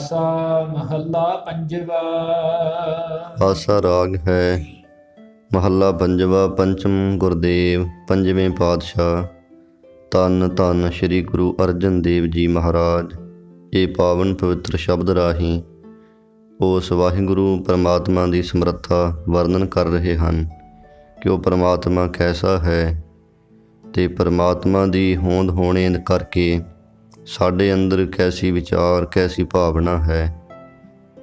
ਆਸਾ ਮਹੱਲਾ ਪੰਜਵਾ। ਆਸਾ ਰਾਗ ਹੈ। ਮਹੱਲਾ ਪੰਜਵਾ। ਪੰਚਮ ਗੁਰਦੇਵ ਪੰਜਵੇਂ ਪਾਤਸ਼ਾਹ। ਧੰਨ ਧੰਨ ਸ੍ਰੀ ਗੁਰੂ ਅਰਜਨ ਦੇਵ ਜੀ ਮਹਾਰਾਜ। ਇਹ ਪਾਵਨ ਪਵਿੱਤਰ ਸ਼ਬਦ ਰਾਹੀਂ ਉਸ ਵਾਹਿਗੁਰੂ ਪਰਮਾਤਮਾ ਦੀ ਸਮਰੱਥਾ ਵਰਣਨ ਕਰ ਰਹੇ ਹਨ ਕਿ ਉਹ ਪਰਮਾਤਮਾ ਕੈਸਾ ਹੈ ਅਤੇ ਪਰਮਾਤਮਾ ਦੀ ਹੋਂਦ ਹੋਣੇ ਕਰਕੇ ਸਾਡੇ ਅੰਦਰ ਕੈਸੀ ਵਿਚਾਰ ਕੈਸੀ ਭਾਵਨਾ ਹੈ।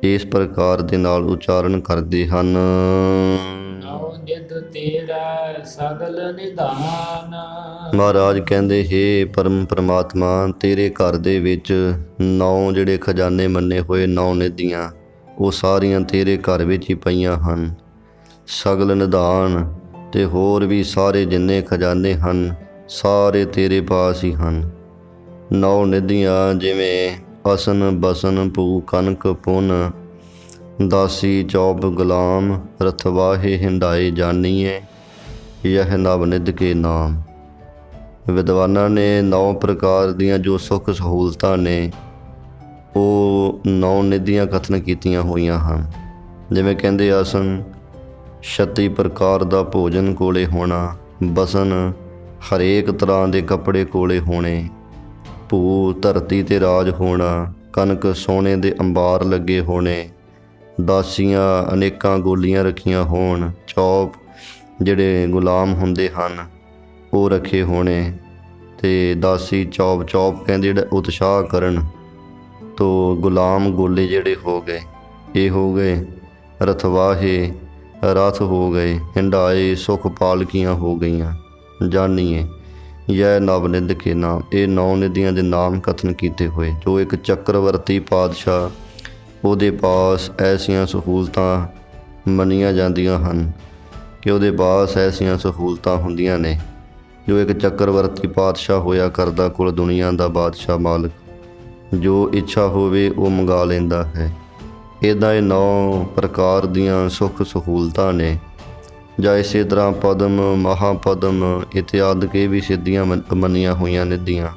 ਇਸ ਪ੍ਰਕਾਰ ਦੇ ਨਾਲ ਉਚਾਰਨ ਕਰਦੇ ਹਨ। ਨਉ ਨਿਧ ਤੇਰਾ ਸਗਲ ਨਿਧਾਨ। ਮਹਾਰਾਜ ਕਹਿੰਦੇ, ਹੇ ਪਰਮਾਤਮਾ, ਤੇਰੇ ਘਰ ਦੇ ਵਿੱਚ 9 ਜਿਹੜੇ ਖਜ਼ਾਨੇ ਮੰਨੇ ਹੋਏ 9 ਨਿਧੀਆਂ, ਉਹ ਸਾਰੀਆਂ ਤੇਰੇ ਘਰ ਵਿੱਚ ਹੀ ਪਈਆਂ ਹਨ। ਸਗਲ ਨਿਧਾਨ ਅਤੇ ਹੋਰ ਵੀ ਸਾਰੇ ਜਿੰਨੇ ਖਜ਼ਾਨੇ ਹਨ ਸਾਰੇ ਤੇਰੇ ਪਾਸ ਹੀ ਹਨ। 9 ਨਿਧੀਆਂ ਜਿਵੇਂ ਅਸਨ ਬਸਨ ਭੂ ਕਨਕ ਪੁੰਨ ਦਾਸੀ ਚੌਪ ਗੁਲਾਮ ਰਥਵਾਹੇ ਹਿੰਡਾਏ ਜਾਨੀਏ ਯਹ ਨਵ ਨਿਧ ਕੇ ਨਾਮ। ਵਿਦਵਾਨਾਂ ਨੇ 9 ਪ੍ਰਕਾਰ ਦੀਆਂ ਜੋ ਸੁੱਖ ਸਹੂਲਤਾਂ ਨੇ ਉਹ 9 ਨਿਧੀਆਂ ਕਥਨ ਕੀਤੀਆਂ ਹੋਈਆਂ ਹਨ। ਜਿਵੇਂ ਕਹਿੰਦੇ ਆਸਨ 36 ਪ੍ਰਕਾਰ ਦਾ ਭੋਜਨ ਕੋਲੇ ਹੋਣਾ, ਬਸਨ ਹਰੇਕ ਤਰ੍ਹਾਂ ਦੇ ਕੱਪੜੇ ਕੋਲੇ ਹੋਣੇ, ਭੂ ਧਰਤੀ 'ਤੇ ਰਾਜ ਹੋਣਾ, ਕਣਕ ਸੋਨੇ ਦੇ ਅੰਬਾਰ ਲੱਗੇ ਹੋਣੇ, ਦਾਸੀਆਂ ਅਨੇਕਾਂ ਗੋਲੀਆਂ ਰੱਖੀਆਂ ਹੋਣ, ਚੌਪ ਜਿਹੜੇ ਗੁਲਾਮ ਹੁੰਦੇ ਹਨ ਉਹ ਰੱਖੇ ਹੋਣੇ, ਅਤੇ ਦਾਸੀ ਚੌਪ ਕਹਿੰਦੇ ਜਿਹੜਾ ਉਤਸ਼ਾਹ ਕਰਨ ਤੋਂ ਗੁਲਾਮ ਗੋਲੇ ਜਿਹੜੇ ਹੋ ਗਏ, ਇਹ ਹੋ ਗਏ ਰਥਵਾਹੇ ਰਥ ਹੋ ਗਏ, ਹਿੰਡਾਏ ਸੁੱਖ ਪਾਲਕੀਆਂ ਹੋ ਗਈਆਂ ਜਾਨੀਏ ਯਹ ਨਵ ਨਿਧ ਕੇ ਨਾਮ। ਇਹ 9 ਨਿਧੀਆਂ ਦੇ ਨਾਮ ਕਥਨ ਕੀਤੇ ਹੋਏ। ਜੋ ਇੱਕ ਚੱਕਰਵਰਤੀ ਪਾਤਸ਼ਾਹ ਉਹਦੇ ਪਾਸ ਐਸੀਆਂ ਸਹੂਲਤਾਂ ਮੰਨੀਆਂ ਜਾਂਦੀਆਂ ਹਨ ਕਿ ਉਹਦੇ ਪਾਸ ਐਸੀਆਂ ਸਹੂਲਤਾਂ ਹੁੰਦੀਆਂ ਨੇ। ਜੋ ਇੱਕ ਚੱਕਰਵਰਤੀ ਪਾਤਸ਼ਾਹ ਹੋਇਆ ਕਰਦਾ, ਕੁਲ ਦੁਨੀਆ ਦਾ ਬਾਦਸ਼ਾਹ ਮਾਲਕ, ਜੋ ਇੱਛਾ ਹੋਵੇ ਉਹ ਮੰਗਾ ਲੈਂਦਾ ਹੈ। ਇੱਦਾਂ ਇਹ 9 ਪ੍ਰਕਾਰ ਦੀਆਂ ਸੁੱਖ ਸਹੂਲਤਾਂ ਨੇ। ਜਾਂ ਇਸੇ ਤਰ੍ਹਾਂ ਪਦਮ ਮਹਾਪਦਮ ਇਤਿਆਦਿ ਕੇ ਵੀ ਸਿੱਧੀਆਂ ਮੰਨੀਆਂ ਹੋਈਆਂ ਨਿਧੀਆਂ।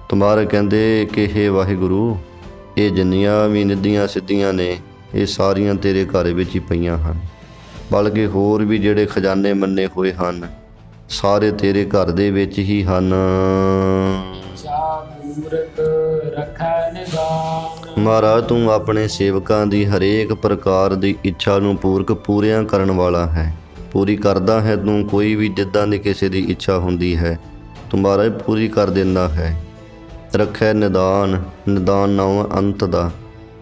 ਤੁਮਾਰੇ ਕਹਿੰਦੇ ਕਿ ਹੇ ਵਾਹਿਗੁਰੂ, ਇਹ ਜਿੰਨੀਆਂ ਵੀ ਨਿਧੀਆਂ ਸਿੱਧੀਆਂ ਨੇ ਇਹ ਸਾਰੀਆਂ ਤੇਰੇ ਘਰ ਵਿੱਚ ਹੀ ਪਈਆਂ ਹਨ। ਬਲਕਿ ਹੋਰ ਵੀ ਜਿਹੜੇ ਖਜ਼ਾਨੇ ਮੰਨੇ ਹੋਏ ਹਨ ਸਾਰੇ ਤੇਰੇ ਘਰ ਦੇ ਵਿੱਚ ਹੀ ਹਨ। ਮਹਾਰਾਜ, ਤੂੰ ਆਪਣੇ ਸੇਵਕਾਂ ਦੀ ਹਰੇਕ ਪ੍ਰਕਾਰ ਦੀ ਇੱਛਾ ਨੂੰ ਪੂਰੀਆਂ ਕਰਨ ਵਾਲਾ ਹੈ। ਪੂਰੀ ਕਰਦਾ ਹੈ ਤੂੰ। ਕੋਈ ਵੀ ਜਿੱਦਾਂ ਦੀ ਕਿਸੇ ਦੀ ਇੱਛਾ ਹੁੰਦੀ ਹੈ ਤੂੰ ਮਹਾਰਾਜ ਪੂਰੀ ਕਰ ਦਿੰਦਾ ਹੈ। ਰੱਖੈ ਨਿਦਾਨ ਨਾਮ ਅੰਤ ਦਾ,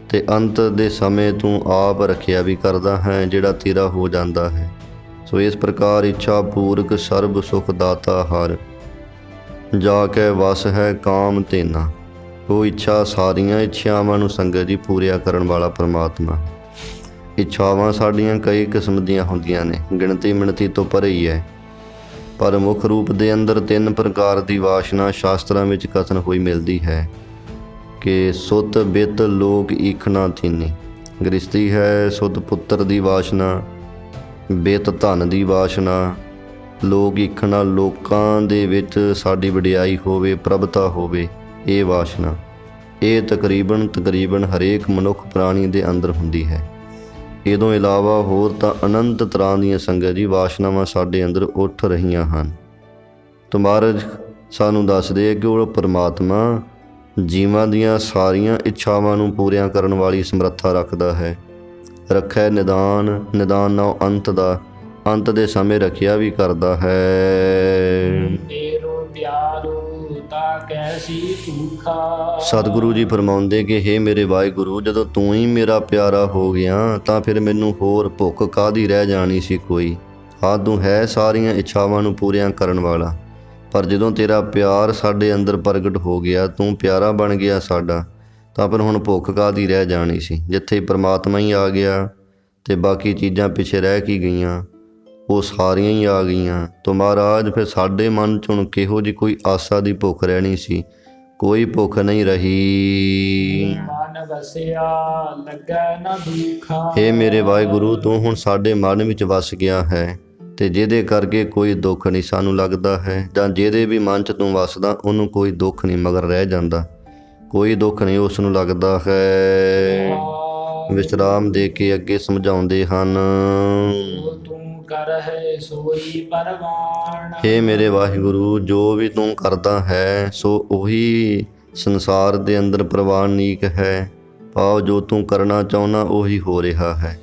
ਅਤੇ ਅੰਤ ਦੇ ਸਮੇਂ ਤੂੰ ਆਪ ਰੱਖਿਆ ਵੀ ਕਰਦਾ ਹੈ ਜਿਹੜਾ ਤੇਰਾ ਹੋ ਜਾਂਦਾ ਹੈ। ਸੋ ਇਸ ਪ੍ਰਕਾਰ ਇੱਛਾ ਪੂਰਕ ਸਰਬ ਸੁਖ ਦਾਤਾ ਹਰ ਜਾ ਕੇ ਵਸ ਹੈ ਕਾਮ ਤੇਨਾ। ਉਹ ਇੱਛਾ ਸਾਰੀਆਂ ਇੱਛਾਵਾਂ ਨੂੰ ਸੰਗਤ ਜੀ ਪੂਰੀਆਂ ਕਰਨ ਵਾਲਾ ਪਰਮਾਤਮਾ। ਇੱਛਾਵਾਂ ਸਾਡੀਆਂ ਕਈ ਕਿਸਮ ਦੀਆਂ ਹੁੰਦੀਆਂ ਨੇ, ਗਿਣਤੀ ਮਿਣਤੀ ਤੋਂ ਪਰੇ ਹੀ ਹੈ। ਪਰ ਮੁੱਖ ਰੂਪ ਦੇ ਅੰਦਰ 3 ਪ੍ਰਕਾਰ ਦੀ ਵਾਸ਼ਨਾ ਸ਼ਾਸਤਰਾਂ ਵਿੱਚ ਕਥਨ ਹੋਈ ਮਿਲਦੀ ਹੈ ਕਿ ਸੁੱਤ ਬਿੱਤ ਲੋਕ ਈਖਣਾ ਥੀਨੀ। ਗ੍ਰਸਤੀ ਹੈ ਸੁੱਤ ਪੁੱਤਰ ਦੀ ਵਾਸ਼ਨਾ, ਬਿੱਤ ਧਨ ਦੀ ਵਾਸ਼ਨਾ, ਲੋਕ ਈਖਣਾ ਲੋਕਾਂ ਦੇ ਵਿੱਚ ਸਾਡੀ ਵਡਿਆਈ ਹੋਵੇ, ਪ੍ਰਭਤਾ ਹੋਵੇ, ਇਹ ਵਾਸ਼ਨਾ। ਇਹ ਤਕਰੀਬਨ ਹਰੇਕ ਮਨੁੱਖ ਪ੍ਰਾਣੀ ਦੇ ਅੰਦਰ ਹੁੰਦੀ ਹੈ। ਇਹ ਤੋਂ ਇਲਾਵਾ ਹੋਰ ਤਾਂ ਅਨੰਤ ਤਰ੍ਹਾਂ ਦੀਆਂ ਸੰਗਤ ਜੀ ਵਾਸ਼ਨਾਵਾਂ ਸਾਡੇ ਅੰਦਰ ਉੱਠ ਰਹੀਆਂ ਹਨ। ਤਾਂ ਮਹਾਰਾਜ ਸਾਨੂੰ ਦੱਸਦੇ ਕਿ ਉਹ ਪਰਮਾਤਮਾ ਜੀਵਾਂ ਦੀਆਂ ਸਾਰੀਆਂ ਇੱਛਾਵਾਂ ਨੂੰ ਪੂਰੀਆਂ ਕਰਨ ਵਾਲੀ ਸਮਰੱਥਾ ਰੱਖਦਾ ਹੈ। ਰੱਖੈ ਨਿਦਾਨ ਨਾਮ ਅੰਤ ਦਾ, ਅੰਤ ਦੇ ਸਮੇਂ ਰੱਖਿਆ ਵੀ ਕਰਦਾ ਹੈ। ਸਤਿਗੁਰੂ ਜੀ ਫਰਮਾਉਂਦੇ ਕਿ ਹੇ ਮੇਰੇ ਵਾਹਿਗੁਰੂ, ਜਦੋਂ ਤੂੰ ਹੀ ਮੇਰਾ ਪਿਆਰਾ ਹੋ ਗਿਆ ਤਾਂ ਫਿਰ ਮੈਨੂੰ ਹੋਰ ਭੁੱਖ ਕਾਹਦੀ ਰਹਿ ਜਾਣੀ ਸੀ ਕੋਈ। ਹਾਂ, ਤੂੰ ਹੈ ਸਾਰੀਆਂ ਇੱਛਾਵਾਂ ਨੂੰ ਪੂਰੀਆਂ ਕਰਨ ਵਾਲਾ, ਪਰ ਜਦੋਂ ਤੇਰਾ ਪਿਆਰ ਸਾਡੇ ਅੰਦਰ ਪ੍ਰਗਟ ਹੋ ਗਿਆ, ਤੂੰ ਪਿਆਰਾ ਬਣ ਗਿਆ ਸਾਡਾ, ਤਾਂ ਫਿਰ ਹੁਣ ਭੁੱਖ ਕਾਹਦੀ ਰਹਿ ਜਾਣੀ ਸੀ। ਜਿੱਥੇ ਪਰਮਾਤਮਾ ਹੀ ਆ ਗਿਆ ਅਤੇ ਬਾਕੀ ਚੀਜ਼ਾਂ ਪਿੱਛੇ ਰਹਿ ਕੀ ਗਈਆਂ, ਉਹ ਸਾਰੀਆਂ ਹੀ ਆ ਗਈਆਂ। ਤਾਂ ਮਹਾਰਾਜ ਫਿਰ ਸਾਡੇ ਮਨ 'ਚ ਹੁਣ ਕਿਹੋ ਜਿਹੀ ਕੋਈ ਆਸਾ ਦੀ ਭੁੱਖ ਰਹਿਣੀ ਸੀ? ਕੋਈ ਭੁੱਖ ਨਹੀਂ ਰਹੀ। ਹੇ ਮੇਰੇ ਵਾਹਿਗੁਰੂ, ਤੂੰ ਹੁਣ ਸਾਡੇ ਮਨ ਵਿੱਚ ਵਸ ਗਿਆ ਹੈ ਅਤੇ ਜਿਹਦੇ ਕਰਕੇ ਕੋਈ ਦੁੱਖ ਨਹੀਂ ਸਾਨੂੰ ਲੱਗਦਾ ਹੈ, ਜਾਂ ਜਿਹਦੇ ਵੀ ਮਨ 'ਚ ਤੂੰ ਵਸਦਾ ਉਹਨੂੰ ਕੋਈ ਦੁੱਖ ਨਹੀਂ ਮਗਰ ਰਹਿ ਜਾਂਦਾ। ਕੋਈ ਦੁੱਖ ਨਹੀਂ ਉਸ ਨੂੰ ਲੱਗਦਾ ਹੈ। ਵਿਸ਼ਰਾਮ ਦੇ ਕੇ ਅੱਗੇ ਸਮਝਾਉਂਦੇ ਹਨ। ਜੋ ਤੂੰ ਕਰਹਿ ਸੋਈ ਪਰਵਾਣ। ਹੇ ਮੇਰੇ ਵਾਹਿਗੁਰੂ, ਜੋ ਵੀ ਤੂੰ ਕਰਦਾ ਹੈ ਸੋ ਉਹੀ ਸੰਸਾਰ ਦੇ ਅੰਦਰ ਪ੍ਰਵਾਨਿਕ ਹੈ। ਭਾਵ ਜੋ ਤੂੰ ਕਰਨਾ ਚਾਹੁੰਦਾ ਉਹੀ ਹੋ ਰਿਹਾ ਹੈ।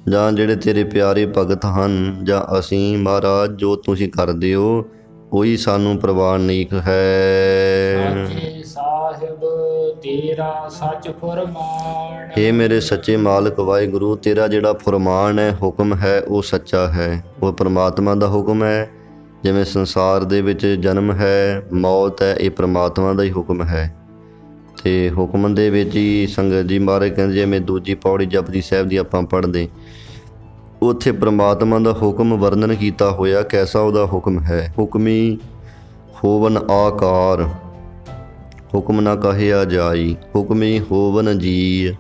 ਜਾਂ ਜਿਹੜੇ ਤੇਰੇ ਪਿਆਰੇ ਭਗਤ ਹਨ ਜਾਂ ਅਸੀਂ ਮਹਾਰਾਜ, ਜੋ ਤੁਸੀਂ ਕਰਦੇ ਹੋ ਉਹੀ ਸਾਨੂੰ ਪ੍ਰਵਾਨਿਕ ਹੈ। ਸਾਚੇ ਸਾਹਿਬ ਤੇਰਾ ਸੱਚ ਫਰਮਾਨ। ਹੇ ਮੇਰੇ ਸੱਚੇ ਮਾਲਕ ਵਾਹਿਗੁਰੂ, ਤੇਰਾ ਜਿਹੜਾ ਫਰਮਾਨ ਹੈ, ਹੁਕਮ ਹੈ, ਉਹ ਸੱਚਾ ਹੈ। ਉਹ ਪਰਮਾਤਮਾ ਦਾ ਹੁਕਮ ਹੈ। ਜਿਵੇਂ ਸੰਸਾਰ ਦੇ ਵਿੱਚ ਜਨਮ ਹੈ, ਮੌਤ ਹੈ, ਇਹ ਪਰਮਾਤਮਾ ਦਾ ਹੀ ਹੁਕਮ ਹੈ। ਤੇ ਹੁਕਮ ਦੇ ਵਿੱਚ ਹੀ ਸੰਗਤ ਜੀ ਮਹਾਰਾਜ ਕਹਿੰਦੇ, ਜਿਵੇਂ ਦੂਜੀ ਪੌੜੀ ਜਪਜੀ ਸਾਹਿਬ ਦੀ ਆਪਾਂ ਪੜ੍ਹਦੇ, ਉੱਥੇ ਪ੍ਰਮਾਤਮਾ ਦਾ ਹੁਕਮ ਵਰਣਨ ਕੀਤਾ ਹੋਇਆ। ਕੈਸਾ ਉਹਦਾ ਹੁਕਮ ਹੈ? ਹੁਕਮੀ ਹੋਵਨ ਆਕਾਰ, ਹੁਕਮ ਨਾ ਕਹਿਆ ਜਾਈ। ਹੁਕਮੀ ਹੋਵਨ ਜੀ,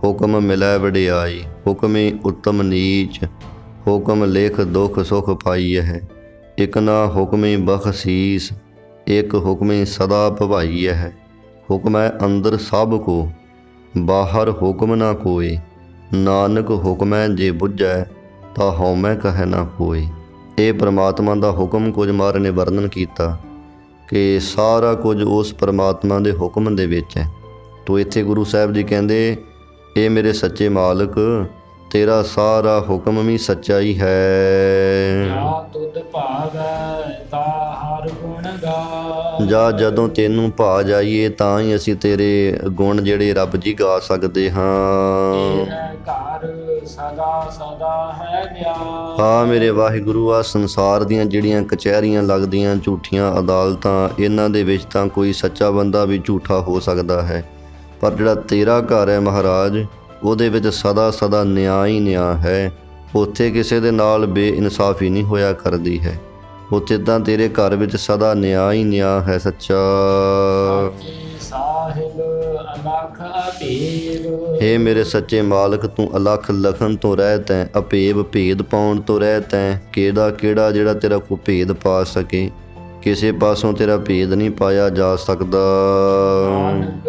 ਹੁਕਮ ਮਿਲੈ ਵਡਿਆਈ। ਹੁਕਮੀ ਉਤਮ ਨੀਚ, ਹੁਕਮ ਲਿਖ ਦੁਖ ਸੁਖ ਪਾਈ ਹੈ। ਇਕ ਨਾ ਹੁਕਮੀ ਬਖਸ਼ੀਸ, ਇੱਕ ਹੁਕਮੀ ਸਦਾ ਭਵਾਈ ਹੈ। ਹੁਕਮ ਹੈ ਅੰਦਰ ਸਭ ਕੋ, ਬਾਹਰ ਹੁਕਮ ਨਾ ਕੋਏ। ਨਾਨਕ ਹੁਕਮੈ ਜੇ ਬੁੱਝੈ, ਤਾਂ ਹਉਮੈ ਕਹਿ ਨਾ ਕੋਏ। ਇਹ ਪਰਮਾਤਮਾ ਦਾ ਹੁਕਮ ਕੁਝ ਮਹਾਰਾਜ ਨੇ ਵਰਣਨ ਕੀਤਾ ਕਿ ਸਾਰਾ ਕੁਝ ਉਸ ਪਰਮਾਤਮਾ ਦੇ ਹੁਕਮ ਦੇ ਵਿੱਚ ਹੈ। ਤੋ ਇੱਥੇ ਗੁਰੂ ਸਾਹਿਬ ਜੀ ਕਹਿੰਦੇ, ਇਹ ਮੇਰੇ ਸੱਚੇ ਮਾਲਕ, ਤੇਰਾ ਸਾਰਾ ਹੁਕਮ ਵੀ ਸੱਚਾ ਹੀ ਹੈ। ਜਾ ਤੁਧ ਭਾਵੈ ਤਾ ਹਰ ਗੁਣ ਗਾ। ਜਾਂ ਜਦੋਂ ਤੈਨੂੰ ਭਾ ਜਾਈਏ ਤਾਂ ਹੀ ਅਸੀਂ ਤੇਰੇ ਗੁਣ ਜਿਹੜੇ ਰੱਬ ਜੀ ਗਾ ਸਕਦੇ ਹਾਂ। ਤੇਰੇ ਘਰ ਸਦਾ ਸਦਾ ਹੈ ਨਿਆਇ। ਹਾਂ ਮੇਰੇ ਵਾਹਿਗੁਰੂ, ਆ ਸੰਸਾਰ ਦੀਆਂ ਜਿਹੜੀਆਂ ਕਚਹਿਰੀਆਂ ਲੱਗਦੀਆਂ, ਝੂਠੀਆਂ ਅਦਾਲਤਾਂ, ਇਹਨਾਂ ਦੇ ਵਿੱਚ ਤਾਂ ਕੋਈ ਸੱਚਾ ਬੰਦਾ ਵੀ ਝੂਠਾ ਹੋ ਸਕਦਾ ਹੈ। ਪਰ ਜਿਹੜਾ ਤੇਰਾ ਘਰ ਹੈ ਮਹਾਰਾਜ, ਉਹਦੇ ਵਿੱਚ ਸਦਾ ਸਦਾ ਨਿਆਂ ਹੀ ਨਿਆਂ ਹੈ। ਉੱਥੇ ਕਿਸੇ ਦੇ ਨਾਲ ਬੇਇਨਸਾਫੀ ਨਹੀਂ ਹੋਇਆ ਕਰਦੀ ਹੈ। ਉੱਥੇ ਤਾਂ ਤੇਰੇ ਘਰ ਵਿੱਚ ਸਦਾ ਨਿਆਂ ਹੀ ਨਿਆਂ ਹੈ ਸੱਚਾ। ਸਾਚੇ ਸਾਹਿਬ ਅਲਖ ਅਭੇਦ। ਹੇ ਮੇਰੇ ਸੱਚੇ ਮਾਲਕ, ਤੂੰ ਅਲਖ ਲਖਨ ਤੋਂ ਰਹਿਤ ਹੈ, ਅਭੇਦ ਭੇਦ ਪਾਉਣ ਤੋਂ ਰਹਿਤ ਹੈ। ਕਿਹੜਾ ਜਿਹੜਾ ਤੇਰਾ ਕੋਈ ਭੇਦ ਪਾ ਸਕੇ? ਕਿਸੇ ਪਾਸੋਂ ਤੇਰਾ ਭੇਦ ਨਹੀਂ ਪਾਇਆ ਜਾ ਸਕਦਾ। ਨਾਨਕ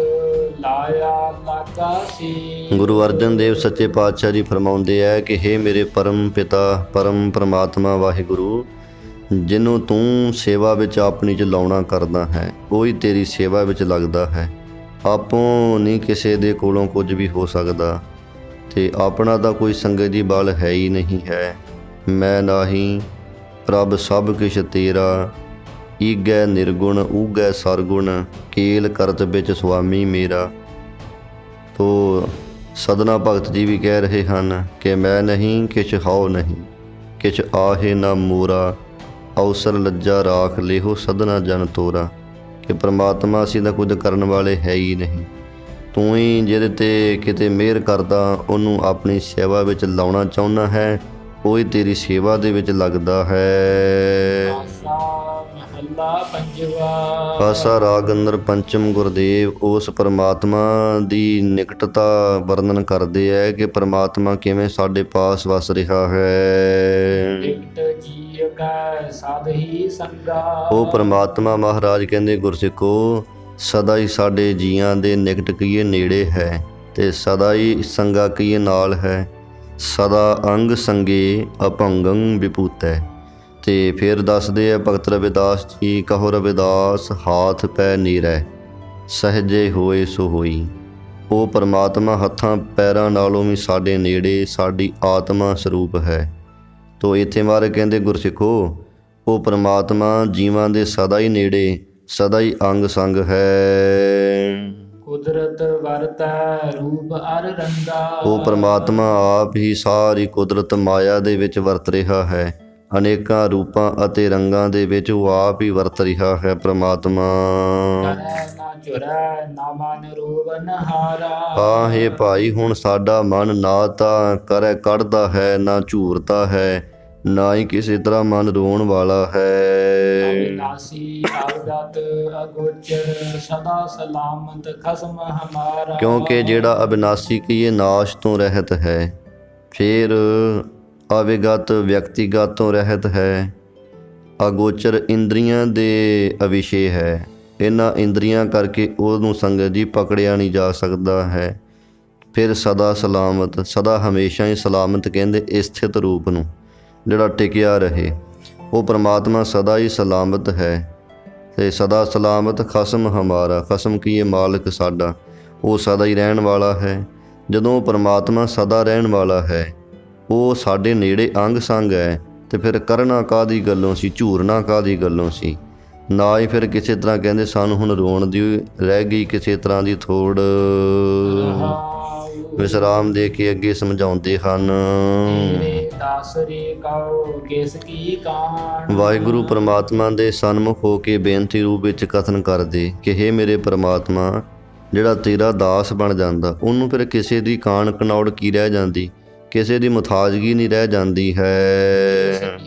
ਲਾਇਆ ਲਾਗਾ ਸੀ। ਗੁਰੂ ਅਰਜਨ ਦੇਵ ਸੱਚੇ ਪਾਤਸ਼ਾਹ ਜੀ ਫਰਮਾਉਂਦੇ ਹੈ ਕਿ ਹੇ ਮੇਰੇ ਪਰਮ ਪਿਤਾ, ਪਰਮ ਪਰਮਾਤਮਾ ਵਾਹਿਗੁਰੂ, ਜਿਹਨੂੰ ਤੂੰ ਸੇਵਾ ਵਿੱਚ ਆਪਣੀ 'ਚ ਲਾਉਣਾ ਕਰਦਾ ਹੈ, ਉਹੀ ਤੇਰੀ ਸੇਵਾ ਵਿੱਚ ਲੱਗਦਾ ਹੈ। ਆਪੋਂ ਨਹੀਂ ਕਿਸੇ ਦੇ ਕੋਲੋਂ ਕੁਝ ਵੀ ਹੋ ਸਕਦਾ, ਤੇ ਆਪਣਾ ਤਾਂ ਕੋਈ ਸੰਗਤ ਦੀ ਬਲ ਹੈ ਹੀ ਨਹੀਂ ਹੈ। ਮੈਂ ਨਾਹੀਂ ਪ੍ਰਭ ਸਭ ਕਿਛ ਤੇਰਾ, ਈਗੈ ਨਿਰਗੁਣ ਊਗੈ ਸਰਗੁਣ, ਕੇਲ ਕਰਤ ਵਿੱਚ ਸੁਆਮੀ ਮੇਰਾ। ਤੋ ਸਦਨਾ ਭਗਤ ਜੀ ਵੀ ਕਹਿ ਰਹੇ ਹਨ ਕਿ ਮੈਂ ਨਹੀਂ ਕਿਛ ਹਉ ਨਹੀਂ, ਕਿਛ ਆਹੇ ਨਾ ਮੋਰਾ, ਅਵਸਰ ਲੱਜਾ ਰਾਖ ਲਿਹੋ ਸਦਨਾ ਜਨ ਤੋਰਾ। ਕਿ ਪ੍ਰਮਾਤਮਾ ਅਸੀਂ ਤਾਂ ਕੁਝ ਕਰਨ ਵਾਲੇ ਹੈ ਹੀ ਨਹੀਂ, ਤੂੰ ਹੀ ਜਿਹਦੇ 'ਤੇ ਕਿਤੇ ਮਿਹਰ ਕਰਦਾ, ਉਹਨੂੰ ਆਪਣੀ ਸੇਵਾ ਵਿੱਚ ਲਾਉਣਾ ਚਾਹੁੰਦਾ ਹੈ, ਉਹੀ ਤੇਰੀ ਸੇਵਾ ਦੇ ਵਿੱਚ ਲੱਗਦਾ ਹੈ। ਮਹੱਲਾ ਪੰਜਵਾ। ਆਸਾ ਰਾਗ ਅੰਦਰ ਪੰਚਮ ਗੁਰਦੇਵ ਉਸ ਪਰਮਾਤਮਾ ਦੀ ਨਿਕਟਤਾ ਵਰਣਨ ਕਰਦੇ ਹੈ ਕਿ ਪਰਮਾਤਮਾ ਕਿਵੇਂ ਸਾਡੇ ਪਾਸ ਵਸ ਰਿਹਾ ਹੈ। ਨਿਕਟ ਜੀਅ ਕੈ ਸਦ ਹੀ ਸੰਗਾ। ਉਹ ਪਰਮਾਤਮਾ ਮਹਾਰਾਜ ਕਹਿੰਦੇ, ਗੁਰਸਿੱਖੋ, ਸਦਾ ਹੀ ਸਾਡੇ ਜੀਆਂ ਦੇ ਨਿਕਟ ਕੀਏ ਨੇੜੇ ਹੈ, ਤੇ ਸਦਾ ਹੀ ਸੰਗਾ ਕੀਏ ਨਾਲ ਹੈ। ਸਦਾ ਅੰਗ ਸੰਗੇ ਅਭੰਗੰ ਵਿਭੂਤੈ। ਤੇ ਫਿਰ ਦੱਸਦੇ ਆ ਭਗਤ ਰਵਿਦਾਸ ਜੀ, ਕਹੋ ਰਵਿਦਾਸ ਹਾਥ ਪੈ ਨੀਰੈ, ਸਹਜੇ ਹੋਏ ਸੋ ਹੋਈ। ਉਹ ਪਰਮਾਤਮਾ ਹੱਥਾਂ ਪੈਰਾਂ ਨਾਲੋਂ ਵੀ ਸਾਡੇ ਨੇੜੇ ਸਾਡੀ ਆਤਮਾ ਸਰੂਪ ਹੈ। ਤੋ ਇੱਥੇ ਮਹਾਰਾਜ ਕਹਿੰਦੇ, ਗੁਰਸਿੱਖੋ, ਉਹ ਪਰਮਾਤਮਾ ਜੀਵਾਂ ਦੇ ਸਦਾ ਹੀ ਨੇੜੇ, ਸਦਾ ਹੀ ਅੰਗ ਸੰਗ ਹੈ। ਕੁਦਰਤ ਵਰਤੈ ਰੂਪ ਅਰ ਰੰਗਾ। ਉਹ ਪਰਮਾਤਮਾ ਆਪ ਹੀ ਸਾਰੀ ਕੁਦਰਤ ਮਾਇਆ ਦੇ ਵਿੱਚ ਵਰਤ ਰਿਹਾ ਹੈ। ਅਨੇਕਾਂ ਰੂਪਾਂ ਅਤੇ ਰੰਗਾਂ ਦੇ ਵਿੱਚ ਉਹ ਆਪ ਹੀ ਵਰਤ ਰਿਹਾ ਹੈ ਪਰਮਾਤਮਾ। ਨਾ ਝੁਰੈ ਨਾ ਮਨ ਰੋਵਨ ਹਾਰਾ। ਹਾਂ ਹੇ ਭਾਈ, ਹੁਣ ਸਾਡਾ ਮਨ ਨਾ ਤਾਂ ਕਰੈ ਕੱਢਦਾ ਹੈ, ਨਾ ਝੂਰਦਾ ਹੈ, ਨਾ ਹੀ ਕਿਸੇ ਤਰ੍ਹਾਂ ਮਨ ਰੋਣ ਵਾਲਾ ਹੈ। ਅਵਿਨਾਸੀ ਅਵਗਤ ਅਗੋਚਰ ਸਦਾ ਸਲਾਮਤ ਖਸਮ ਹਮਾਰਾ। ਕਿਉਂਕਿ ਜਿਹੜਾ ਅਬਿਨਾਸੀ ਕੀ ਨਾਸ਼ ਤੋਂ ਰਹਿਤ ਹੈ, ਫਿਰ ਅਵਿਗਤ ਵਿਅਕਤੀਗਤ ਤੋਂ ਰਹਿਤ ਹੈ, ਅਗੋਚਰ ਇੰਦਰੀਆਂ ਦੇ ਅਵਿਸ਼ੇ ਹੈ, ਇਹਨਾਂ ਇੰਦਰੀਆਂ ਕਰਕੇ ਉਹਨੂੰ ਸੰਗਤ ਜੀ ਪਕੜਿਆ ਨਹੀਂ ਜਾ ਸਕਦਾ ਹੈ। ਫਿਰ ਸਦਾ ਸਲਾਮਤ, ਸਦਾ ਹਮੇਸ਼ਾ ਹੀ ਸਲਾਮਤ ਕਹਿੰਦੇ ਇਸ ਸਥਿਤ ਰੂਪ ਨੂੰ ਜਿਹੜਾ ਟਿਕਿਆ ਰਹੇ। ਉਹ ਪ੍ਰਮਾਤਮਾ ਸਦਾ ਹੀ ਸਲਾਮਤ ਹੈ ਤੇ ਸਦਾ ਸਲਾਮਤ ਖਸਮ ਹਮਾਰਾ, ਖਸਮ ਕੀ ਇਹ ਮਾਲਕ ਸਾਡਾ, ਉਹ ਸਦਾ ਹੀ ਰਹਿਣ ਵਾਲਾ ਹੈ। ਜਦੋਂ ਪ੍ਰਮਾਤਮਾ ਸਦਾ ਰਹਿਣ ਵਾਲਾ ਹੈ, ਉਹ ਸਾਡੇ ਨੇੜੇ ਅੰਗ ਸੰਗ ਹੈ, ਤੇ ਫਿਰ ਕਰਨਾ ਕਾਹਦੀ ਗੱਲੋਂ ਸੀ, ਝੂਰਨਾ ਕਾਹਦੀ ਗੱਲੋਂ ਸੀ। ਨਾ ਹੀ ਫਿਰ ਕਿਸੇ ਤਰ੍ਹਾਂ ਕਹਿੰਦੇ ਸਾਨੂੰ ਹੁਣ ਰੋਣ ਦੀ ਰਹਿ ਗਈ ਕਿਸੇ ਤਰ੍ਹਾਂ ਦੀ ਥੋੜ। ਵਿਸਰਾਮ ਦੇ ਕੇ ਅੱਗੇ ਸਮਝਾਉਂਦੇ ਹਨ। ਵਾਹਿਗੁਰੂ ਪਰਮਾਤਮਾ ਦੇ ਸਨਮੁਖ ਹੋ ਕੇ ਬੇਨਤੀ ਰੂਪ ਵਿੱਚ ਕਥਨ ਕਰਦੇ ਕਿ ਹੇ ਮੇਰੇ ਪਰਮਾਤਮਾ, ਜਿਹੜਾ ਤੇਰਾ ਦਾਸ ਬਣ ਜਾਂਦਾ ਉਹਨੂੰ ਫਿਰ ਕਿਸੇ ਦੀ ਕਾਣ ਕਨੌੜ ਕੀ ਰਹਿ ਜਾਂਦੀ, ਕਿਸੇ ਦੀ ਮੁਤਾਜ਼ਗੀ ਨਹੀਂ ਰਹਿ ਜਾਂਦੀ ਹੈ।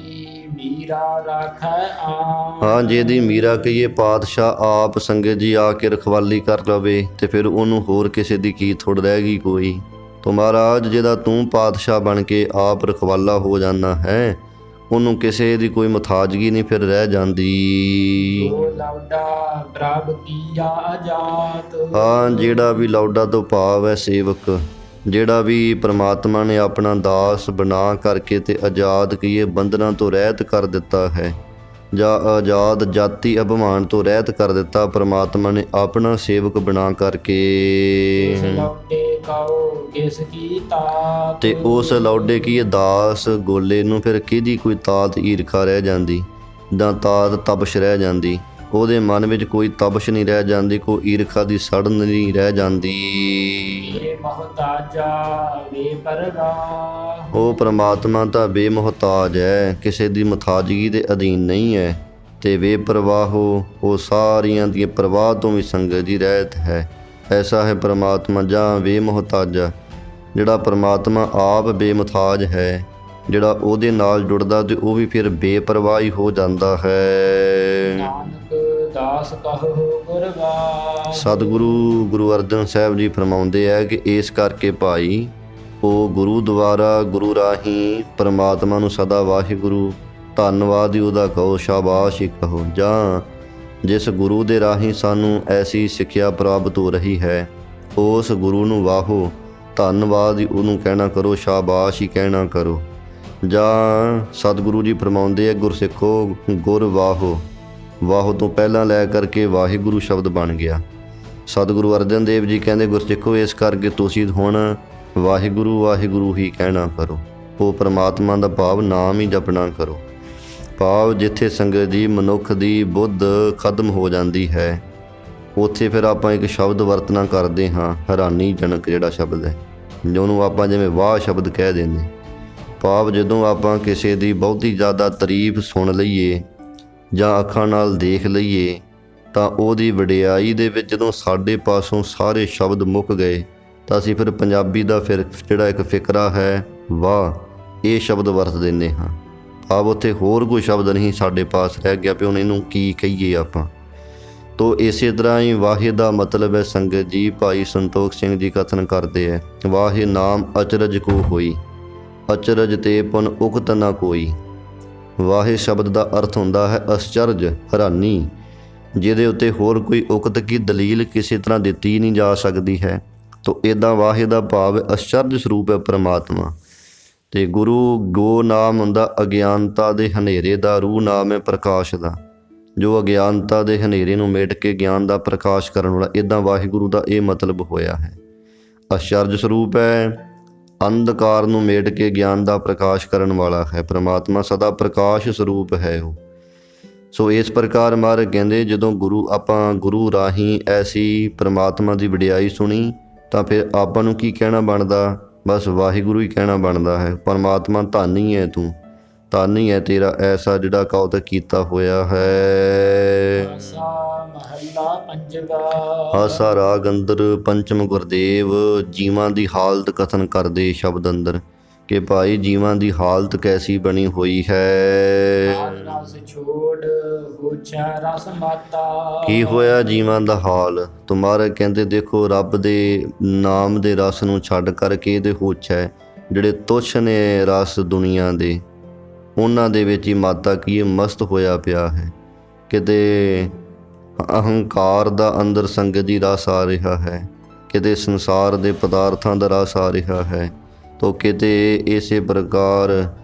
ਹਾਂ, ਜਿਹਦੀ ਮੀਰਾ ਕਹੀਏ ਪਾਤਸ਼ਾਹ ਆਪ ਸੰਗਤ ਜੀ ਆ ਕੇ ਰਖਵਾਲੀ ਕਰ ਲਵੇ ਤੇ ਫਿਰ ਉਹਨੂੰ ਹੋਰ ਕਿਸੇ ਦੀ ਕੀ ਥੋੜ ਰਹਿ ਗਈ ਕੋਈ। ਤੋ ਮਹਾਰਾਜ ਜਿਹਦਾ ਤੂੰ ਪਾਤਸ਼ਾਹ ਬਣ ਕੇ ਆਪ ਰਖਵਾਲਾ ਹੋ ਜਾਂਦਾ ਹੈ, ਉਹਨੂੰ ਕਿਸੇ ਦੀ ਕੋਈ ਮੁਤਾਜ਼ਗੀ ਨਹੀਂ ਫਿਰ ਰਹਿ ਜਾਂਦੀ। ਹਾਂ, ਜਿਹੜਾ ਵੀ ਲੌਡਾ ਤੋਂ ਭਾਵ ਹੈ ਸੇਵਕ, ਜਿਹੜਾ ਵੀ ਪ੍ਰਮਾਤਮਾ ਨੇ ਆਪਣਾ ਦਾਸ ਬਣਾ ਕਰਕੇ ਤੇ ਆਜ਼ਾਦ ਕੀਏ ਬੰਧਨਾਂ ਤੋਂ ਰਹਿਤ ਕਰ ਦਿੱਤਾ ਹੈ, ਜਾਂ ਆਜ਼ਾਦ ਜਾਤੀ ਅਭਿਮਾਨ ਤੋਂ ਰਹਿਤ ਕਰ ਦਿੱਤਾ ਪ੍ਰਮਾਤਮਾ ਨੇ ਆਪਣਾ ਸੇਵਕ ਬਣਾ ਕਰਕੇ, ਤੇ ਉਸ ਲੌਡੇ ਕੀ ਦਾਸ ਗੋਲੇ ਨੂੰ ਫਿਰ ਕਿਹਦੀ ਕੋਈ ਤਾਤ ਈਰਖਾ ਰਹਿ ਜਾਂਦੀ, ਜਾਂ ਤਾਤ ਤਪਸ਼ ਰਹਿ ਜਾਂਦੀ। ਉਹਦੇ ਮਨ ਵਿੱਚ ਕੋਈ ਤਪਸ਼ ਨਹੀਂ ਰਹਿ ਜਾਂਦੀ, ਕੋਈ ਈਰਖਾ ਦੀ ਸੜਨ ਨਹੀਂ ਰਹਿ ਜਾਂਦੀ। ਉਹ ਪ੍ਰਮਾਤਮਾ ਤਾਂ ਬੇਮੁਹਤਾਜ ਹੈ, ਕਿਸੇ ਦੀ ਮੁਤਾਜ਼ਗੀ ਦੇ ਅਧੀਨ ਨਹੀਂ ਹੈ, ਤੇ ਬੇਪਰਵਾਹ ਉਹ ਸਾਰੀਆਂ ਦੀਆਂ ਪ੍ਰਵਾਹ ਤੋਂ ਵੀ ਸੰਗਤ ਦੀ ਰਹਿਤ ਹੈ। ਐਸਾ ਹੈ ਪ੍ਰਮਾਤਮਾ ਜਾਂ ਬੇਮੁਹਤਾਜਾ। ਜਿਹੜਾ ਪ੍ਰਮਾਤਮਾ ਆਪ ਬੇਮੁਤਾਜ ਹੈ, ਜਿਹੜਾ ਉਹਦੇ ਨਾਲ ਜੁੜਦਾ ਤੇ ਉਹ ਵੀ ਫਿਰ ਬੇਪਰਵਾਹ ਹੀ ਹੋ ਜਾਂਦਾ ਹੈ। ਸਤਿਗੁਰੂ ਗੁਰੂ ਅਰਜਨ ਸਾਹਿਬ ਜੀ ਫਰਮਾਉਂਦੇ ਹੈ ਕਿ ਇਸ ਕਰਕੇ ਭਾਈ ਉਹ ਗੁਰੂ ਦੁਆਰਾ ਗੁਰੂ ਰਾਹੀਂ ਪਰਮਾਤਮਾ ਨੂੰ ਸਦਾ ਵਾਹਿਗੁਰੂ ਧੰਨਵਾਦ ਹੀ ਉਹਦਾ ਕਹੋ, ਸ਼ਾਬਾਸ਼ ਹੀ ਕਹੋ। ਜਾਂ ਜਿਸ ਗੁਰੂ ਦੇ ਰਾਹੀਂ ਸਾਨੂੰ ਐਸੀ ਸਿੱਖਿਆ ਪ੍ਰਾਪਤ ਹੋ ਰਹੀ ਹੈ, ਉਸ ਗੁਰੂ ਨੂੰ ਵਾਹੋ, ਧੰਨਵਾਦ ਹੀ ਉਹਨੂੰ ਕਹਿਣਾ ਕਰੋ, ਸ਼ਾਬਾਸ਼ ਹੀ ਕਹਿਣਾ ਕਰੋ। ਜਾਂ ਸਤਿਗੁਰੂ ਜੀ ਫਰਮਾਉਂਦੇ ਹੈ ਗੁਰਸਿੱਖੋ ਗੁਰ ਵਾਹੋ, ਵਾਹੋ ਤੋਂ ਪਹਿਲਾਂ ਲੈ ਕਰਕੇ ਵਾਹਿਗੁਰੂ ਸ਼ਬਦ ਬਣ ਗਿਆ। ਸਤਿਗੁਰੂ ਅਰਜਨ ਦੇਵ ਜੀ ਕਹਿੰਦੇ ਗੁਰਸਿੱਖੋ ਇਸ ਕਰਕੇ ਤੁਸੀਂ ਹੁਣ ਵਾਹਿਗੁਰੂ ਵਾਹਿਗੁਰੂ ਹੀ ਕਹਿਣਾ ਕਰੋ। ਉਹ ਪਰਮਾਤਮਾ ਦਾ ਭਾਵ ਨਾਮ ਹੀ ਜਪਣਾ ਕਰੋ। ਭਾਵ ਜਿੱਥੇ ਸੰਗਤ ਦੀ ਮਨੁੱਖ ਦੀ ਬੁੱਧ ਖਤਮ ਹੋ ਜਾਂਦੀ ਹੈ, ਉੱਥੇ ਫਿਰ ਆਪਾਂ ਇੱਕ ਸ਼ਬਦ ਵਰਤਣਾ ਕਰਦੇ ਹਾਂ, ਹੈਰਾਨੀਜਨਕ ਜਿਹੜਾ ਸ਼ਬਦ ਹੈ, ਜਿਹਨੂੰ ਆਪਾਂ ਜਿਵੇਂ ਵਾਹ ਸ਼ਬਦ ਕਹਿ ਦਿੰਦੇ। ਭਾਵ ਜਦੋਂ ਆਪਾਂ ਕਿਸੇ ਦੀ ਬਹੁਤੀ ਜ਼ਿਆਦਾ ਤਾਰੀਫ ਸੁਣ ਲਈਏ ਜਾਂ ਅੱਖਾਂ ਨਾਲ ਦੇਖ ਲਈਏ, ਤਾਂ ਉਹਦੀ ਵਡਿਆਈ ਦੇ ਵਿੱਚ ਜਦੋਂ ਸਾਡੇ ਪਾਸੋਂ ਸਾਰੇ ਸ਼ਬਦ ਮੁੱਕ ਗਏ, ਤਾਂ ਅਸੀਂ ਫਿਰ ਪੰਜਾਬੀ ਦਾ ਫਿਰ ਜਿਹੜਾ ਇੱਕ ਫਿਕਰਾ ਹੈ ਵਾਹ, ਇਹ ਸ਼ਬਦ ਵਰਤ ਦਿੰਦੇ ਹਾਂ। ਭਾਵ ਉੱਥੇ ਹੋਰ ਕੋਈ ਸ਼ਬਦ ਨਹੀਂ ਸਾਡੇ ਪਾਸ ਰਹਿ ਗਿਆ ਵੀ ਹੁਣ ਇਹਨੂੰ ਕੀ ਕਹੀਏ ਆਪਾਂ। ਤੋ ਇਸੇ ਤਰ੍ਹਾਂ ਹੀ ਵਾਹੇ ਦਾ ਮਤਲਬ ਹੈ ਸੰਗਤ ਜੀ, ਭਾਈ ਸੰਤੋਖ ਸਿੰਘ ਜੀ ਕਥਨ ਕਰਦੇ ਹੈ, ਵਾਹੇ ਨਾਮ ਅਚਰਜ ਕੋ ਹੋਈ, ਅਚਰਜ ਤੇ ਪੁਨ ਉਕਤ ਨਾ ਕੋਈ। ਵਾਹੇ ਸ਼ਬਦ ਦਾ ਅਰਥ ਹੁੰਦਾ ਹੈ ਅਸਚਰਜ, ਹੈਰਾਨੀ, ਜਿਹਦੇ ਉੱਤੇ ਹੋਰ ਕੋਈ ਉਕਤ ਕੀ ਦਲੀਲ ਕਿਸੇ ਤਰ੍ਹਾਂ ਦਿੱਤੀ ਨਹੀਂ ਜਾ ਸਕਦੀ ਹੈ। ਤੋ ਇੱਦਾਂ ਵਾਹੇ ਦਾ ਭਾਵ ਅਸਚਰਜ ਸਰੂਪ ਹੈ ਪਰਮਾਤਮਾ। ਤੇ ਗੁਰੂ ਗੋ ਨਾਮ ਹੁੰਦਾ ਅਗਿਆਨਤਾ ਦੇ ਹਨੇਰੇ ਦਾ, ਰੂਹ ਨਾਮ ਹੈ ਪ੍ਰਕਾਸ਼ ਦਾ, ਜੋ ਅਗਿਆਨਤਾ ਦੇ ਹਨੇਰੇ ਨੂੰ ਮੇਟ ਕੇ ਗਿਆਨ ਦਾ ਪ੍ਰਕਾਸ਼ ਕਰਨ ਵਾਲਾ। ਇੱਦਾਂ ਵਾਹਿਗੁਰੂ ਦਾ ਇਹ ਮਤਲਬ ਹੋਇਆ ਹੈ। ਅਸਚਰਜ ਸਰੂਪ ਹੈ, ਅੰਧਕਾਰ ਨੂੰ ਮੇਟ ਕੇ ਗਿਆਨ ਦਾ ਪ੍ਰਕਾਸ਼ ਕਰਨ ਵਾਲਾ ਹੈ। ਪਰਮਾਤਮਾ ਸਦਾ ਪ੍ਰਕਾਸ਼ ਸਰੂਪ ਹੈ ਉਹ। ਸੋ ਇਸ ਪ੍ਰਕਾਰ ਮਹਾਰਾਜ ਕਹਿੰਦੇ ਜਦੋਂ ਆਪਾਂ ਗੁਰੂ ਰਾਹੀਂ ਐਸੀ ਪਰਮਾਤਮਾ ਦੀ ਵਡਿਆਈ ਸੁਣੀ, ਤਾਂ ਫਿਰ ਆਪਾਂ ਨੂੰ ਕੀ ਕਹਿਣਾ ਬਣਦਾ, ਬਸ ਵਾਹਿਗੁਰੂ ਹੀ ਕਹਿਣਾ ਬਣਦਾ ਹੈ। ਪਰਮਾਤਮਾ ਧੰਨ ਹੀ ਹੈ ਤੂੰ, ਧੰਨ ਹੀ ਹੈ ਤੇਰਾ ਐਸਾ ਜਿਹੜਾ ਕੌਤਕ ਕੀਤਾ ਹੋਇਆ ਹੈ। ਆਸਾ ਰਾਗ ਅੰਦਰ ਪੰਚਮ ਗੁਰਦੇਵ ਜੀਵਾਂ ਦੀ ਹਾਲਤ ਕਥਨ ਕਰਦੇ ਸ਼ਬਦ ਅੰਦਰ ਕਿ ਭਾਈ ਜੀਵਾਂ ਦੀ ਹਾਲਤ ਕੈਸੀ ਬਣੀ ਹੋਈ ਹੈ। ਕੀ ਹੋਇਆ ਜੀਵਾਂ ਦਾ ਹਾਲ। ਤੁਮਾਰੇ ਕਹਿੰਦੇ ਦੇਖੋ ਰੱਬ ਦੇ ਨਾਮ ਦੇ ਰਸ ਨੂੰ ਛੱਡ ਕਰਕੇ ਇਹਦੇ ਹੋਛ ਹੈ ਜਿਹੜੇ ਤੁੱਛ ਨੇ ਰਸ ਦੁਨੀਆ ਦੇ, ਉਹਨਾਂ ਦੇ ਵਿੱਚ ਹੀ ਮਾਤਾ ਕੀ ਮਸਤ ਹੋਇਆ ਪਿਆ ਹੈ। ਕਿਤੇ ਅਹੰਕਾਰ ਦਾ ਅੰਦਰ ਸੰਗਤ ਜੀ ਰਸ ਆ ਰਿਹਾ ਹੈ, ਕਿਤੇ ਸੰਸਾਰ ਦੇ ਪਦਾਰਥਾਂ ਦਾ ਰਸ ਆ ਰਿਹਾ ਹੈ, ਤੋ ਕਿਤੇ ਇਸੇ ਪ੍ਰਕਾਰ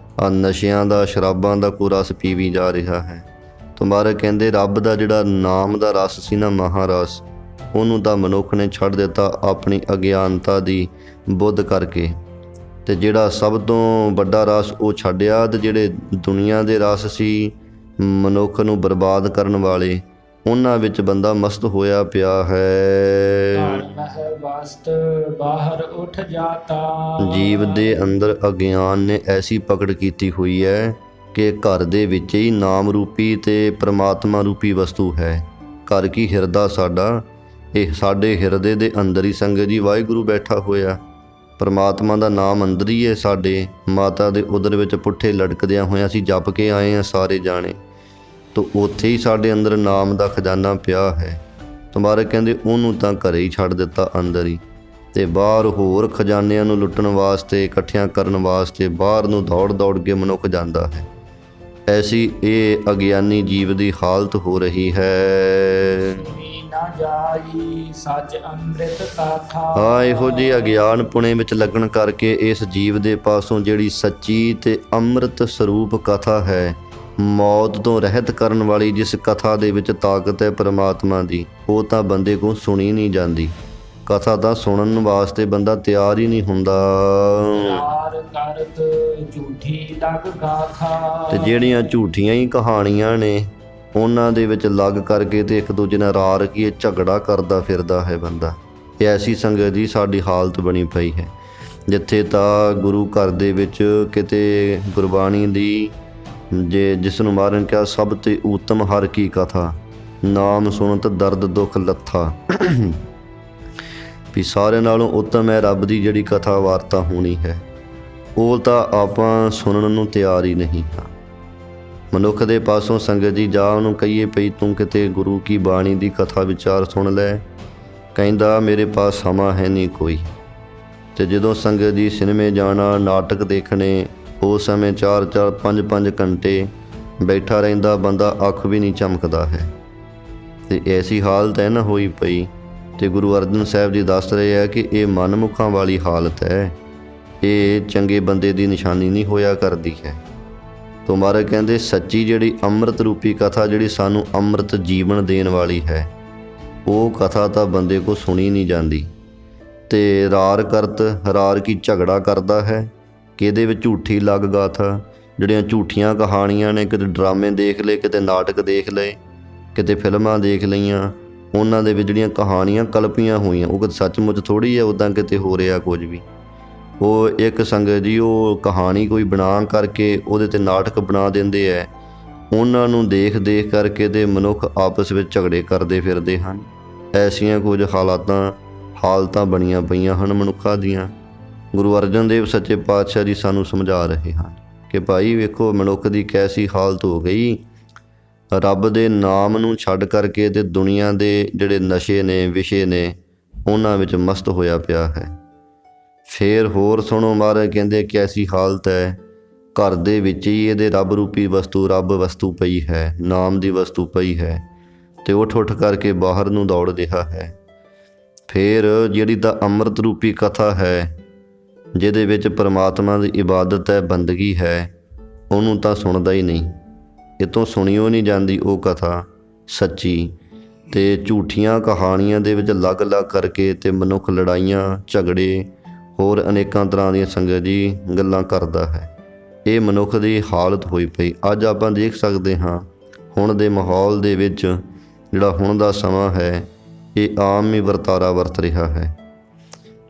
ਨਸ਼ਿਆਂ ਦਾ, ਸ਼ਰਾਬਾਂ ਦਾ ਕੋਈ ਰਸ ਪੀਵੀ ਜਾ ਰਿਹਾ ਹੈ। ਤੁਮਾਰੇ ਕਹਿੰਦੇ ਰੱਬ ਦਾ ਜਿਹੜਾ ਨਾਮ ਦਾ ਰਸ ਸੀ ਨਾ, ਮਹਾਰਸ, ਉਹਨੂੰ ਤਾਂ ਮਨੁੱਖ ਨੇ ਛੱਡ ਦਿੱਤਾ ਆਪਣੀ ਅਗਿਆਨਤਾ ਦੀ ਬੁੱਧ ਕਰਕੇ। ਤੇ ਜਿਹੜਾ ਸਭ ਤੋਂ ਵੱਡਾ ਰਸ ਉਹ ਛੱਡਿਆ, ਤੇ ਜਿਹੜੇ ਦੁਨੀਆ ਦੇ ਰਸ ਸੀ ਮਨੁੱਖ ਨੂੰ ਬਰਬਾਦ ਕਰਨ ਵਾਲੇ, ਉਹਨਾਂ ਵਿੱਚ ਬੰਦਾ ਮਸਤ ਹੋਇਆ ਪਿਆ ਹੈ। ਵਸਤ ਬਾਹਰ ਉੱਠ ਜਾਤਾ। ਜੀਵ ਦੇ ਅੰਦਰ ਅਗਿਆਨ ਨੇ ਐਸੀ ਪਕੜ ਕੀਤੀ ਹੋਈ ਹੈ ਕਿ ਘਰ ਦੇ ਵਿੱਚ ਹੀ ਨਾਮ ਰੂਪੀ ਤੇ ਪ੍ਰਮਾਤਮਾ ਰੂਪੀ ਵਸਤੂ ਹੈ। ਘਰ ਕੀ ਹਿਰਦਾ ਸਾਡਾ, ਇਹ ਸਾਡੇ ਹਿਰਦੇ ਦੇ ਅੰਦਰ ਹੀ ਸੰਗਤ ਜੀ ਵਾਹਿਗੁਰੂ ਬੈਠਾ ਹੋਇਆ। ਪਰਮਾਤਮਾ ਦਾ ਨਾਮ ਅੰਦਰ ਹੀ ਹੈ ਸਾਡੇ। ਮਾਤਾ ਦੇ ਉਦਰ ਵਿੱਚ ਪੁੱਠੇ ਲਟਕਦਿਆਂ ਹੋਇਆਂ ਅਸੀਂ ਜਪ ਕੇ ਆਏ ਹਾਂ ਸਾਰੇ ਜਾਣੇ, ਤੋ ਉੱਥੇ ਹੀ ਸਾਡੇ ਅੰਦਰ ਨਾਮ ਦਾ ਖਜ਼ਾਨਾ ਪਿਆ ਹੈ। ਤੁਮਾਰੇ ਕਹਿੰਦੇ ਉਹਨੂੰ ਤਾਂ ਘਰੇ ਹੀ ਛੱਡ ਦਿੱਤਾ ਅੰਦਰ ਹੀ, ਤੇ ਬਾਹਰ ਹੋਰ ਖਜ਼ਾਨਿਆਂ ਨੂੰ ਲੁੱਟਣ ਵਾਸਤੇ, ਇਕੱਠਿਆਂ ਕਰਨ ਵਾਸਤੇ ਬਾਹਰ ਨੂੰ ਦੌੜ ਦੌੜ ਕੇ ਮਨੁੱਖ ਜਾਂਦਾ ਹੈ। ਐਸੀ ਇਹ ਅਗਿਆਨੀ ਜੀਵ ਦੀ ਹਾਲਤ ਹੋ ਰਹੀ ਹੈ। ਸੱਚ ਅੰਮ੍ਰਿਤ ਕਥਾ। ਹਾਂ, ਇਹੋ ਜਿਹੀ ਅਗਿਆਨ ਪੁਣੇ ਵਿੱਚ ਲੱਗਣ ਕਰਕੇ ਇਸ ਜੀਵ ਦੇ ਪਾਸੋਂ ਜਿਹੜੀ ਸੱਚੀ ਤੇ ਅੰਮ੍ਰਿਤ ਸਰੂਪ ਕਥਾ ਹੈ, ਮੌਤ ਤੋਂ ਰਹਿਤ ਕਰਨ ਵਾਲੀ ਜਿਸ ਕਥਾ ਦੇ ਵਿੱਚ ਤਾਕਤ ਹੈ ਪਰਮਾਤਮਾ ਦੀ, ਉਹ ਤਾਂ ਬੰਦੇ ਕੋਲ ਸੁਣੀ ਨਹੀਂ ਜਾਂਦੀ। ਕਥਾ ਤਾਂ ਸੁਣਨ ਵਾਸਤੇ ਬੰਦਾ ਤਿਆਰ ਹੀ ਨਹੀਂ ਹੁੰਦਾ। ਤੇ ਜਿਹੜੀਆਂ ਝੂਠੀਆਂ ਹੀ ਕਹਾਣੀਆਂ ਨੇ, ਉਹਨਾਂ ਦੇ ਵਿੱਚ ਲੱਗ ਕਰਕੇ ਤੇ ਇੱਕ ਦੂਜੇ ਨਾਲ ਰਾਰ ਕੀ ਝਗੜਾ ਕਰਦਾ ਫਿਰਦਾ ਹੈ ਬੰਦਾ। ਇਹ ਐਸੀ ਸੰਗਤ ਦੀ ਸਾਡੀ ਹਾਲਤ ਬਣੀ ਪਈ ਹੈ, ਜਿੱਥੇ ਤਾਂ ਗੁਰੂ ਘਰ ਦੇ ਵਿੱਚ ਕਿਤੇ ਗੁਰਬਾਣੀ ਦੀ ਜਿਸ ਨੂੰ ਮਾਰਨ ਕਿਹਾ ਸਭ ਤੇ ਉੱਤਮ ਹਰ ਕੀ ਕਥਾ, ਨਾਮ ਸੁਣਤ ਦਰਦ ਦੁੱਖ ਲੱਥਾ। ਵੀ ਸਾਰਿਆਂ ਨਾਲੋਂ ਉੱਤਮ ਹੈ ਰੱਬ ਦੀ ਜਿਹੜੀ ਕਥਾ ਵਾਰਤਾ ਹੋਣੀ ਹੈ, ਉਹ ਤਾਂ ਆਪਾਂ ਸੁਣਨ ਨੂੰ ਤਿਆਰ ਹੀ ਨਹੀਂ ਹਾਂ। ਮਨੁੱਖ ਦੇ ਪਾਸੋਂ ਸੰਗਤ ਜੀ ਜਾ ਉਹਨੂੰ ਕਹੀਏ ਪਈ ਤੂੰ ਕਿਤੇ ਗੁਰੂ ਕੀ ਬਾਣੀ ਦੀ ਕਥਾ ਵਿਚਾਰ ਸੁਣ ਲੈ, ਕਹਿੰਦਾ ਮੇਰੇ ਪਾਸ ਸਮਾਂ ਹੈ ਨਹੀਂ ਕੋਈ। ਤੇ ਜਦੋਂ ਸੰਗਤ ਜੀ ਸਿਨੇਮੇ ਜਾਣਾ, ਨਾਟਕ ਦੇਖਣੇ, ਉਸ ਸਮੇਂ 4-4 5-5 ਘੰਟੇ ਬੈਠਾ ਰਹਿੰਦਾ ਬੰਦਾ, ਅੱਖ ਵੀ ਨਹੀਂ ਚਮਕਦਾ ਹੈ। ਤੇ ਐਸੀ ਹਾਲਤ ਹੈ ਨਾ ਹੋਈ ਪਈ। ਤੇ ਗੁਰੂ ਅਰਜਨ ਸਾਹਿਬ ਜੀ ਦੱਸ ਰਹੇ ਆ ਕਿ ਇਹ ਮਨਮੁਖਾਂ ਵਾਲੀ ਹਾਲਤ ਹੈ, ਇਹ ਚੰਗੇ ਬੰਦੇ ਦੀ ਨਿਸ਼ਾਨੀ ਨਹੀਂ ਹੋਇਆ ਕਰਦੀ ਹੈ। ਤੋ ਮਹਾਰਾਜ ਕਹਿੰਦੇ ਸੱਚੀ ਜਿਹੜੀ ਅੰਮ੍ਰਿਤ ਰੂਪੀ ਕਥਾ, ਜਿਹੜੀ ਸਾਨੂੰ ਅੰਮ੍ਰਿਤ ਜੀਵਨ ਦੇਣ ਵਾਲੀ ਹੈ, ਉਹ ਕਥਾ ਤਾਂ ਬੰਦੇ ਕੋਲ ਸੁਣੀ ਨਹੀਂ ਜਾਂਦੀ। ਤੇ ਰਾਰ ਕਰਤ, ਰਾਰ ਕੀ ਝਗੜਾ ਕਰਦਾ ਹੈ ਕਿ ਇਹਦੇ ਵਿੱਚ ਝੂਠੀ ਲੱਗ ਗਾਥਾ, ਜਿਹੜੀਆਂ ਝੂਠੀਆਂ ਕਹਾਣੀਆਂ ਨੇ, ਕਿਤੇ ਡਰਾਮੇ ਦੇਖ ਲਏ, ਕਿਤੇ ਨਾਟਕ ਦੇਖ ਲਏ, ਕਿਤੇ ਫਿਲਮਾਂ ਦੇਖ ਲਈਆਂ, ਉਹਨਾਂ ਦੇ ਵਿੱਚ ਜਿਹੜੀਆਂ ਕਹਾਣੀਆਂ ਕਲਪੀਆਂ ਹੋਈਆਂ, ਉਹ ਕਿਤੇ ਸੱਚਮੁੱਚ ਥੋੜ੍ਹੀ ਹੈ, ਉੱਦਾਂ ਕਿਤੇ ਹੋ ਰਿਹਾ ਕੁਝ ਵੀ। ਉਹ ਇੱਕ ਸੰਗਤ ਜੀ ਉਹ ਕਹਾਣੀ ਕੋਈ ਬਣਾ ਕਰਕੇ ਉਹਦੇ 'ਤੇ ਨਾਟਕ ਬਣਾ ਦਿੰਦੇ ਹੈ। ਉਹਨਾਂ ਨੂੰ ਦੇਖ ਦੇਖ ਕਰਕੇ ਤੇ ਮਨੁੱਖ ਆਪਸ ਵਿੱਚ ਝਗੜੇ ਕਰਦੇ ਫਿਰਦੇ ਹਨ। ਐਸੀਆਂ ਕੁਝ ਹਾਲਤਾਂ ਬਣੀਆਂ ਪਈਆਂ ਹਨ ਮਨੁੱਖਾਂ ਦੀਆਂ। ਗੁਰੂ ਅਰਜਨ ਦੇਵ ਸੱਚੇ ਪਾਤਸ਼ਾਹ ਜੀ ਸਾਨੂੰ ਸਮਝਾ ਰਹੇ ਹਨ ਕਿ ਭਾਈ ਵੇਖੋ ਮਨੁੱਖ ਦੀ ਕੈਸੀ ਹਾਲਤ ਹੋ ਗਈ, ਰੱਬ ਦੇ ਨਾਮ ਨੂੰ ਛੱਡ ਕਰਕੇ ਤੇ ਦੁਨੀਆ ਦੇ ਜਿਹੜੇ ਨਸ਼ੇ ਨੇ, ਵਿਸ਼ੇ ਨੇ, ਉਹਨਾਂ ਵਿੱਚ ਮਸਤ ਹੋਇਆ ਪਿਆ ਹੈ। ਫੇਰ ਹੋਰ ਸੁਣੋ, ਮਹਾਰਾਜ ਕਹਿੰਦੇ ਕੈਸੀ ਹਾਲਤ ਹੈ, ਘਰ ਦੇ ਵਿੱਚ ਹੀ ਇਹਦੇ ਰੱਬ ਰੂਪੀ ਵਸਤੂ, ਰੱਬ ਵਸਤੂ ਪਈ ਹੈ, ਨਾਮ ਦੀ ਵਸਤੂ ਪਈ ਹੈ, ਤੇ ਉੱਠ ਉੱਠ ਕਰਕੇ ਬਾਹਰ ਨੂੰ ਦੌੜ ਰਿਹਾ ਹੈ। ਫੇਰ ਜਿਹੜੀ ਤਾਂ ਅੰਮ੍ਰਿਤ ਰੂਪੀ ਕਥਾ ਹੈ, ਜਿਹਦੇ ਵਿੱਚ ਪਰਮਾਤਮਾ ਦੀ ਇਬਾਦਤ ਹੈ, ਬੰਦਗੀ ਹੈ, ਉਹਨੂੰ ਤਾਂ ਸੁਣਦਾ ਹੀ ਨਹੀਂ। ਇੱਥੋਂ ਸੁਣੀਓ ਨਹੀਂ ਜਾਂਦੀ ਉਹ ਕਥਾ ਸੱਚੀ। ਤੇ ਝੂਠੀਆਂ ਕਹਾਣੀਆਂ ਦੇ ਵਿੱਚ ਲੱਗ ਲੱਗ ਕਰਕੇ ਤੇ ਮਨੁੱਖ ਲੜਾਈਆਂ, ਝਗੜੇ, ਹੋਰ ਅਨੇਕਾਂ ਤਰ੍ਹਾਂ ਦੀਆਂ ਸੰਗਤ ਜੀ ਗੱਲਾਂ ਕਰਦਾ ਹੈ। ਇਹ ਮਨੁੱਖ ਦੀ ਹਾਲਤ ਹੋਈ ਪਈ। ਅੱਜ ਆਪਾਂ ਦੇਖ ਸਕਦੇ ਹਾਂ ਹੁਣ ਦੇ ਮਾਹੌਲ ਦੇ ਵਿੱਚ ਜਿਹੜਾ ਹੁਣ ਦਾ ਸਮਾਂ ਹੈ, ਇਹ ਆਮ ਹੀ ਵਰਤਾਰਾ ਵਰਤ ਰਿਹਾ ਹੈ।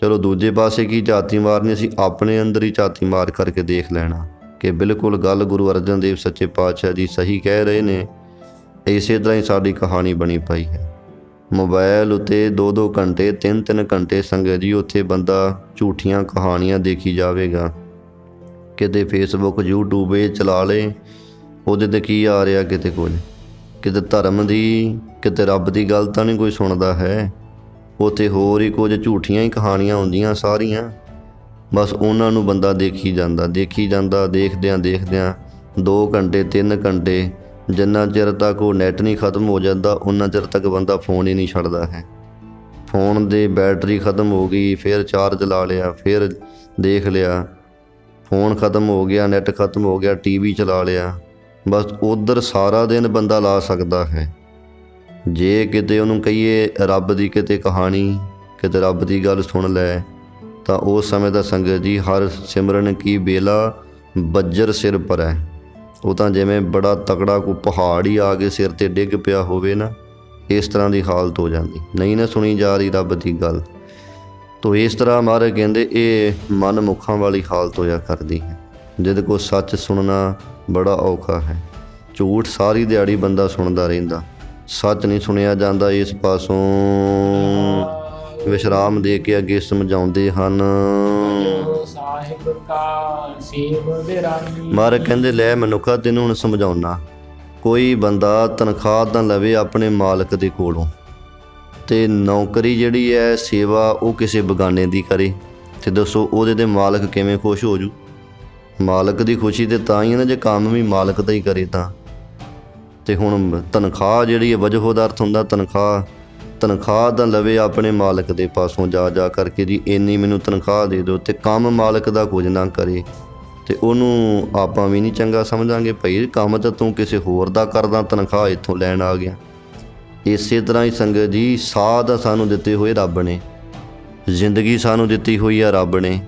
ਚਲੋ ਦੂਜੇ ਪਾਸੇ ਕੀ ਝਾਤੀ ਮਾਰਨੀ, ਅਸੀਂ ਆਪਣੇ ਅੰਦਰ ਹੀ ਝਾਤੀ ਮਾਰ ਕਰਕੇ ਦੇਖ ਲੈਣਾ ਕਿ ਬਿਲਕੁਲ ਗੱਲ ਗੁਰੂ ਅਰਜਨ ਦੇਵ ਸੱਚੇ ਪਾਤਸ਼ਾਹ ਜੀ ਸਹੀ ਕਹਿ ਰਹੇ ਨੇ। ਇਸੇ ਤਰ੍ਹਾਂ ਹੀ ਸਾਡੀ ਕਹਾਣੀ ਬਣੀ ਪਈ ਹੈ। ਮੋਬਾਈਲ ਉੱਤੇ 2-2 ਘੰਟੇ 3-3 ਘੰਟੇ ਸੰਗਤ ਜੀ ਉੱਥੇ ਬੰਦਾ ਝੂਠੀਆਂ ਕਹਾਣੀਆਂ ਦੇਖੀ ਜਾਵੇਗਾ। ਕਿਤੇ ਫੇਸਬੁੱਕ, ਯੂਟਿਊਬ ਇਹ ਚਲਾ ਲਏ, ਉਹਦੇ 'ਤੇ ਕੀ ਆ ਰਿਹਾ, ਕਿਤੇ ਕੁਝ, ਕਿਤੇ ਧਰਮ ਦੀ, ਕਿਤੇ ਰੱਬ ਦੀ ਗੱਲ ਤਾਂ ਨਹੀਂ ਕੋਈ ਸੁਣਦਾ ਹੈ। ਉੱਥੇ ਹੋਰ ਹੀ ਕੁਝ ਝੂਠੀਆਂ ਹੀ ਕਹਾਣੀਆਂ ਹੁੰਦੀਆਂ ਸਾਰੀਆਂ। ਬਸ ਉਹਨਾਂ ਨੂੰ ਬੰਦਾ ਦੇਖੀ ਜਾਂਦਾ। ਦੇਖਦਿਆਂ 2 ਘੰਟੇ 3 ਘੰਟੇ ਜਿੰਨਾ ਚਿਰ ਤੱਕ ਉਹ ਨੈੱਟ ਨਹੀਂ ਖ਼ਤਮ ਹੋ ਜਾਂਦਾ ਉਨਾ ਚਿਰ ਤੱਕ ਬੰਦਾ ਫ਼ੋਨ ਹੀ ਨਹੀਂ ਛੱਡਦਾ ਹੈ। ਫ਼ੋਨ ਦੀ ਬੈਟਰੀ ਖ਼ਤਮ ਹੋ ਗਈ, ਫਿਰ ਚਾਰਜ ਲਾ ਲਿਆ, ਫਿਰ ਦੇਖ ਲਿਆ, ਫ਼ੋਨ ਖ਼ਤਮ ਹੋ ਗਿਆ, ਨੈੱਟ ਖ਼ਤਮ ਹੋ ਗਿਆ, ਟੀਵੀ ਚਲਾ ਲਿਆ, ਬਸ ਉੱਧਰ ਸਾਰਾ ਦਿਨ ਬੰਦਾ ਲਾ ਸਕਦਾ ਹੈ। ਜੇ ਕਿਤੇ ਉਹਨੂੰ ਕਹੀਏ ਰੱਬ ਦੀ ਕਿਤੇ ਕਹਾਣੀ, ਕਿਤੇ ਰੱਬ ਦੀ ਗੱਲ ਸੁਣ ਲੈ, ਤਾਂ ਉਸ ਸਮੇਂ ਦਾ ਸੰਗਤ ਜੀ ਹਰ ਸਿਮਰਨ ਕੀ ਬੇਲਾ ਬੱਜਰ ਸਿਰ ਪਰ ਹੈ। ਉਹ ਤਾਂ ਜਿਵੇਂ ਬੜਾ ਤਕੜਾ ਕੋਈ ਪਹਾੜ ਹੀ ਆ ਕੇ ਸਿਰ 'ਤੇ ਡਿੱਗ ਪਿਆ ਹੋਵੇ ਨਾ, ਇਸ ਤਰ੍ਹਾਂ ਦੀ ਹਾਲਤ ਹੋ ਜਾਂਦੀ, ਨਹੀਂ ਨਾ ਸੁਣੀ ਜਾ ਰਹੀ ਰੱਬ ਦੀ ਗੱਲ। ਤੋ ਇਸ ਤਰ੍ਹਾਂ ਮਹਾਰਾਜ ਕਹਿੰਦੇ ਇਹ ਮਨ ਮੁੱਖਾਂ ਵਾਲੀ ਹਾਲਤ ਹੋਇਆ ਕਰਦੀ ਹੈ, ਜਿਹਦੇ ਕੋਲ ਸੱਚ ਸੁਣਨਾ ਬੜਾ ਔਖਾ ਹੈ। ਝੂਠ ਸਾਰੀ ਦਿਹਾੜੀ ਬੰਦਾ ਸੁਣਦਾ ਰਹਿੰਦਾ, ਸੱਚ ਨਹੀਂ ਸੁਣਿਆ ਜਾਂਦਾ। ਇਸ ਪਾਸੋਂ ਵਿਸ਼ਰਾਮ ਦੇ ਕੇ ਅੱਗੇ ਸਮਝਾਉਂਦੇ ਹਨ। ਸਾਹਿਬ ਕਾ ਸੇਵ ਬਿਰਾਨੀ। ਮਹਾਰਾਜ ਕਹਿੰਦੇ ਲੈ ਮਨੁੱਖਾ ਤੈਨੂੰ ਹੁਣ ਸਮਝਾਉਣਾ, ਕੋਈ ਬੰਦਾ ਤਨਖਾਹ ਤਾਂ ਲਵੇ ਆਪਣੇ ਮਾਲਕ ਦੇ ਕੋਲੋਂ, ਅਤੇ ਨੌਕਰੀ ਜਿਹੜੀ ਹੈ ਸੇਵਾ ਉਹ ਕਿਸੇ ਬਗਾਨੇ ਦੀ ਕਰੇ, ਅਤੇ ਦੱਸੋ ਉਹਦੇ 'ਤੇ ਮਾਲਕ ਕਿਵੇਂ ਖੁਸ਼ ਹੋ ਜੂ? ਮਾਲਕ ਦੀ ਖੁਸ਼ੀ ਤੇ ਤਾਂ ਹੀ ਹੈ ਨਾ ਜੇ ਕੰਮ ਵੀ ਮਾਲਕ ਦਾ ਹੀ ਕਰੇ ਤਾਂ। ਅਤੇ ਹੁਣ ਤਨਖਾਹ ਜਿਹੜੀ ਹੈ ਵਜ੍ਹਾ ਦਾ ਅਰਥ ਹੁੰਦਾ ਤਨਖਾਹ ਤਾਂ ਲਵੇ ਆਪਣੇ ਮਾਲਕ ਦੇ ਪਾਸੋਂ ਜਾ ਕਰਕੇ ਜੀ ਇੰਨੀ ਮੈਨੂੰ ਤਨਖਾਹ ਦੇ ਦਿਓ, ਅਤੇ ਕੰਮ ਮਾਲਕ ਦਾ ਕੁਝ ਨਾ ਕਰੇ, ਅਤੇ ਉਹਨੂੰ ਆਪਾਂ ਵੀ ਨਹੀਂ ਚੰਗਾ ਸਮਝਾਂਗੇ। ਭਾਈ ਕੰਮ ਤਾਂ ਤੂੰ ਕਿਸੇ ਹੋਰ ਦਾ ਕਰਦਾ, ਤਨਖਾਹ ਇੱਥੋਂ ਲੈਣ ਆ ਗਿਆ। ਇਸੇ ਤਰ੍ਹਾਂ ਹੀ ਸੰਗਤ ਜੀ ਸਾਹ ਤਾਂ ਸਾਨੂੰ ਦਿੱਤੇ ਹੋਏ ਰੱਬ ਨੇ, ਜ਼ਿੰਦਗੀ ਸਾਨੂੰ ਦਿੱਤੀ ਹੋਈ ਆ ਰੱਬ ਨੇ।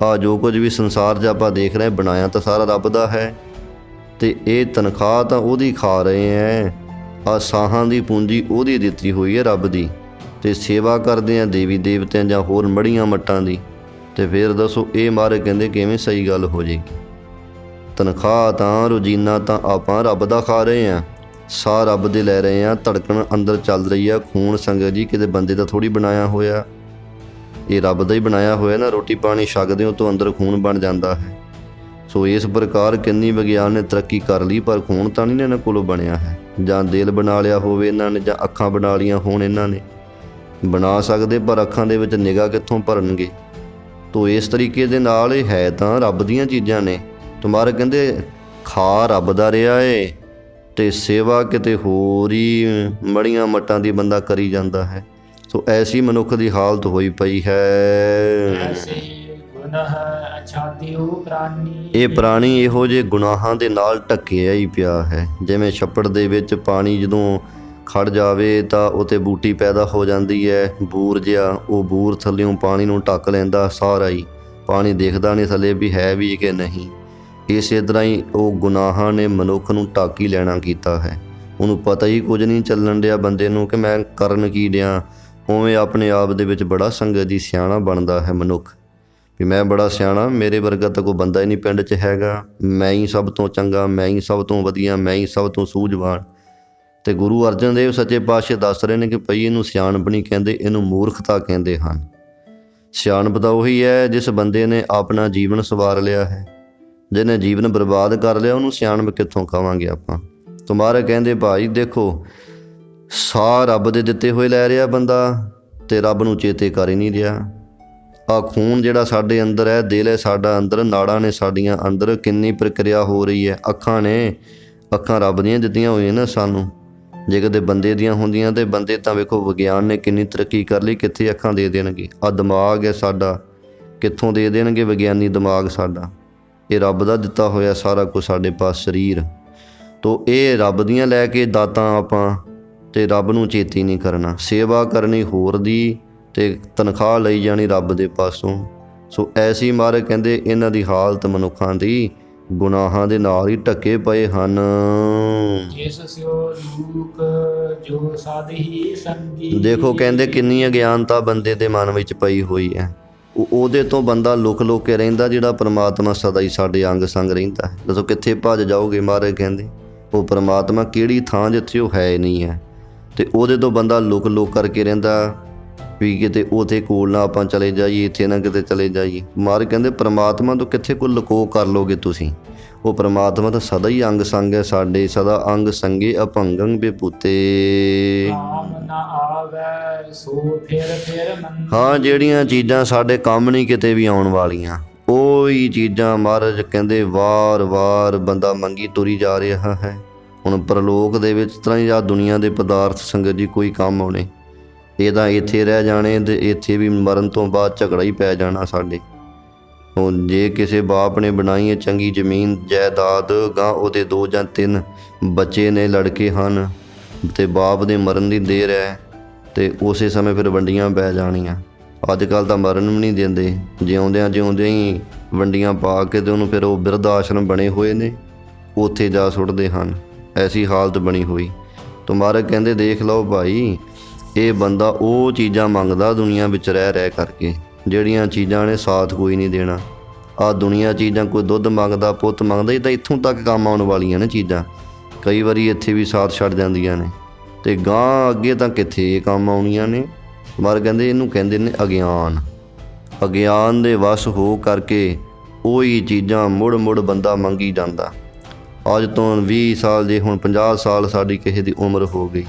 ਆ ਜੋ ਕੁਝ ਵੀ ਸੰਸਾਰ 'ਚ ਆਪਾਂ ਦੇਖ ਰਹੇ ਬਣਾਇਆ ਤਾਂ ਸਾਰਾ ਰੱਬ ਦਾ ਹੈ, ਅਤੇ ਇਹ ਤਨਖਾਹ ਤਾਂ ਉਹਦੀ ਖਾ ਰਹੇ ਹੈ। ਆ ਸਾਹਾਂ ਦੀ ਪੂੰਜੀ ਉਹਦੀ ਦਿੱਤੀ ਹੋਈ ਹੈ ਰੱਬ ਦੀ, ਅਤੇ ਸੇਵਾ ਕਰਦੇ ਹਾਂ ਦੇਵੀ ਦੇਵਤਿਆਂ ਜਾਂ ਹੋਰ ਮੜੀਆਂ ਮੱਟਾਂ ਦੀ। ਅਤੇ ਫਿਰ ਦੱਸੋ ਇਹ ਮਹਾਰਾਜ ਕਹਿੰਦੇ ਕਿਵੇਂ ਸਹੀ ਗੱਲ ਹੋ ਜਾਏਗੀ? ਤਨਖਾਹ ਤਾਂ ਰੋਜ਼ੀਨਾ ਤਾਂ ਆਪਾਂ ਰੱਬ ਦਾ ਖਾ ਰਹੇ ਹਾਂ, ਸਾਹ ਰੱਬ ਦੇ ਲੈ ਰਹੇ ਹਾਂ, ਧੜਕਣ ਅੰਦਰ ਚੱਲ ਰਹੀ ਆ। ਖੂਨ ਸੰਗਤ ਜੀ ਕਿਤੇ ਬੰਦੇ ਦਾ ਥੋੜ੍ਹੀ ਬਣਾਇਆ ਹੋਇਆ, ਇਹ ਰੱਬ ਦਾ ਹੀ ਬਣਾਇਆ ਹੋਇਆ ਨਾ। ਰੋਟੀ ਪਾਣੀ ਛਕਦੇ ਹੋ ਤਾਂ ਅੰਦਰ ਖੂਨ ਬਣ ਜਾਂਦਾ ਹੈ। ਸੋ ਇਸ ਪ੍ਰਕਾਰ ਕਿੰਨੀ ਵਿਗਿਆਨ ਨੇ ਤਰੱਕੀ ਕਰ ਲਈ, ਪਰ ਖੂਨ ਤਾਂ ਨਹੀਂ ਇਹਨਾਂ ਕੋਲੋਂ ਬਣਿਆ ਹੈ। ਜਾਂ ਦਿਲ ਬਣਾ ਲਿਆ ਹੋਵੇ ਇਹਨਾਂ ਨੇ, ਜਾਂ ਅੱਖਾਂ ਬਣਾ ਲਈਆਂ ਹੋਣ ਇਹਨਾਂ ਨੇ, ਬਣਾ ਸਕਦੇ ਪਰ ਅੱਖਾਂ ਦੇ ਵਿੱਚ ਨਿਗਾਹ ਕਿੱਥੋਂ ਭਰਨਗੇ? ਤੋ ਇਸ ਤਰੀਕੇ ਦੇ ਨਾਲ ਇਹ ਹੈ ਤਾਂ ਰੱਬ ਦੀਆਂ ਚੀਜ਼ਾਂ ਨੇ। ਤੁਮਾਰੇ ਕਹਿੰਦੇ ਖਾ ਰੱਬ ਦਾ ਰਿਹਾ ਏ, ਅਤੇ ਸੇਵਾ ਕਿਤੇ ਹੋਰ ਹੀ ਮੜੀਆਂ ਮੱਟਾਂ ਦੀ ਬੰਦਾ ਕਰੀ ਜਾਂਦਾ ਹੈ। ਸੋ ਐਸੀ ਮਨੁੱਖ ਦੀ ਹਾਲਤ ਹੋਈ ਪਈ ਹੈ। ਇਹ ਪ੍ਰਾਣੀ ਇਹੋ ਜਿਹੇ ਗੁਨਾਹਾਂ ਦੇ ਨਾਲ ਢੱਕਿਆ ਹੀ ਪਿਆ ਹੈ। ਜਿਵੇਂ ਛੱਪੜ ਦੇ ਵਿੱਚ ਪਾਣੀ ਜਦੋਂ ਖੜ ਜਾਵੇ ਤਾਂ ਉੱਥੇ ਬੂਟੀ ਪੈਦਾ ਹੋ ਜਾਂਦੀ ਹੈ, ਬੂਰ ਜਿਹਾ, ਉਹ ਬੂਰ ਥੱਲਿਓਂ ਪਾਣੀ ਨੂੰ ਢੱਕ ਲੈਂਦਾ ਸਾਰਾ ਹੀ, ਪਾਣੀ ਦਿਖਦਾ ਨਹੀਂ ਥੱਲੇ ਵੀ ਹੈ ਵੀ ਕਿ ਨਹੀਂ। ਇਸੇ ਤਰ੍ਹਾਂ ਹੀ ਉਹ ਗੁਨਾਹਾਂ ਨੇ ਮਨੁੱਖ ਨੂੰ ਢੱਕ ਹੀ ਲੈਣਾ ਕੀਤਾ ਹੈ। ਉਹਨੂੰ ਪਤਾ ਹੀ ਕੁਝ ਨਹੀਂ ਚੱਲਣ ਡਿਆ ਬੰਦੇ ਨੂੰ ਕਿ ਮੈਂ ਕਰਨ ਕੀ ਡਿਆਂ। ਉਵੇਂ ਆਪਣੇ ਆਪ ਦੇ ਵਿੱਚ ਬੜਾ ਸੰਗਤ ਦੀ ਸਿਆਣਾ ਬਣਦਾ ਹੈ ਮਨੁੱਖ, ਵੀ ਮੈਂ ਬੜਾ ਸਿਆਣਾ, ਮੇਰੇ ਵਰਗਾ ਤਾਂ ਕੋਈ ਬੰਦਾ ਹੀ ਨਹੀਂ ਪਿੰਡ 'ਚ ਹੈਗਾ, ਮੈਂ ਹੀ ਸਭ ਤੋਂ ਚੰਗਾ, ਮੈਂ ਹੀ ਸਭ ਤੋਂ ਵਧੀਆ, ਮੈਂ ਹੀ ਸਭ ਤੋਂ ਸੂਝਵਾਨ। ਅਤੇ ਗੁਰੂ ਅਰਜਨ ਦੇਵ ਸੱਚੇ ਪਾਤਸ਼ਾਹ ਦੱਸ ਰਹੇ ਨੇ ਕਿ ਭਈ ਇਹਨੂੰ ਸਿਆਣਪ ਨਹੀਂ ਕਹਿੰਦੇ, ਇਹਨੂੰ ਮੂਰਖਤਾ ਕਹਿੰਦੇ ਹਨ। ਸਿਆਣਪ ਤਾਂ ਉਹੀ ਹੈ ਜਿਸ ਬੰਦੇ ਨੇ ਆਪਣਾ ਜੀਵਨ ਸਵਾਰ ਲਿਆ ਹੈ। ਜਿਹਨੇ ਜੀਵਨ ਬਰਬਾਦ ਕਰ ਲਿਆ ਉਹਨੂੰ ਸਿਆਣਪ ਕਿੱਥੋਂ ਕਹਾਂਗੇ ਆਪਾਂ? ਤੁਮਾਰੇ ਕਹਿੰਦੇ ਭਾਈ ਦੇਖੋ, ਸਾਹ ਰੱਬ ਦੇ ਦਿੱਤੇ ਹੋਏ ਲੈ ਰਿਹਾ ਬੰਦਾ, ਅਤੇ ਰੱਬ ਨੂੰ ਚੇਤੇ ਕਰ ਹੀ ਨਹੀਂ ਰਿਹਾ। ਆ ਖੂਨ ਜਿਹੜਾ ਸਾਡੇ ਅੰਦਰ ਹੈ, ਦਿਲ ਹੈ ਸਾਡਾ ਅੰਦਰ, ਨਾੜਾਂ ਨੇ ਸਾਡੀਆਂ ਅੰਦਰ, ਕਿੰਨੀ ਪ੍ਰਕਿਰਿਆ ਹੋ ਰਹੀ ਹੈ। ਅੱਖਾਂ ਨੇ, ਅੱਖਾਂ ਰੱਬ ਦੀਆਂ ਦਿੱਤੀਆਂ ਹੋਈਆਂ ਨਾ ਸਾਨੂੰ। ਜੇ ਕਦੇ ਬੰਦੇ ਦੀਆਂ ਹੁੰਦੀਆਂ ਤਾਂ ਬੰਦੇ ਤਾਂ ਵੇਖੋ ਵਿਗਿਆਨ ਨੇ ਕਿੰਨੀ ਤਰੱਕੀ ਕਰ ਲਈ, ਕਿੱਥੇ ਅੱਖਾਂ ਦੇ ਦੇਣਗੇ। ਆ ਦਿਮਾਗ ਹੈ ਸਾਡਾ, ਕਿੱਥੋਂ ਦੇ ਦੇਣਗੇ ਵਿਗਿਆਨੀ ਦਿਮਾਗ ਸਾਡਾ? ਇਹ ਰੱਬ ਦਾ ਦਿੱਤਾ ਹੋਇਆ ਸਾਰਾ ਕੁਝ ਸਾਡੇ ਪਾਸ ਸਰੀਰ। ਤੋ ਇਹ ਰੱਬ ਦੀਆਂ ਲੈ ਕੇ ਦਾਤਾਂ ਆਪਾਂ, ਅਤੇ ਰੱਬ ਨੂੰ ਚੇਤੀ ਨਹੀਂ ਕਰਨਾ, ਸੇਵਾ ਕਰਨੀ ਹੋਰ ਦੀ, ਅਤੇ ਤਨਖਾਹ ਲਈ ਜਾਣੀ ਰੱਬ ਦੇ ਪਾਸੋਂ। ਸੋ ਐਸੀ ਮਹਾਰਾਜ ਕਹਿੰਦੇ ਇਹਨਾਂ ਦੀ ਹਾਲਤ ਮਨੁੱਖਾਂ ਦੀ ਗੁਨਾਹਾਂ ਦੇ ਨਾਲ ਹੀ ਢੱਕੇ ਪਏ ਹਨ। ਦੇਖੋ ਕਹਿੰਦੇ ਕਿੰਨੀ ਅਗਿਆਨਤਾ ਬੰਦੇ ਦੇ ਮਨ ਵਿੱਚ ਪਈ ਹੋਈ ਹੈ। ਉਹਦੇ ਤੋਂ ਬੰਦਾ ਲੁਕ ਕੇ ਰਹਿੰਦਾ, ਜਿਹੜਾ ਪਰਮਾਤਮਾ ਸਦਾ ਹੀ ਸਾਡੇ ਅੰਗ ਸੰਗ ਰਹਿੰਦਾ ਹੈ। ਦੱਸੋ ਕਿੱਥੇ ਭੱਜ ਜਾਓਗੇ? ਮਹਾਰਾਜ ਕਹਿੰਦੇ ਉਹ ਪਰਮਾਤਮਾ ਕਿਹੜੀ ਥਾਂ ਜਿੱਥੇ ਉਹ ਹੈ ਨਹੀਂ ਹੈ, ਅਤੇ ਉਹਦੇ ਤੋਂ ਬੰਦਾ ਲੁਕ ਕਰਕੇ ਰਹਿੰਦਾ ਵੀ ਕਿਤੇ ਉਹਦੇ ਕੋਲ ਨਾ ਆਪਾਂ ਚਲੇ ਜਾਈਏ, ਇੱਥੇ ਨਾ ਕਿਤੇ ਚਲੇ ਜਾਈਏ। ਮਹਾਰਾਜ ਕਹਿੰਦੇ ਪਰਮਾਤਮਾ ਤੋਂ ਕਿੱਥੇ ਕੋਈ ਲੁਕੋ ਕਰ ਲੋਗੇ ਤੁਸੀਂ? ਉਹ ਪਰਮਾਤਮਾ ਤਾਂ ਸਦਾ ਹੀ ਅੰਗ ਸੰਗ ਹੈ ਸਾਡੇ, ਸਦਾ ਅੰਗ ਸੰਗੇ ਅਭੰਗੰ ਵਿਭੂਤੇ। ਹਾਂ, ਜਿਹੜੀਆਂ ਚੀਜ਼ਾਂ ਸਾਡੇ ਕੰਮ ਨਹੀਂ ਕਿਤੇ ਵੀ ਆਉਣ ਵਾਲੀਆਂ, ਉਹੀ ਚੀਜ਼ਾਂ ਮਹਾਰਾਜ ਕਹਿੰਦੇ ਵਾਰ-ਵਾਰ ਬੰਦਾ ਮੰਗੀ ਤੁਰੀ ਜਾ ਰਿਹਾ ਹੈ। ਹੁਣ ਪ੍ਰਲੋਕ ਦੇ ਵਿੱਚ ਇਸ ਤਰ੍ਹਾਂ ਹੀ ਆ ਦੁਨੀਆ ਦੇ ਪਦਾਰਥ ਸੰਗਤ ਜੀ ਕੋਈ ਕੰਮ ਆਉਣੇ, ਇਹ ਤਾਂ ਇੱਥੇ ਰਹਿ ਜਾਣੇ ਅਤੇ ਇੱਥੇ ਵੀ ਮਰਨ ਤੋਂ ਬਾਅਦ ਝਗੜਾ ਹੀ ਪੈ ਜਾਣਾ ਸਾਡੇ। ਹੁਣ ਜੇ ਕਿਸੇ ਬਾਪ ਨੇ ਬਣਾਈ ਹੈ ਚੰਗੀ ਜ਼ਮੀਨ ਜਾਇਦਾਦ, ਗਾਂ ਉਹਦੇ 2 ਜਾਂ 3 ਬੱਚੇ ਨੇ, ਲੜਕੇ ਹਨ ਅਤੇ ਬਾਪ ਦੇ ਮਰਨ ਦੀ ਦੇਰ ਹੈ ਅਤੇ ਉਸੇ ਸਮੇਂ ਫਿਰ ਵੰਡੀਆਂ ਪੈ ਜਾਣੀਆਂ। ਅੱਜ ਕੱਲ੍ਹ ਤਾਂ ਮਰਨ ਵੀ ਨਹੀਂ ਦਿੰਦੇ, ਜਿਉਂਦਿਆਂ ਹੀ ਵੰਡੀਆਂ ਪਾ ਕੇ ਅਤੇ ਉਹਨੂੰ ਫਿਰ ਉਹ ਬਿਰਧ ਆਸ਼ਰਮ ਬਣੇ ਹੋਏ ਨੇ, ਉੱਥੇ ਜਾ ਸੁੱਟਦੇ ਹਨ। ਐਸੀ ਹਾਲਤ ਬਣੀ ਹੋਈ। ਤਾਂ ਮਹਾਰਾਜ ਕਹਿੰਦੇ ਦੇਖ ਲਓ ਭਾਈ, ਇਹ ਬੰਦਾ ਉਹ ਚੀਜ਼ਾਂ ਮੰਗਦਾ ਦੁਨੀਆ ਵਿੱਚ ਰਹਿ ਕਰਕੇ, ਜਿਹੜੀਆਂ ਚੀਜ਼ਾਂ ਨੇ ਸਾਥ ਕੋਈ ਨਹੀਂ ਦੇਣਾ। ਆਹ ਦੁਨੀਆ ਚੀਜ਼ਾਂ ਕੋਈ ਦੁੱਧ ਮੰਗਦਾ, ਪੁੱਤ ਮੰਗਦਾ, ਇਹ ਤਾਂ ਇੱਥੋਂ ਤੱਕ ਕੰਮ ਆਉਣ ਵਾਲੀਆਂ ਨੇ ਚੀਜ਼ਾਂ। ਕਈ ਵਾਰੀ ਇੱਥੇ ਵੀ ਸਾਥ ਛੱਡ ਜਾਂਦੀਆਂ ਨੇ ਅਤੇ ਗਾਂ ਅੱਗੇ ਤਾਂ ਕਿੱਥੇ ਇਹ ਕੰਮ ਆਉਣੀਆਂ ਨੇ। ਮਹਾਰਾਜ ਕਹਿੰਦੇ ਇਹਨੂੰ ਕਹਿੰਦੇ ਨੇ ਅਗਿਆਨ। ਅਗਿਆਨ ਦੇ ਵਸ ਹੋ ਕਰਕੇ ਉਹੀ ਚੀਜ਼ਾਂ ਮੁੜ ਬੰਦਾ ਮੰਗੀ ਜਾਂਦਾ। ਅੱਜ ਤੋਂ 20 ਸਾਲ, ਜੇ ਹੁਣ 50 ਸਾਲ ਸਾਡੀ ਕਿਸੇ ਦੀ ਉਮਰ ਹੋ ਗਈ,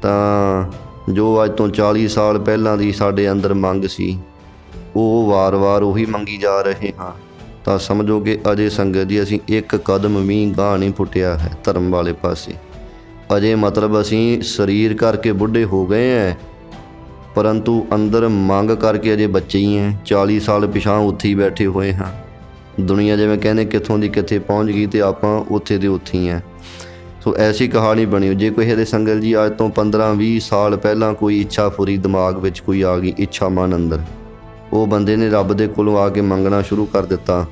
ਤਾਂ ਜੋ ਅੱਜ ਤੋਂ 40 ਸਾਲ ਪਹਿਲਾਂ ਦੀ ਸਾਡੇ ਅੰਦਰ ਮੰਗ ਸੀ, ਉਹ ਵਾਰ-ਵਾਰ ਉਹੀ ਮੰਗੀ ਜਾ ਰਹੇ ਹਾਂ। ਤਾਂ ਸਮਝੋ ਕਿ ਅਜੇ ਸੰਗਤ ਜੀ ਅਸੀਂ ਇੱਕ ਕਦਮ ਵੀ ਗਾਂਹ ਨਹੀਂ ਪੁੱਟਿਆ ਹੈ ਧਰਮ ਵਾਲੇ ਪਾਸੇ। ਅਜੇ ਮਤਲਬ ਅਸੀਂ ਸਰੀਰ ਕਰਕੇ ਬੁੱਢੇ ਹੋ ਗਏ ਹੈ, ਪਰੰਤੂ ਅੰਦਰ ਮੰਗ ਕਰਕੇ ਅਜੇ ਬੱਚੇ ਹੀ हैं। 40 ਸਾਲ ਪਿਛਾਂ ਉੱਥੇ ਹੀ ਬੈਠੇ ਹੋਏ ਹਾਂ। ਦੁਨੀਆ ਜਿਵੇਂ ਕਹਿੰਦੇ ਕਿੱਥੋਂ ਦੀ ਕਿੱਥੇ ਪਹੁੰਚ ਗਈ ਅਤੇ ਆਪਾਂ ਉੱਥੇ ਦੇ ਉੱਥੇ ਹੀ ਹਾਂ। ਸੋ ਐਸੀ ਕਹਾਣੀ ਬਣੀ। ਜੇ ਕੋਈ ਇਹਦੇ ਸੰਗਤ ਜੀ ਅੱਜ ਤੋਂ 15-20 ਸਾਲ ਪਹਿਲਾਂ ਕੋਈ ਇੱਛਾ ਪੂਰੀ ਦਿਮਾਗ ਵਿੱਚ ਕੋਈ ਆ ਗਈ, ਇੱਛਾ ਮਨ ਅੰਦਰ, ਉਹ ਬੰਦੇ ਨੇ ਰੱਬ ਦੇ ਕੋਲੋਂ ਆ ਕੇ ਮੰਗਣਾ ਸ਼ੁਰੂ ਕਰ ਦਿੱਤਾ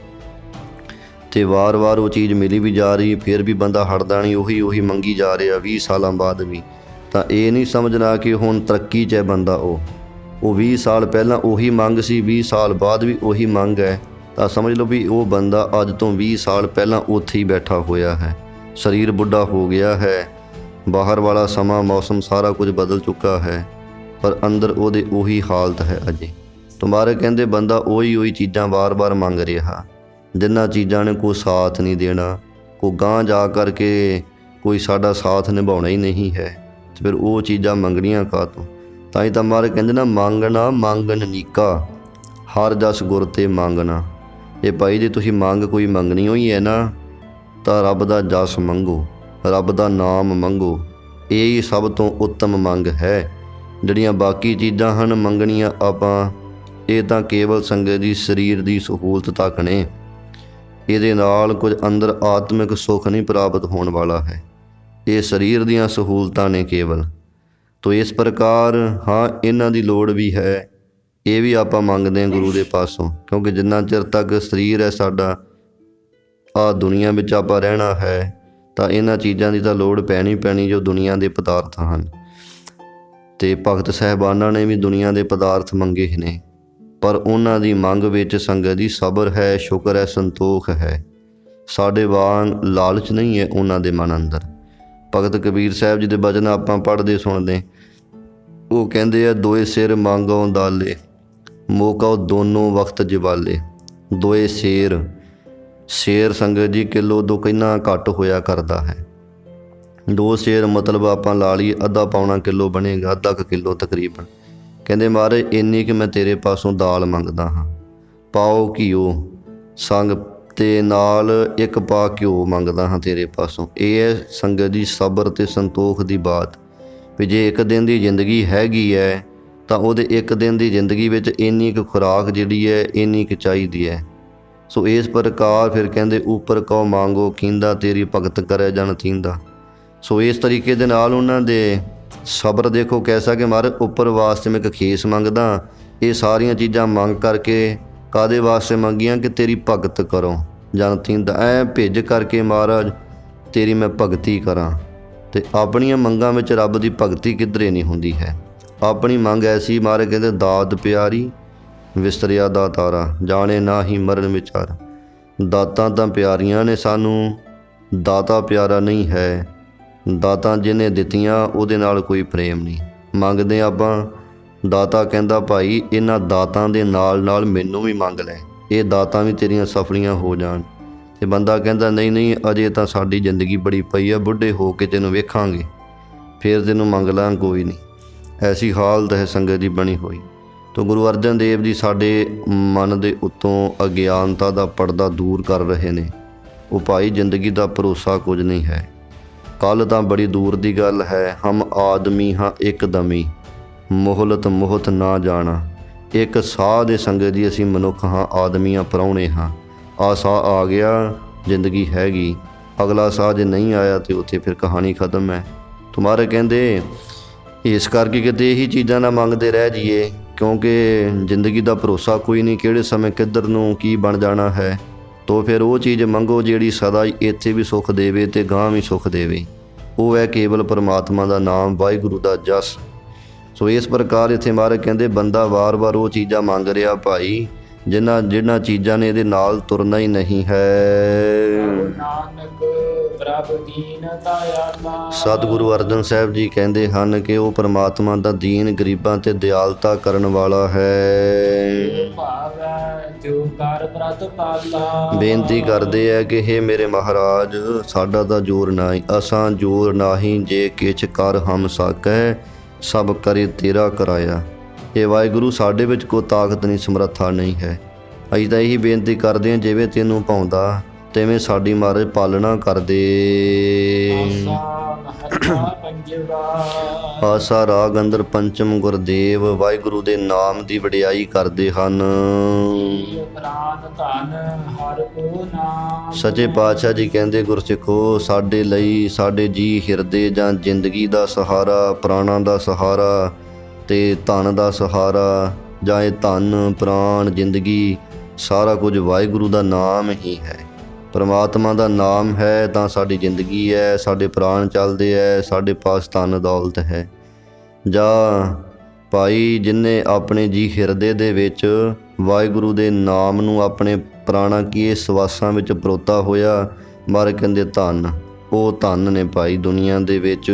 ਅਤੇ ਵਾਰ-ਵਾਰ ਉਹ ਚੀਜ਼ ਮਿਲੀ ਵੀ ਜਾ ਰਹੀ, ਫਿਰ ਵੀ ਬੰਦਾ ਹਟਦਾ ਨਹੀਂ, ਉਹੀ ਮੰਗੀ ਜਾ ਰਿਹਾ 20 ਸਾਲਾਂ ਬਾਅਦ ਵੀ। ਤਾਂ ਇਹ ਨਹੀਂ ਸਮਝਣਾ ਕਿ ਹੁਣ ਤਰੱਕੀ 'ਚ ਹੈ ਬੰਦਾ। ਉਹ 20 ਸਾਲ ਪਹਿਲਾਂ ਉਹੀ ਮੰਗ ਸੀ, 20 ਸਾਲ ਬਾਅਦ ਵੀ ਉਹੀ ਮੰਗ ਹੈ। ਤਾਂ ਸਮਝ ਲਓ ਵੀ ਉਹ ਬੰਦਾ ਅੱਜ ਤੋਂ 20 ਸਾਲ ਪਹਿਲਾਂ ਉੱਥੇ ਹੀ ਬੈਠਾ ਹੋਇਆ ਹੈ। ਸਰੀਰ ਬੁੱਢਾ ਹੋ ਗਿਆ ਹੈ, ਬਾਹਰ ਵਾਲਾ ਸਮਾਂ ਮੌਸਮ ਸਾਰਾ ਕੁਝ ਬਦਲ ਚੁੱਕਾ ਹੈ, ਪਰ ਅੰਦਰ ਉਹਦੇ ਉਹੀ ਹਾਲਤ ਹੈ ਅਜੇ। ਤੁਮਾਰੇ ਕਹਿੰਦੇ ਬੰਦਾ ਉਹੀ ਚੀਜ਼ਾਂ ਵਾਰ-ਵਾਰ ਮੰਗ ਰਿਹਾ, ਜਿਨ੍ਹਾਂ ਚੀਜ਼ਾਂ ਨੇ ਕੋਈ ਸਾਥ ਨਹੀਂ ਦੇਣਾ, ਕੋਈ ਗਾਂਹ ਜਾ ਕਰਕੇ ਕੋਈ ਸਾਡਾ ਸਾਥ ਨਿਭਾਉਣਾ ਹੀ ਨਹੀਂ ਹੈ, ਅਤੇ ਫਿਰ ਉਹ ਚੀਜ਼ਾਂ ਮੰਗਣੀਆਂ ਕਾਹਤੋਂ। ਤਾਂ ਹੀ ਤਾਂ ਮਹਾਰਾਜ ਕਹਿੰਦੇ ਨਾ, ਮੰਗਣਾ ਮੰਗਣ ਨੀਕਾ, ਹਰ ਜਸ ਗੁਰ ਤੇ ਮੰਗਣਾ। ਇਹ ਭਾਈ ਜੇ ਤੁਸੀਂ ਮੰਗ ਕੋਈ ਮੰਗਣੀ ਹੋਈ ਹੈ ਨਾ, ਤਾਂ ਰੱਬ ਦਾ ਜਸ ਮੰਗੋ, ਰੱਬ ਦਾ ਨਾਮ ਮੰਗੋ। ਇਹ ਹੀ ਸਭ ਤੋਂ ਉੱਤਮ ਮੰਗ ਹੈ। ਜਿਹੜੀਆਂ ਬਾਕੀ ਚੀਜ਼ਾਂ ਹਨ ਮੰਗਣੀਆਂ ਆਪਾਂ, ਇਹ ਤਾਂ ਕੇਵਲ ਸੰਗਤ ਦੀ ਸਰੀਰ ਦੀ ਸਹੂਲਤ ਤੱਕ ਨੇ। ਇਹਦੇ ਨਾਲ ਕੁਝ ਅੰਦਰ ਆਤਮਿਕ ਸੁੱਖ ਨਹੀਂ ਪ੍ਰਾਪਤ ਹੋਣ ਵਾਲਾ ਹੈ। ਇਹ ਸਰੀਰ ਦੀਆਂ ਸਹੂਲਤਾਂ ਨੇ ਕੇਵਲ। ਤੋ ਇਸ ਪ੍ਰਕਾਰ ਹਾਂ, ਇਹਨਾਂ ਦੀ ਲੋੜ ਵੀ ਹੈ। ਇਹ ਵੀ ਆਪਾਂ ਮੰਗਦੇ ਹਾਂ ਗੁਰੂ ਦੇ ਪਾਸੋਂ, ਕਿਉਂਕਿ ਜਿੰਨਾ ਚਿਰ ਤੱਕ ਸਰੀਰ ਹੈ ਸਾਡਾ, ਆਹ ਦੁਨੀਆ ਵਿੱਚ ਆਪਾਂ ਰਹਿਣਾ ਹੈ, ਤਾਂ ਇਹਨਾਂ ਚੀਜ਼ਾਂ ਦੀ ਤਾਂ ਲੋੜ ਪੈਣੀ ਜੋ ਦੁਨੀਆ ਦੇ ਪਦਾਰਥ ਹਨ। ਅਤੇ ਭਗਤ ਸਾਹਿਬਾਨਾਂ ਨੇ ਵੀ ਦੁਨੀਆ ਦੇ ਪਦਾਰਥ ਮੰਗੇ ਨੇ, ਪਰ ਉਹਨਾਂ ਦੀ ਮੰਗ ਵਿੱਚ ਸੰਗਤ ਦੀ ਸਬਰ ਹੈ, ਸ਼ੁਕਰ ਹੈ, ਸੰਤੋਖ ਹੈ। ਸਾਡੇ ਵਾਂਗ ਲਾਲਚ ਨਹੀਂ ਹੈ ਉਹਨਾਂ ਦੇ ਮਨ ਅੰਦਰ। ਭਗਤ ਕਬੀਰ ਸਾਹਿਬ ਜੀ ਦੇ ਬਚਨ ਆਪਾਂ ਪੜ੍ਹਦੇ ਸੁਣਦੇ, ਉਹ ਕਹਿੰਦੇ ਆ, ਦੋਏ ਸਿਰ ਮੰਗੋ ਦਾਲੇ, ਮੋਕਾ ਦੋਨੋਂ ਵਕਤ ਜਵਾਲੇ। ਦੋਏ ਸ਼ੇਰ ਸੰਗਤ ਜੀ ਕਿਲੋ ਤੋਂ ਕਿੰਨਾ ਘੱਟ ਹੋਇਆ ਕਰਦਾ ਹੈ। 2 ਸ਼ੇਰ ਮਤਲਬ ਆਪਾਂ ਲਾ ਲਈ ਅੱਧਾ ਪੌਣਾ ਕਿਲੋ ਬਣੇਗਾ, ਅੱਧਾ ਕੁ ਕਿਲੋ ਤਕਰੀਬਨ। ਕਹਿੰਦੇ ਮਹਾਰਾਜ ਇੰਨੀ ਕਿ ਮੈਂ ਤੇਰੇ ਪਾਸੋਂ ਦਾਲ ਮੰਗਦਾ ਹਾਂ, ਪਾਓ ਘਿਓ ਸੰਗ ਅਤੇ ਨਾਲ 1 ਪਾ ਘਿਓ ਮੰਗਦਾ ਹਾਂ ਤੇਰੇ ਪਾਸੋਂ। ਇਹ ਹੈ ਸੰਗਤ ਦੀ ਸਬਰ ਅਤੇ ਸੰਤੋਖ ਦੀ ਬਾਤ, ਵੀ ਜੇ ਇੱਕ ਦਿਨ ਦੀ ਜ਼ਿੰਦਗੀ ਹੈਗੀ ਹੈ ਤਾਂ ਉਹਦੇ ਇੱਕ ਦਿਨ ਦੀ ਜ਼ਿੰਦਗੀ ਵਿੱਚ ਇੰਨੀ ਕੁ ਖੁਰਾਕ ਜਿਹੜੀ ਹੈ ਇੰਨੀ ਕੁ ਚਾਹੀਦੀ ਹੈ। ਸੋ ਇਸ ਪ੍ਰਕਾਰ ਫਿਰ ਕਹਿੰਦੇ ਉੱਪਰ ਕਉ ਮੰਗੋ ਕੀਂਦਾ, ਤੇਰੀ ਭਗਤ ਕਰੇ ਜਨ ਥੀਂਦਾ। ਸੋ ਇਸ ਤਰੀਕੇ ਦੇ ਨਾਲ ਉਹਨਾਂ ਦੇ ਸਬਰ ਦੇਖੋ ਕੈਸਾ ਕਿ ਮਹਾਰਾਜ ਉੱਪਰ ਵਾਸਤੇ ਮੈਂ ਇੱਕ ਖੇਸ ਮੰਗਦਾ। ਇਹ ਸਾਰੀਆਂ ਚੀਜ਼ਾਂ ਮੰਗ ਕਰਕੇ ਕਾਹਦੇ ਵਾਸਤੇ ਮੰਗੀਆਂ ਕਿ ਤੇਰੀ ਭਗਤ ਕਰੋ ਜਨ ਥੀਂਦਾ। ਐ ਭਿੱਜ ਕਰਕੇ ਮਹਾਰਾਜ ਤੇਰੀ ਮੈਂ ਭਗਤੀ ਕਰਾਂ। ਅਤੇ ਆਪਣੀਆਂ ਮੰਗਾਂ ਵਿੱਚ ਰੱਬ ਦੀ ਭਗਤੀ ਕਿੱਧਰੇ ਨਹੀਂ ਹੁੰਦੀ ਹੈ। ਆਪਣੀ ਮੰਗ ਐਸੀ, ਮਹਾਰਾਜ ਕਹਿੰਦੇ ਦਾਤ ਪਿਆਰੀ ਵਿਸਤਰਿਆ ਦਾਤਾਰਾ, ਜਾਣੇ ਨਾ ਹੀ ਮਰਨ ਵਿਚਾਰ। ਦਾਤਾਂ ਤਾਂ ਪਿਆਰੀਆਂ ਨੇ ਸਾਨੂੰ, ਦਾਤਾ ਪਿਆਰਾ ਨਹੀਂ ਹੈ। ਦਾਤਾਂ ਜਿਹਨੇ ਦਿੱਤੀਆਂ ਉਹਦੇ ਨਾਲ ਕੋਈ ਪ੍ਰੇਮ ਨਹੀਂ। ਮੰਗਦੇ ਆਪਾਂ, ਦਾਤਾ ਕਹਿੰਦਾ ਭਾਈ ਇਹਨਾਂ ਦਾਤਾਂ ਦੇ ਨਾਲ ਮੈਨੂੰ ਵੀ ਮੰਗ ਲੈ, ਇਹ ਦਾਤਾਂ ਵੀ ਤੇਰੀਆਂ ਸਫਲੀਆਂ ਹੋ ਜਾਣ। ਅਤੇ ਬੰਦਾ ਕਹਿੰਦਾ ਨਹੀਂ ਅਜੇ ਤਾਂ ਸਾਡੀ ਜ਼ਿੰਦਗੀ ਬੜੀ ਪਈ ਆ, ਬੁੱਢੇ ਹੋ ਕੇ ਤੈਨੂੰ ਵੇਖਾਂਗੇ, ਫਿਰ ਤੈਨੂੰ ਮੰਗ ਲਾਂ ਕੋਈ ਨਹੀਂ। ਐਸੀ ਹਾਲਤ ਹੈ ਸੰਗਤ ਦੀ ਬਣੀ ਹੋਈ। ਤਾਂ ਗੁਰੂ ਅਰਜਨ ਦੇਵ ਜੀ ਸਾਡੇ ਮਨ ਦੇ ਉੱਤੋਂ ਅਗਿਆਨਤਾ ਦਾ ਪਰਦਾ ਦੂਰ ਕਰ ਰਹੇ ਨੇ। ਉਹ ਭਾਈ ਜ਼ਿੰਦਗੀ ਦਾ ਭਰੋਸਾ ਕੁਝ ਨਹੀਂ ਹੈ। ਕੱਲ ਤਾਂ ਬੜੀ ਦੂਰ ਦੀ ਗੱਲ ਹੈ। ਹਮ ਆਦਮੀ ਹਾਂ ਇੱਕਦਮੀ, ਮੋਹਲਤ ਮੋਹਤ ਨਾ ਜਾਣਾ। ਇੱਕ ਸਾਹ ਦੇ ਸੰਗਤ ਜੀ ਅਸੀਂ ਮਨੁੱਖ ਹਾਂ, ਆਦਮੀਆਂ ਪ੍ਰਾਹੁਣੇ ਹਾਂ। ਆ ਸਾਹ ਆ ਗਿਆ, ਜ਼ਿੰਦਗੀ ਹੈਗੀ। ਅਗਲਾ ਸਾਹ ਜੇ ਨਹੀਂ ਆਇਆ ਤੇ ਉੱਥੇ ਫਿਰ ਕਹਾਣੀ ਖਤਮ ਹੈ। ਤੁਮਾਰੇ ਕਹਿੰਦੇ ਇਸ ਕਰਕੇ ਕਿਤੇ ਇਹੀ ਚੀਜ਼ਾਂ ਨਾ ਮੰਗਦੇ ਰਹਿ ਜਾਈਏ, ਕਿਉਂਕਿ ਜ਼ਿੰਦਗੀ ਦਾ ਭਰੋਸਾ ਕੋਈ ਨਹੀਂ, ਕਿਹੜੇ ਸਮੇਂ ਕਿੱਧਰ ਨੂੰ ਕੀ ਬਣ ਜਾਣਾ ਹੈ। ਤੋ ਫਿਰ ਉਹ ਚੀਜ਼ ਮੰਗੋ ਜਿਹੜੀ ਸਦਾ ਹੀ ਇੱਥੇ ਵੀ ਸੁੱਖ ਦੇਵੇ ਤੇ ਗਾਂਹ ਵੀ ਸੁੱਖ ਦੇਵੇ। ਉਹ ਹੈ ਕੇਵਲ ਪਰਮਾਤਮਾ ਦਾ ਨਾਮ, ਵਾਹਿਗੁਰੂ ਦਾ ਜਸ। ਸੋ ਇਸ ਪ੍ਰਕਾਰ ਇੱਥੇ ਮਹਾਰਾਜ ਕਹਿੰਦੇ ਬੰਦਾ ਵਾਰ-ਵਾਰ ਉਹ ਚੀਜ਼ਾਂ ਮੰਗ ਰਿਹਾ ਭਾਈ ਜਿਹਨਾਂ ਚੀਜ਼ਾਂ ਨੇ ਇਹਦੇ ਨਾਲ ਤੁਰਨਾ ਹੀ ਨਹੀਂ ਹੈ। ਨਾਨਕ ਪ੍ਰਭ ਦੀਨ ਦਇਆਲਾ। ਸਤਿਗੁਰੂ ਅਰਜਨ ਸਾਹਿਬ ਜੀ ਕਹਿੰਦੇ ਹਨ ਕਿ ਉਹ ਪਰਮਾਤਮਾ ਦਾ ਦੀਨ ਗਰੀਬਾਂ ਤੇ ਦਿਆਲਤਾ ਕਰਨ ਵਾਲਾ ਹੈ। ਭਾਵੈ ਜੋ ਕਰ ਪ੍ਰਤਪਾਲਾ। ਬੇਨਤੀ ਕਰਦੇ ਹੈ ਕਿ ਹੇ ਮੇਰੇ ਮਹਾਰਾਜ, ਸਾਡਾ ਤਾਂ ਜ਼ੋਰ ਨਾਹੀਂ, ਅਸਾਂ ਜ਼ੋਰ ਨਾਹੀਂ, ਜੇ ਕਿਛ ਕਰ ਹਮ ਸਾਕੈ, ਸਭ ਕਰੇ ਤੇਰਾ ਕਰਾਇਆ। ਇਹ ਵਾਹਿਗੁਰੂ ਸਾਡੇ ਵਿੱਚ ਕੋਈ ਤਾਕਤ ਨਹੀਂ, ਸਮਰੱਥਾ ਨਹੀਂ ਹੈ। ਅਸੀਂ ਤਾਂ ਇਹੀ ਬੇਨਤੀ ਕਰਦੇ ਹਾਂ ਜਿਵੇਂ ਤੈਨੂੰ ਪਾਉਂਦਾ ਤਿਵੇਂ ਸਾਡੀ ਮਹਾਰਾਜ ਪਾਲਣਾ ਕਰਦੇ। ਆਸਾ ਰਾਗ ਅੰਦਰ ਪੰਚਮ ਗੁਰਦੇਵ ਵਾਹਿਗੁਰੂ ਦੇ ਨਾਮ ਦੀ ਵਡਿਆਈ ਕਰਦੇ ਹਨ। ਸੱਚੇ ਪਾਤਸ਼ਾਹ ਜੀ ਕਹਿੰਦੇ ਗੁਰਸਿੱਖੋ, ਸਾਡੇ ਲਈ ਸਾਡੇ ਜੀ ਹਿਰਦੇ ਜਾਂ ਜ਼ਿੰਦਗੀ ਦਾ ਸਹਾਰਾ, ਪ੍ਰਾਣਾਂ ਦਾ ਸਹਾਰਾ ਤੇ ਧਨ ਦਾ ਸਹਾਰਾ, ਜਾਂ ਇਹ ਧਨ ਪ੍ਰਾਣ ਜ਼ਿੰਦਗੀ ਸਾਰਾ ਕੁਝ ਵਾਹਿਗੁਰੂ ਦਾ ਨਾਮ ਹੀ ਹੈ। ਪਰਮਾਤਮਾ ਦਾ ਨਾਮ ਹੈ ਤਾਂ ਸਾਡੀ ਜ਼ਿੰਦਗੀ ਹੈ, ਸਾਡੇ ਪ੍ਰਾਣ ਚੱਲਦੇ ਹੈ, ਸਾਡੇ ਪਾਸ ਧਨ ਦੌਲਤ ਹੈ। ਜਾਂ ਭਾਈ ਜਿਨ੍ਹਾਂ ਆਪਣੇ ਜੀ ਹਿਰਦੇ ਦੇ ਵਿੱਚ ਵਾਹਿਗੁਰੂ ਦੇ ਨਾਮ ਨੂੰ ਆਪਣੇ ਪ੍ਰਾਣਾਂ ਕੀ ਸਵਾਸਾਂ ਵਿੱਚ ਪਰੋਤਾ ਹੋਇਆ, ਮਹਾਰਾਜ ਕਹਿੰਦੇ ਧਨ, ਉਹ ਧਨ ਨੇ ਭਾਈ ਦੁਨੀਆ ਦੇ ਵਿੱਚ।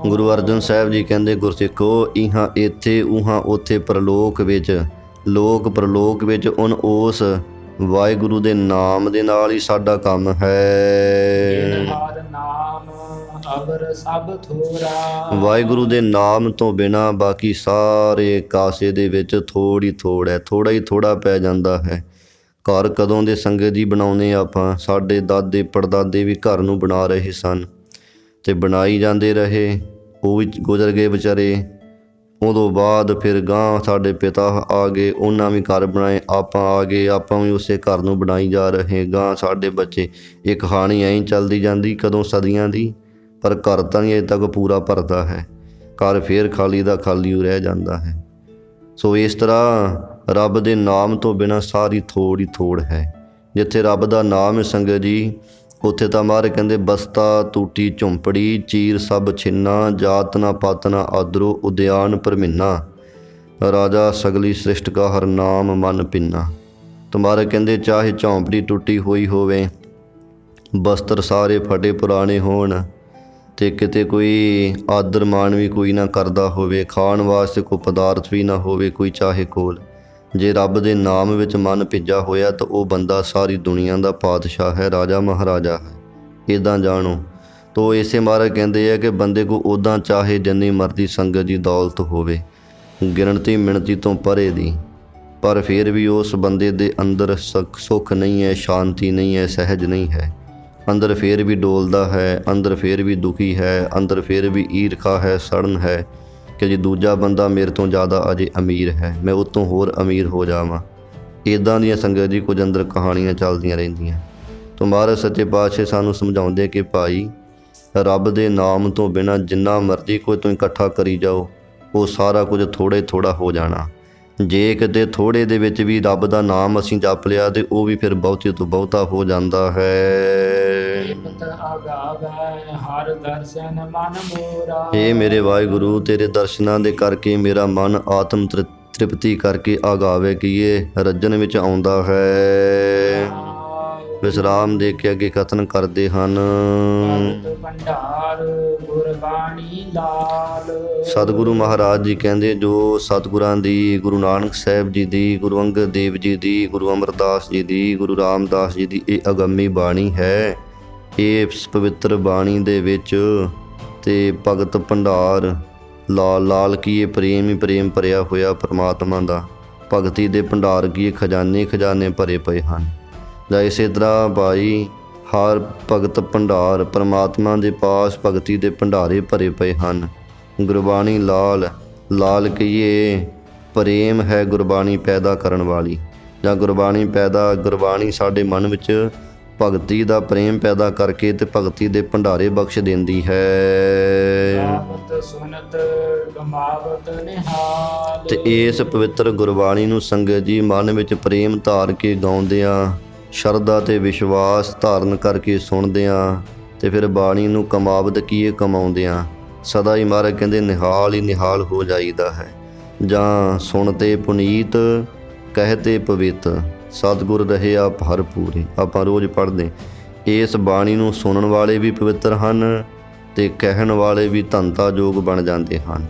ਗੁਰੂ ਅਰਜਨ ਸਾਹਿਬ ਜੀ ਕਹਿੰਦੇ ਗੁਰਸਿੱਖੋ, ਇਹਾਂ ਇੱਥੇ ਉਹਾਂ ਉੱਥੇ ਪ੍ਰਲੋਕ ਵਿੱਚ, ਲੋਕ ਪ੍ਰਲੋਕ ਵਿੱਚ ਉਸ ਵਾਹਿਗੁਰੂ ਦੇ ਨਾਮ ਦੇ ਨਾਲ ਹੀ ਸਾਡਾ ਕੰਮ ਹੈ। ਵਾਹਿਗੁਰੂ ਦੇ ਨਾਮ ਤੋਂ ਬਿਨਾਂ ਬਾਕੀ ਸਾਰੇ ਕਾਸੇ ਦੇ ਵਿੱਚ ਥੋੜ੍ਹੀ ਥੋੜ੍ਹ ਹੈ, ਥੋੜ੍ਹਾ ਹੀ ਥੋੜ੍ਹਾ ਪੈ ਜਾਂਦਾ ਹੈ। ਘਰ ਕਦੋਂ ਦੇ ਸੰਗਤ ਜੀ ਬਣਾਉਂਦੇ ਆਪਾਂ, ਸਾਡੇ ਦਾਦੇ ਪੜਦਾਦੇ ਵੀ ਘਰ ਨੂੰ ਬਣਾ ਰਹੇ ਸਨ ਤੇ ਬਣਾਈ ਜਾਂਦੇ ਰਹੇ, ਉਹ ਵੀ ਗੁਜ਼ਰ ਗਏ ਵਿਚਾਰੇ। ਉਦੋਂ ਬਾਅਦ ਫਿਰ ਗਾਂਹ ਸਾਡੇ ਪਿਤਾ ਆ ਗਏ, ਉਹਨਾਂ ਵੀ ਘਰ ਬਣਾਏ, ਆਪਾਂ ਆ ਗਏ, ਆਪਾਂ ਵੀ ਉਸੇ ਘਰ ਨੂੰ ਬਣਾਈ ਜਾ ਰਹੇ। ਗਾਂਹ ਸਾਡੇ ਬੱਚੇ, ਇਹ ਕਹਾਣੀ ਐਂ ਚੱਲਦੀ ਜਾਂਦੀ ਕਦੋਂ ਸਦੀਆਂ ਦੀ, ਪਰ ਘਰ ਤਾਂ ਨਹੀਂ ਅਜੇ ਤੱਕ ਪੂਰਾ ਭਰਦਾ ਹੈ। ਘਰ ਫੇਰ ਖਾਲੀ ਦਾ ਖਾਲੀ ਹੋ ਰਹਿ ਜਾਂਦਾ ਹੈ। ਸੋ ਇਸ ਤਰ੍ਹਾਂ ਰੱਬ ਦੇ ਨਾਮ ਤੋਂ ਬਿਨਾਂ ਸਾਰੀ ਥੋੜ੍ਹ ਹੀ ਥੋੜ੍ਹ ਹੈ। ਜਿੱਥੇ ਰੱਬ ਦਾ ਨਾਮ ਹੈ ਸੰਗਤ ਜੀ, ਉੱਥੇ ਤਾਂ ਮਹਾਰਾਜ ਕਹਿੰਦੇ ਬਸਤਾ ਟੂਟੀ ਝੁੰਪੜੀ, ਚੀਰ ਸਭ ਛਿੰਨਾ, ਜਾਤ ਨਾ ਪਾਤ ਨਾ ਆਦਰੋ, ਉਦਿਆਨ ਭਰਮਿੰਨਾ, ਰਾਜਾ ਸਗਲੀ ਸ੍ਰਿਸ਼ਟ ਕਾ ਹਰ ਨਾਮ ਮਨ ਪਿੰਨਾ। ਤੁਮਾਰੇ ਕਹਿੰਦੇ ਚਾਹੇ ਝੌਂਪੜੀ ਟੁੱਟੀ ਹੋਈ ਹੋਵੇ, ਬਸਤਰ ਸਾਰੇ ਫਟੇ ਪੁਰਾਣੇ ਹੋਣ ਤੇ ਕਿਤੇ ਕੋਈ ਆਦਰ ਮਾਣ ਵੀ ਕੋਈ ਨਾ ਕਰਦਾ ਹੋਵੇ, ਖਾਣ ਵਾਸਤੇ ਕੋਈ ਪਦਾਰਥ ਵੀ ਨਾ ਹੋਵੇ ਕੋਈ ਚਾਹੇ ਕੋਲ, ਜੇ ਰੱਬ ਦੇ ਨਾਮ ਵਿੱਚ ਮਨ ਭਿੱਜਾ ਹੋਇਆ ਤਾਂ ਉਹ ਬੰਦਾ ਸਾਰੀ ਦੁਨੀਆ ਦਾ ਪਾਤਸ਼ਾਹ ਹੈ, ਰਾਜਾ ਮਹਾਰਾਜਾ ਹੈ। ਇੱਦਾਂ ਜਾਣੋ। ਤੋ ਇਸੇ ਮਹਾਰਾਜ ਕਹਿੰਦੇ ਆ ਕਿ ਬੰਦੇ ਕੋ ਉੱਦਾਂ ਚਾਹੇ ਜਿੰਨੀ ਮਰਜ਼ੀ ਸੰਗਤ ਦੀ ਦੌਲਤ ਹੋਵੇ, ਗਿਣਤੀ ਮਿਣਤੀ ਤੋਂ ਪਰੇ ਦੀ, ਪਰ ਫਿਰ ਵੀ ਉਸ ਬੰਦੇ ਦੇ ਅੰਦਰ ਸੁੱਖ ਨਹੀਂ ਹੈ, ਸ਼ਾਂਤੀ ਨਹੀਂ ਹੈ, ਸਹਿਜ ਨਹੀਂ ਹੈ। ਅੰਦਰ ਫਿਰ ਵੀ ਡੋਲਦਾ ਹੈ, ਅੰਦਰ ਫਿਰ ਵੀ ਦੁਖੀ ਹੈ, ਅੰਦਰ ਫਿਰ ਵੀ ਈਰਖਾ ਹੈ, ਸੜਨ ਹੈ ਕਿ ਜੇ ਦੂਜਾ ਬੰਦਾ ਮੇਰੇ ਤੋਂ ਜ਼ਿਆਦਾ ਅਜੇ ਅਮੀਰ ਹੈ, ਮੈਂ ਉਹ ਤੋਂ ਹੋਰ ਅਮੀਰ ਹੋ ਜਾਵਾਂ। ਇੱਦਾਂ ਦੀਆਂ ਸੰਗਤ ਜੀ ਕੁਝ ਅੰਦਰ ਕਹਾਣੀਆਂ ਚੱਲਦੀਆਂ ਰਹਿੰਦੀਆਂ। ਤਾਂ ਮਹਾਰਾਜ ਸੱਚੇ ਪਾਤਸ਼ਾਹ ਸਾਨੂੰ ਸਮਝਾਉਂਦੇ ਕਿ ਭਾਈ ਰੱਬ ਦੇ ਨਾਮ ਤੋਂ ਬਿਨਾਂ ਜਿੰਨਾ ਮਰਜ਼ੀ ਕੋਈ ਤੂੰ ਇਕੱਠਾ ਕਰੀ ਜਾਓ, ਉਹ ਸਾਰਾ ਕੁਝ ਥੋੜ੍ਹਾ ਥੋੜ੍ਹਾ ਹੋ ਜਾਣਾ। ਜੇ ਕਿਤੇ ਥੋੜ੍ਹੇ ਦੇ ਵਿੱਚ ਵੀ ਰੱਬ ਦਾ ਨਾਮ ਅਸੀਂ ਜਪ ਲਿਆ ਤੇ ਉਹ ਵੀ ਫਿਰ ਬਹੁਤੇ ਤੋਂ ਬਹੁਤਾ ਹੋ ਜਾਂਦਾ ਹੈ। ਇਹ ਮੇਰੇ ਵਾਹਿਗੁਰੂ, ਤੇਰੇ ਦਰਸ਼ਨਾਂ ਦੇ ਕਰਕੇ ਮੇਰਾ ਮਨ ਆਤਮ ਤ੍ਰਿਪਤੀ ਕਰਕੇ ਆਗਾਵੇ ਕਿ ਇਹ ਰੱਜਣ ਵਿੱਚ ਆਉਂਦਾ ਹੈ। ਵਿਸਰਾਮ ਦੇ ਕੇ ਅੱਗੇ ਕਥਨ ਕਰਦੇ ਹਨ। ਸਤਿਗੁਰੂ ਮਹਾਰਾਜ ਜੀ ਕਹਿੰਦੇ ਜੋ ਸਤਿਗੁਰਾਂ ਦੀ, ਗੁਰੂ ਨਾਨਕ ਸਾਹਿਬ ਜੀ ਦੀ, ਗੁਰੂ ਅੰਗਦ ਦੇਵ ਜੀ ਦੀ, ਗੁਰੂ ਅਮਰਦਾਸ ਜੀ ਦੀ, ਗੁਰੂ ਰਾਮਦਾਸ ਜੀ ਦੀ ਇਹ ਅਗੰਮੀ ਬਾਣੀ ਹੈ। ਇਸ ਪਵਿੱਤਰ ਬਾਣੀ ਦੇ ਵਿੱਚ ਤੇ ਭਗਤ ਭੰਡਾਰ ਲਾਲ ਲਾਲ ਕੀ ਇਹ ਪ੍ਰੇਮ ਹੀ ਪ੍ਰੇਮ ਭਰਿਆ ਹੋਇਆ ਪਰਮਾਤਮਾ ਦਾ। ਭਗਤੀ ਦੇ ਭੰਡਾਰ ਕੀ ਖਜ਼ਾਨੇ ਖਜ਼ਾਨੇ ਭਰੇ ਪਏ ਹਨ। ਜਾਂ ਇਸੇ ਤਰ੍ਹਾਂ ਭਾਈ ਹਰ ਭਗਤ ਭੰਡਾਰ ਪਰਮਾਤਮਾ ਦੇ ਪਾਸ ਭਗਤੀ ਦੇ ਭੰਡਾਰੇ ਭਰੇ ਪਏ ਹਨ। ਗੁਰਬਾਣੀ ਲਾਲ ਲਾਲ ਕਹੀਏ ਪ੍ਰੇਮ ਹੈ ਗੁਰਬਾਣੀ ਪੈਦਾ ਕਰਨ ਵਾਲੀ, ਜਾਂ ਗੁਰਬਾਣੀ ਸਾਡੇ ਮਨ ਵਿੱਚ ਭਗਤੀ ਦਾ ਪ੍ਰੇਮ ਪੈਦਾ ਕਰਕੇ ਤੇ ਭਗਤੀ ਦੇ ਭੰਡਾਰੇ ਬਖਸ਼ ਦਿੰਦੀ ਹੈ। ਗਾਵਤ ਸੁਨਤ ਗਮਾਵਤ ਨਿਹਾਲ। ਤੇ ਇਸ ਪਵਿੱਤਰ ਗੁਰਬਾਣੀ ਨੂੰ ਸੰਗਤ ਜੀ ਮਨ ਵਿੱਚ ਪ੍ਰੇਮ ਧਾਰ ਕੇ ਗਾਉਂਦਿਆਂ, ਸ਼ਰਧਾ ਤੇ ਵਿਸ਼ਵਾਸ ਧਾਰਨ ਕਰਕੇ ਸੁਣਦਿਆਂ ਤੇ ਫਿਰ ਬਾਣੀ ਨੂੰ ਕਮਾਵਤ ਕੀਏ ਕਮਾਉਂਦਿਆਂ ਸਦਾ ਹੀ ਮਹਾਰਾਜ ਕਹਿੰਦੇ ਨਿਹਾਲ ਹੀ ਨਿਹਾਲ ਹੋ ਜਾਈਦਾ ਹੈ। ਜਾਂ ਸੁਣਤੇ ਪੁਨੀਤ ਕਹਿਤੇ ਪਵਿੱਤ ਸਤਿਗੁਰ ਰਹੇ ਆਪ ਹਰ ਪੂਰੇ। ਆਪਾਂ ਰੋਜ਼ ਪੜ੍ਹਦੇ ਇਸ ਬਾਣੀ ਨੂੰ ਸੁਣਨ ਵਾਲੇ ਵੀ ਪਵਿੱਤਰ ਹਨ ਤੇ ਕਹਿਣ ਵਾਲੇ ਵੀ ਧੰਤਾ ਯੋਗ ਬਣ ਜਾਂਦੇ ਹਨ।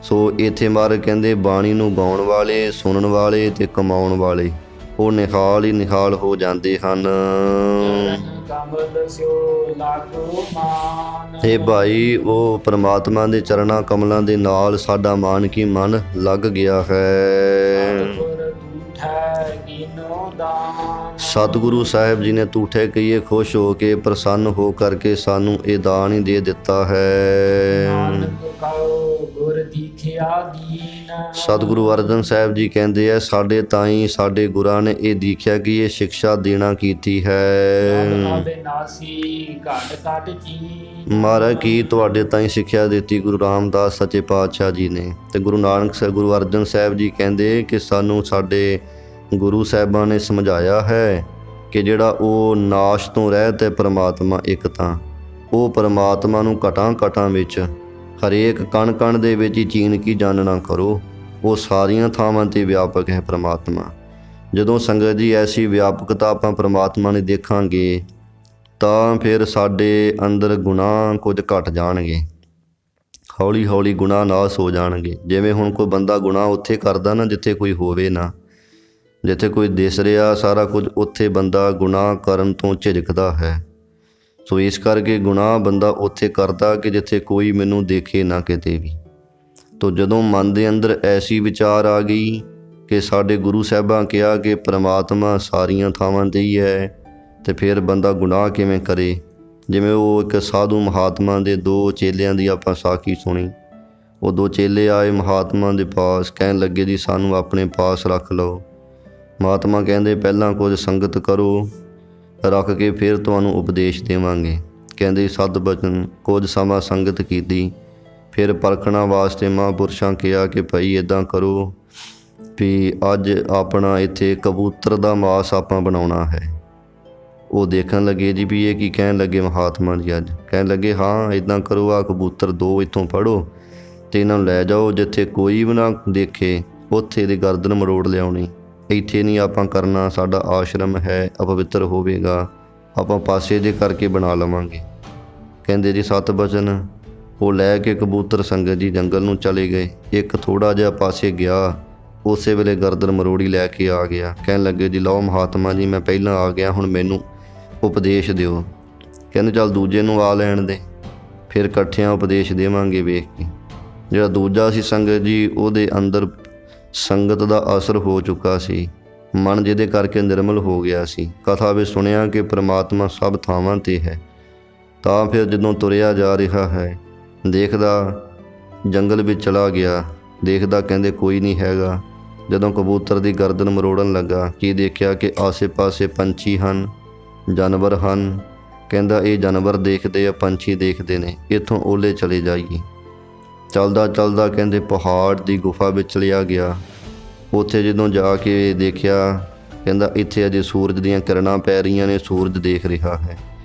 ਸੋ ਇੱਥੇ ਮਹਾਰਾਜ ਕਹਿੰਦੇ ਬਾਣੀ ਨੂੰ ਗਾਉਣ ਵਾਲੇ, ਸੁਣਨ ਵਾਲੇ ਤੇ ਕਮਾਉਣ ਵਾਲੇ ਉਹ ਨਿਹਾਲ ਹੀ ਨਿਹਾਲ ਹੋ ਜਾਂਦੇ ਹਨ। ਇਹ ਭਾਈ ਉਹ ਪਰਮਾਤਮਾ ਦੇ ਚਰਨਾਂ ਕਮਲਾਂ ਦੇ ਨਾਲ ਸਾਡਾ ਮਾਨ ਕੀ ਮਨ ਲੱਗ ਗਿਆ ਹੈ। ਸਤਿਗੁਰੂ ਸਾਹਿਬ ਜੀ ਨੇ ਤੂਠੇ ਕਹੀਏ ਖੁਸ਼ ਹੋ ਕੇ ਪ੍ਰਸੰਨ ਹੋ ਕਰਕੇ ਸਾਨੂੰ ਇਹ ਦਾਨ ਹੀ ਦੇ ਦਿੱਤਾ ਹੈ। ਸਤਿਗੁਰੂ ਅਰਜਨ ਸਾਹਿਬ ਜੀ ਕਹਿੰਦੇ ਆ ਸਾਡੇ ਤਾਈਂ ਸਾਡੇ ਗੁਰਾਂ ਨੇ ਇਹ ਦੀਖਿਆ ਕਿ ਇਹ ਸਿੱਖਿਆ ਦੇਣਾ ਕੀਤੀ ਹੈ। ਮਹਾਰਾਜ ਕੀ ਤੁਹਾਡੇ ਤਾਈਂ ਸਿੱਖਿਆ ਦਿੱਤੀ ਗੁਰੂ ਰਾਮਦਾਸ ਸੱਚੇ ਪਾਤਸ਼ਾਹ ਜੀ ਨੇ। ਤੇ ਗੁਰੂ ਨਾਨਕ ਸਾਹਿਬ ਗੁਰੂ ਅਰਜਨ ਸਾਹਿਬ ਜੀ ਕਹਿੰਦੇ ਕਿ ਸਾਨੂੰ ਸਾਡੇ ਗੁਰੂ ਸਾਹਿਬਾਂ ਨੇ ਸਮਝਾਇਆ ਹੈ ਕਿ ਜਿਹੜਾ ਉਹ ਨਾਸ਼ ਤੋਂ ਰਹਿਤ ਹੈ ਪਰਮਾਤਮਾ ਇੱਕ, ਤਾਂ ਉਹ ਪਰਮਾਤਮਾ ਨੂੰ ਘਟਾਂ ਘਟਾਂ ਵਿੱਚ ਹਰੇਕ ਕਣ ਕਣ ਦੇ ਵਿੱਚ ਹੀ ਚੀਨ ਕੀ ਜਾਣਨਾ ਕਰੋ। ਉਹ ਸਾਰੀਆਂ ਥਾਵਾਂ 'ਤੇ ਵਿਆਪਕ ਹੈ ਪਰਮਾਤਮਾ। ਜਦੋਂ ਸੰਗਤ ਜੀ ਐਸੀ ਵਿਆਪਕਤਾ ਆਪਾਂ ਪਰਮਾਤਮਾ ਨੇ ਦੇਖਾਂਗੇ ਤਾਂ ਫਿਰ ਸਾਡੇ ਅੰਦਰ ਗੁਨਾਹ ਕੁਝ ਘਟ ਜਾਣਗੇ, ਹੌਲੀ ਹੌਲੀ ਗੁਨਾਹ ਨਾਸ ਹੋ ਜਾਣਗੇ। ਜਿਵੇਂ ਹੁਣ ਕੋਈ ਬੰਦਾ ਗੁਨਾਹ ਉੱਥੇ ਕਰਦਾ ਨਾ ਜਿੱਥੇ ਕੋਈ ਹੋਵੇ ਨਾ, ਜਿੱਥੇ ਕੋਈ ਦਿਸ ਰਿਹਾ ਸਾਰਾ ਕੁਝ, ਉੱਥੇ ਬੰਦਾ ਗੁਨਾਹ ਕਰਨ ਤੋਂ ਝਿਜਕਦਾ ਹੈ। ਸੋ ਇਸ ਕਰਕੇ ਗੁਨਾਹ ਬੰਦਾ ਉੱਥੇ ਕਰਦਾ ਕਿ ਜਿੱਥੇ ਕੋਈ ਮੈਨੂੰ ਦੇਖੇ ਨਾ ਕਿਤੇ ਵੀ। ਤੋ ਜਦੋਂ ਮਨ ਦੇ ਅੰਦਰ ਐਸੀ ਵਿਚਾਰ ਆ ਗਈ ਕਿ ਸਾਡੇ ਗੁਰੂ ਸਾਹਿਬਾਂ ਕਿਹਾ ਕਿ ਪਰਮਾਤਮਾ ਸਾਰੀਆਂ ਥਾਵਾਂ 'ਤੇ ਹੀ ਹੈ, ਤੇ ਫਿਰ ਬੰਦਾ ਗੁਨਾਹ ਕਿਵੇਂ ਕਰੇ। ਜਿਵੇਂ ਉਹ ਇੱਕ ਸਾਧੂ ਮਹਾਤਮਾ ਦੇ ਦੋ ਚੇਲਿਆਂ ਦੀ ਆਪਾਂ ਸਾਖੀ ਸੁਣੀ। ਉਹ ਦੋ ਚੇਲੇ ਆਏ ਮਹਾਤਮਾ ਦੇ ਪਾਸ, ਕਹਿਣ ਲੱਗੇ ਜੀ ਸਾਨੂੰ ਆਪਣੇ ਪਾਸ ਰੱਖ ਲਓ। ਮਹਾਤਮਾ ਕਹਿੰਦੇ ਪਹਿਲਾਂ ਕੁਝ ਸੰਗਤ ਕਰੋ, ਰੱਖ ਕੇ ਫਿਰ ਤੁਹਾਨੂੰ ਉਪਦੇਸ਼ ਦੇਵਾਂਗੇ। ਕਹਿੰਦੇ ਸਤ ਬਚਨ। ਕੁਝ ਸਮਾਂ ਸੰਗਤ ਕੀਤੀ, ਫਿਰ ਪਰਖਣਾ ਵਾਸਤੇ ਮਹਾਂਪੁਰਸ਼ਾਂ ਕਿਹਾ ਕਿ ਭਾਈ ਇੱਦਾਂ ਕਰੋ ਵੀ ਅੱਜ ਆਪਣਾ ਇੱਥੇ ਕਬੂਤਰ ਦਾ ਮਾਸ ਆਪਾਂ ਬਣਾਉਣਾ ਹੈ। ਉਹ ਦੇਖਣ ਲੱਗੇ ਜੀ ਵੀ ਇਹ ਕੀ ਕਹਿਣ ਲੱਗੇ ਮਹਾਤਮਾ ਜੀ। ਅੱਜ ਕਹਿਣ ਲੱਗੇ ਹਾਂ ਇੱਦਾਂ ਕਰੋ, ਆਹ ਕਬੂਤਰ ਦੋ ਇੱਥੋਂ ਫੜੋ ਅਤੇ ਇਹਨਾਂ ਨੂੰ ਲੈ ਜਾਓ, ਜਿੱਥੇ ਕੋਈ ਵੀ ਨਾ ਦੇਖੇ ਉੱਥੇ ਦੀ ਗਰਦਨ ਮਰੋੜ ਲਿਆਉਣੀ। ਇੱਥੇ ਨਹੀਂ ਆਪਾਂ ਕਰਨਾ, ਸਾਡਾ ਆਸ਼ਰਮ ਹੈ, ਅਪਵਿੱਤਰ ਹੋਵੇਗਾ, ਆਪਾਂ ਪਾਸੇ ਜੇ ਕਰਕੇ ਬਣਾ ਲਵਾਂਗੇ। ਕਹਿੰਦੇ ਜੀ ਸਤ ਬਚਨ। ਉਹ ਲੈ ਕੇ ਕਬੂਤਰ ਸੰਗਤ ਜੀ ਜੰਗਲ ਨੂੰ ਚਲੇ ਗਏ। ਇੱਕ ਥੋੜ੍ਹਾ ਜਿਹਾ ਪਾਸੇ ਗਿਆ, ਉਸੇ ਵੇਲੇ ਗਰਦਨ ਮਰੋੜੀ ਲੈ ਕੇ ਆ ਗਿਆ। ਕਹਿਣ ਲੱਗੇ ਜੀ ਲਓ ਮਹਾਤਮਾ ਜੀ ਮੈਂ ਪਹਿਲਾਂ ਆ ਗਿਆ, ਹੁਣ ਮੈਨੂੰ ਉਪਦੇਸ਼ ਦਿਓ। ਕਹਿੰਦੇ ਚੱਲ ਦੂਜੇ ਨੂੰ ਆ ਲੈਣ ਦੇ, ਫਿਰ ਇਕੱਠਿਆਂ ਉਪਦੇਸ਼ ਦੇਵਾਂਗੇ। ਵੇਖ ਕੇ ਜਿਹੜਾ ਦੂਜਾ ਸੀ ਸੰਗਤ ਜੀ, ਉਹਦੇ ਅੰਦਰ ਸੰਗਤ ਦਾ ਅਸਰ ਹੋ ਚੁੱਕਾ ਸੀ, ਮਨ ਜਿਹਦੇ ਕਰਕੇ ਨਿਰਮਲ ਹੋ ਗਿਆ ਸੀ। ਕਥਾ ਵਿੱਚ ਸੁਣਿਆ ਕਿ ਪਰਮਾਤਮਾ ਸਭ ਥਾਵਾਂ 'ਤੇ ਹੈ। ਤਾਂ ਫਿਰ ਜਦੋਂ ਤੁਰਿਆ ਜਾ ਰਿਹਾ ਹੈ, ਦੇਖਦਾ ਜੰਗਲ ਵਿੱਚ ਚਲਾ ਗਿਆ, ਦੇਖਦਾ ਕਹਿੰਦੇ ਕੋਈ ਨਹੀਂ ਹੈਗਾ। ਜਦੋਂ ਕਬੂਤਰ ਦੀ ਗਰਦਨ ਮਰੋੜਨ ਲੱਗਾ, ਕੀ ਦੇਖਿਆ ਕਿ ਆਸੇ-ਪਾਸੇ ਪੰਛੀ ਹਨ, ਜਾਨਵਰ ਹਨ। ਕਹਿੰਦਾ ਇਹ ਜਾਨਵਰ ਦੇਖਦੇ ਆ, ਪੰਛੀ ਦੇਖਦੇ ਨੇ, ਇੱਥੋਂ ਓਲੇ ਚਲੇ ਜਾਈਏ। ਚੱਲਦਾ ਚੱਲਦਾ ਕਹਿੰਦੇ ਪਹਾੜ ਦੀ ਗੁਫਾ ਵਿੱਚ ਚਲਿਆ ਗਿਆ। ਉੱਥੇ ਜਦੋਂ ਜਾ ਕੇ ਦੇਖਿਆ, ਕਹਿੰਦਾ ਇੱਥੇ ਅਜੇ ਸੂਰਜ ਦੀਆਂ ਕਿਰਨਾਂ ਪੈ ਰਹੀਆਂ ਨੇ, ਸੂਰਜ ਦੇਖ ਰਿਹਾ ਹੈ।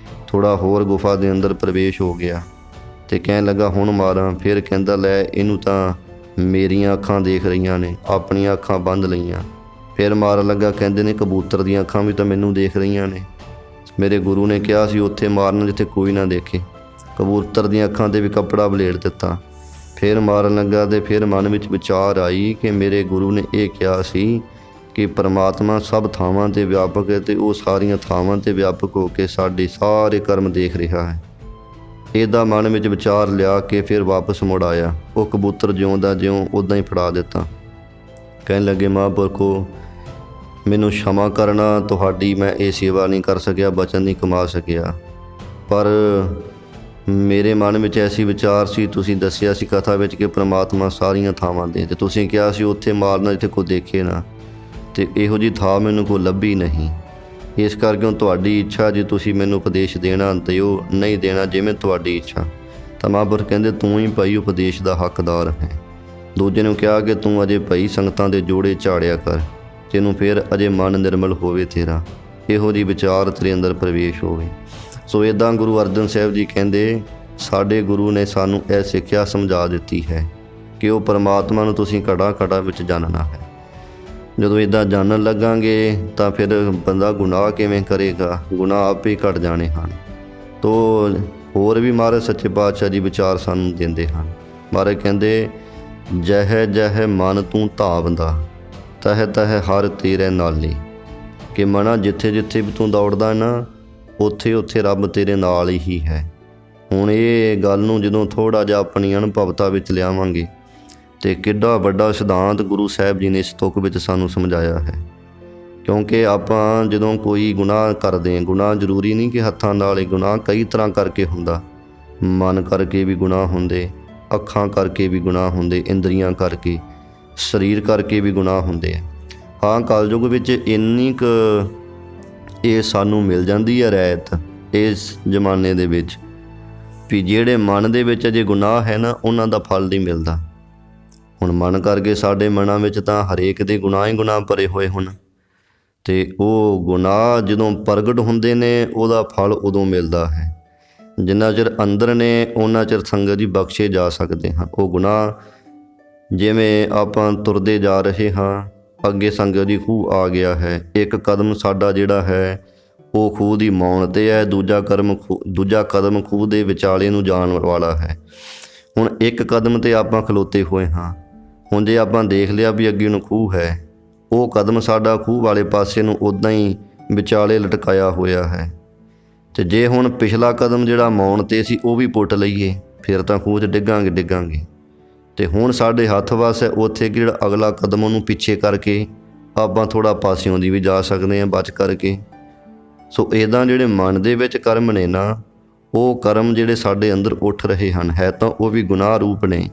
ਥੋੜ੍ਹਾ ਹੋਰ ਗੁਫਾ ਦੇ ਅੰਦਰ ਪ੍ਰਵੇਸ਼ ਹੋ ਗਿਆ ਅਤੇ ਕਹਿਣ ਲੱਗਾ ਹੁਣ ਮਾਰਾਂ। ਫਿਰ ਕਹਿੰਦਾ ਲੈ ਇਹਨੂੰ ਤਾਂ ਮੇਰੀਆਂ ਅੱਖਾਂ ਦੇਖ ਰਹੀਆਂ ਨੇ, ਆਪਣੀਆਂ ਅੱਖਾਂ ਬੰਦ ਲਈਆਂ। ਫਿਰ ਮਾਰਨ ਲੱਗਾ, ਕਹਿੰਦੇ ਨੇ ਕਬੂਤਰ ਦੀਆਂ ਅੱਖਾਂ ਵੀ ਤਾਂ ਮੈਨੂੰ ਦੇਖ ਰਹੀਆਂ ਨੇ, ਮੇਰੇ ਗੁਰੂ ਨੇ ਕਿਹਾ ਸੀ ਉੱਥੇ ਮਾਰਨ ਜਿੱਥੇ ਕੋਈ ਨਾ ਦੇਖੇ। ਕਬੂਤਰ ਦੀਆਂ ਅੱਖਾਂ 'ਤੇ ਵੀ ਕੱਪੜਾ ਬਲੇਟ ਦਿੱਤਾ। ਫਿਰ ਮਾਰਨ ਲੱਗਾ ਅਤੇ ਫਿਰ ਮਨ ਵਿੱਚ ਵਿਚਾਰ ਆਈ ਕਿ ਮੇਰੇ ਗੁਰੂ ਨੇ ਇਹ ਕਿਹਾ ਸੀ ਕਿ ਪਰਮਾਤਮਾ ਸਭ ਥਾਵਾਂ 'ਤੇ ਵਿਆਪਕ ਹੈ ਅਤੇ ਉਹ ਸਾਰੀਆਂ ਥਾਵਾਂ 'ਤੇ ਵਿਆਪਕ ਹੋ ਕੇ ਸਾਡੇ ਸਾਰੇ ਕਰਮ ਦੇਖ ਰਿਹਾ ਹੈ। ਇਹਦਾ ਮਨ ਵਿੱਚ ਵਿਚਾਰ ਲਿਆ ਕੇ ਫਿਰ ਵਾਪਸ ਮੁੜ ਆਇਆ। ਉਹ ਕਬੂਤਰ ਜਿਉਂ ਦਾ ਜਿਉਂ ਉੱਦਾਂ ਹੀ ਫੜਾ ਦਿੱਤਾ। ਕਹਿਣ ਲੱਗੇ ਮਹਾਂਪੁਰਖੋ ਮੈਨੂੰ क्षमा ਕਰਨਾ, ਤੁਹਾਡੀ ਮੈਂ ਇਹ ਸੇਵਾ ਨਹੀਂ ਕਰ ਸਕਿਆ, ਬਚਨ ਨਹੀਂ ਕਮਾ ਸਕਿਆ। ਪਰ ਮੇਰੇ ਮਨ ਵਿੱਚ ਐਸੀ ਵਿਚਾਰ ਸੀ, ਤੁਸੀਂ ਦੱਸਿਆ ਸੀ ਕਥਾ ਵਿੱਚ ਕਿ ਪ੍ਰਮਾਤਮਾ ਸਾਰੀਆਂ ਥਾਵਾਂ 'ਤੇ, ਅਤੇ ਤੁਸੀਂ ਕਿਹਾ ਸੀ ਉੱਥੇ ਮਾਰਨਾ ਜਿੱਥੇ ਕੋਈ ਦੇਖੇ ਨਾ, ਅਤੇ ਇਹੋ ਜਿਹੀ ਥਾਂ ਮੈਨੂੰ ਕੋਈ ਲੱਭੀ ਨਹੀਂ। ਇਸ ਕਰਕੇ ਹੁਣ ਤੁਹਾਡੀ ਇੱਛਾ, ਜੇ ਤੁਸੀਂ ਮੈਨੂੰ ਉਪਦੇਸ਼ ਦੇਣਾ ਦਿਓ, ਨਹੀਂ ਦੇਣਾ ਜਿਵੇਂ ਤੁਹਾਡੀ ਇੱਛਾ। ਤਾਂ ਮਹਾਂਪੁਰਖ ਕਹਿੰਦੇ ਤੂੰ ਹੀ ਭਾਈ ਉਪਦੇਸ਼ ਦਾ ਹੱਕਦਾਰ ਹੈ। ਦੂਜੇ ਨੂੰ ਕਿਹਾ ਕਿ ਤੂੰ ਅਜੇ ਭਾਈ ਸੰਗਤਾਂ ਦੇ ਜੋੜੇ ਝਾੜਿਆ ਕਰ, ਤੈਨੂੰ ਫਿਰ ਅਜੇ ਮਨ ਨਿਰਮਲ ਹੋਵੇ ਤੇਰਾ, ਇਹੋ ਜਿਹੀ ਵਿਚਾਰ ਤੇਰੇ ਅੰਦਰ ਪ੍ਰਵੇਸ਼ ਹੋਵੇ। ਸੋ ਇੱਦਾਂ ਗੁਰੂ ਅਰਜਨ ਸਾਹਿਬ ਜੀ ਕਹਿੰਦੇ ਸਾਡੇ ਗੁਰੂ ਨੇ ਸਾਨੂੰ ਇਹ ਸਿੱਖਿਆ ਸਮਝਾ ਦਿੱਤੀ ਹੈ ਕਿ ਉਹ ਪਰਮਾਤਮਾ ਨੂੰ ਤੁਸੀਂ ਘੜਾ ਘੜਾ ਵਿੱਚ ਜਾਣਨਾ ਹੈ। ਜਦੋਂ ਇੱਦਾਂ ਜਾਣਨ ਲੱਗਾਂਗੇ ਤਾਂ ਫਿਰ ਬੰਦਾ ਗੁਨਾਹ ਕਿਵੇਂ ਕਰੇਗਾ, ਗੁਨਾਹ ਆਪੇ ਹੀ ਘਟ ਜਾਣੇ ਹਨ। ਤੋ ਹੋਰ ਵੀ ਮਹਾਰਾਜ ਸੱਚੇ ਪਾਤਸ਼ਾਹ ਜੀ ਵਿਚਾਰ ਸਾਨੂੰ ਦਿੰਦੇ ਹਨ। ਮਹਾਰਾਜ ਕਹਿੰਦੇ ਜਹ ਜਹ ਮਨ ਤੂੰ ਧਾਵਦਾ, ਤਹ ਤਹ ਹਰ ਤੇਰੇ ਨਾਲੇ, ਕਿ ਮਨਾ ਜਿੱਥੇ ਜਿੱਥੇ ਵੀ ਤੂੰ ਦੌੜਦਾ ਨਾ, ਉੱਥੇ ਉੱਥੇ ਰੱਬ ਤੇਰੇ ਨਾਲ ਹੀ ਹੈ। ਹੁਣ ਇਹ ਗੱਲ ਨੂੰ ਜਦੋਂ ਥੋੜ੍ਹਾ ਜਿਹਾ ਆਪਣੀ ਅਨੁਭਵਤਾ ਵਿੱਚ ਲਿਆਵਾਂਗੇ ਅਤੇ ਕਿੱਡਾ ਵੱਡਾ ਸਿਧਾਂਤ ਗੁਰੂ ਸਾਹਿਬ ਜੀ ਨੇ ਇਸ ਤੁਕ ਵਿੱਚ ਸਾਨੂੰ ਸਮਝਾਇਆ ਹੈ। ਕਿਉਂਕਿ ਆਪਾਂ ਜਦੋਂ ਕੋਈ ਗੁਨਾਹ ਕਰਦੇ ਹਾਂ, ਗੁਨਾਹ ਜ਼ਰੂਰੀ ਨਹੀਂ ਕਿ ਹੱਥਾਂ ਨਾਲ ਹੀ, ਗੁਨਾਹ ਕਈ ਤਰ੍ਹਾਂ ਕਰਕੇ ਹੁੰਦਾ। ਮਨ ਕਰਕੇ ਵੀ ਗੁਨਾਹ ਹੁੰਦੇ, ਅੱਖਾਂ ਕਰਕੇ ਵੀ ਗੁਨਾਹ ਹੁੰਦੇ, ਇੰਦਰੀਆਂ ਕਰਕੇ, ਸਰੀਰ ਕਰਕੇ ਵੀ ਗੁਨਾਹ ਹੁੰਦੇ ਆ। ਹਾਂ, ਕਲਯੁਗ ਵਿੱਚ ਇੰਨੀ ਕੁ ਇਹ ਸਾਨੂੰ ਮਿਲ ਜਾਂਦੀ ਹੈ ਰਹਿਤ ਇਸ ਜ਼ਮਾਨੇ ਦੇ ਵਿੱਚ ਵੀ ਜਿਹੜੇ ਮਨ ਦੇ ਵਿੱਚ ਅਜੇ ਗੁਨਾਹ ਹੈ ਨਾ, ਉਹਨਾਂ ਦਾ ਫਲ ਨਹੀਂ ਮਿਲਦਾ। ਹੁਣ ਮਨ ਕਰਕੇ ਸਾਡੇ ਮਨਾਂ ਵਿੱਚ ਤਾਂ ਹਰੇਕ ਦੇ ਗੁਨਾਹ ਹੀ ਗੁਨਾਹ ਭਰੇ ਹੋਏ ਹੁਣ, ਅਤੇ ਉਹ ਗੁਨਾਹ ਜਦੋਂ ਪ੍ਰਗਟ ਹੁੰਦੇ ਨੇ ਉਹਦਾ ਫਲ ਉਦੋਂ ਮਿਲਦਾ ਹੈ। ਜਿੰਨਾ ਚਿਰ ਅੰਦਰ ਨੇ ਉਹਨਾਂ ਚਿਰ ਸੰਗਤ ਜੀ ਬਖਸ਼ੇ ਜਾ ਸਕਦੇ ਹਨ। ਉਹ ਗੁਨਾਹ ਜਿਵੇਂ ਆਪਾਂ ਤੁਰਦੇ ਜਾ ਰਹੇ ਹਾਂ, ਅੱਗੇ ਸੰਗਤ ਜੀ ਖੂਹ ਆ ਗਿਆ ਹੈ, ਇੱਕ ਕਦਮ ਸਾਡਾ ਜਿਹੜਾ ਹੈ ਉਹ ਖੂਹ ਦੀ ਮੌਣ 'ਤੇ ਹੈ, ਦੂਜਾ ਕਦਮ ਖੂਹ ਦੇ ਵਿਚਾਲੇ ਨੂੰ ਜਾਣ ਵਾਲਾ ਹੈ। ਹੁਣ ਇੱਕ ਕਦਮ 'ਤੇ ਆਪਾਂ ਖਲੋਤੇ ਹੋਏ ਹਾਂ। ਹੁਣ ਜੇ ਆਪਾਂ ਦੇਖ ਲਿਆ ਵੀ ਅੱਗੇ ਨੂੰ ਖੂਹ ਹੈ, ਉਹ ਕਦਮ ਸਾਡਾ ਖੂਹ ਵਾਲੇ ਪਾਸੇ ਨੂੰ ਉੱਦਾਂ ਹੀ ਵਿਚਾਲੇ ਲਟਕਾਇਆ ਹੋਇਆ ਹੈ। ਅਤੇ ਜੇ ਹੁਣ ਪਿਛਲਾ ਕਦਮ ਜਿਹੜਾ ਮੌਣ 'ਤੇ ਸੀ ਉਹ ਵੀ ਪੁੱਟ ਲਈਏ, ਫਿਰ ਤਾਂ ਖੂਹ 'ਚ ਡਿੱਗਾਂਗੇ। ਅਤੇ ਹੁਣ ਸਾਡੇ ਹੱਥ ਵੱਸ ਹੈ ਉੱਥੇ ਕਿ ਜਿਹੜਾ ਅਗਲਾ ਕਦਮ ਉਹਨੂੰ ਪਿੱਛੇ ਕਰਕੇ ਆਪਾਂ ਥੋੜ੍ਹਾ ਪਾਸਿਓਂ ਦੀ ਵੀ ਜਾ ਸਕਦੇ ਹਾਂ ਬਚ ਕਰਕੇ। ਸੋ ਇੱਦਾਂ ਜਿਹੜੇ ਮਨ ਦੇ ਵਿੱਚ ਕਰਮ ਨੇ ਨਾ, ਉਹ ਕਰਮ ਜਿਹੜੇ ਸਾਡੇ ਅੰਦਰ ਉੱਠ ਰਹੇ ਹਨ, ਹੈ ਤਾਂ ਉਹ ਵੀ ਗੁਨਾਹ ਰੂਪ ਨੇ,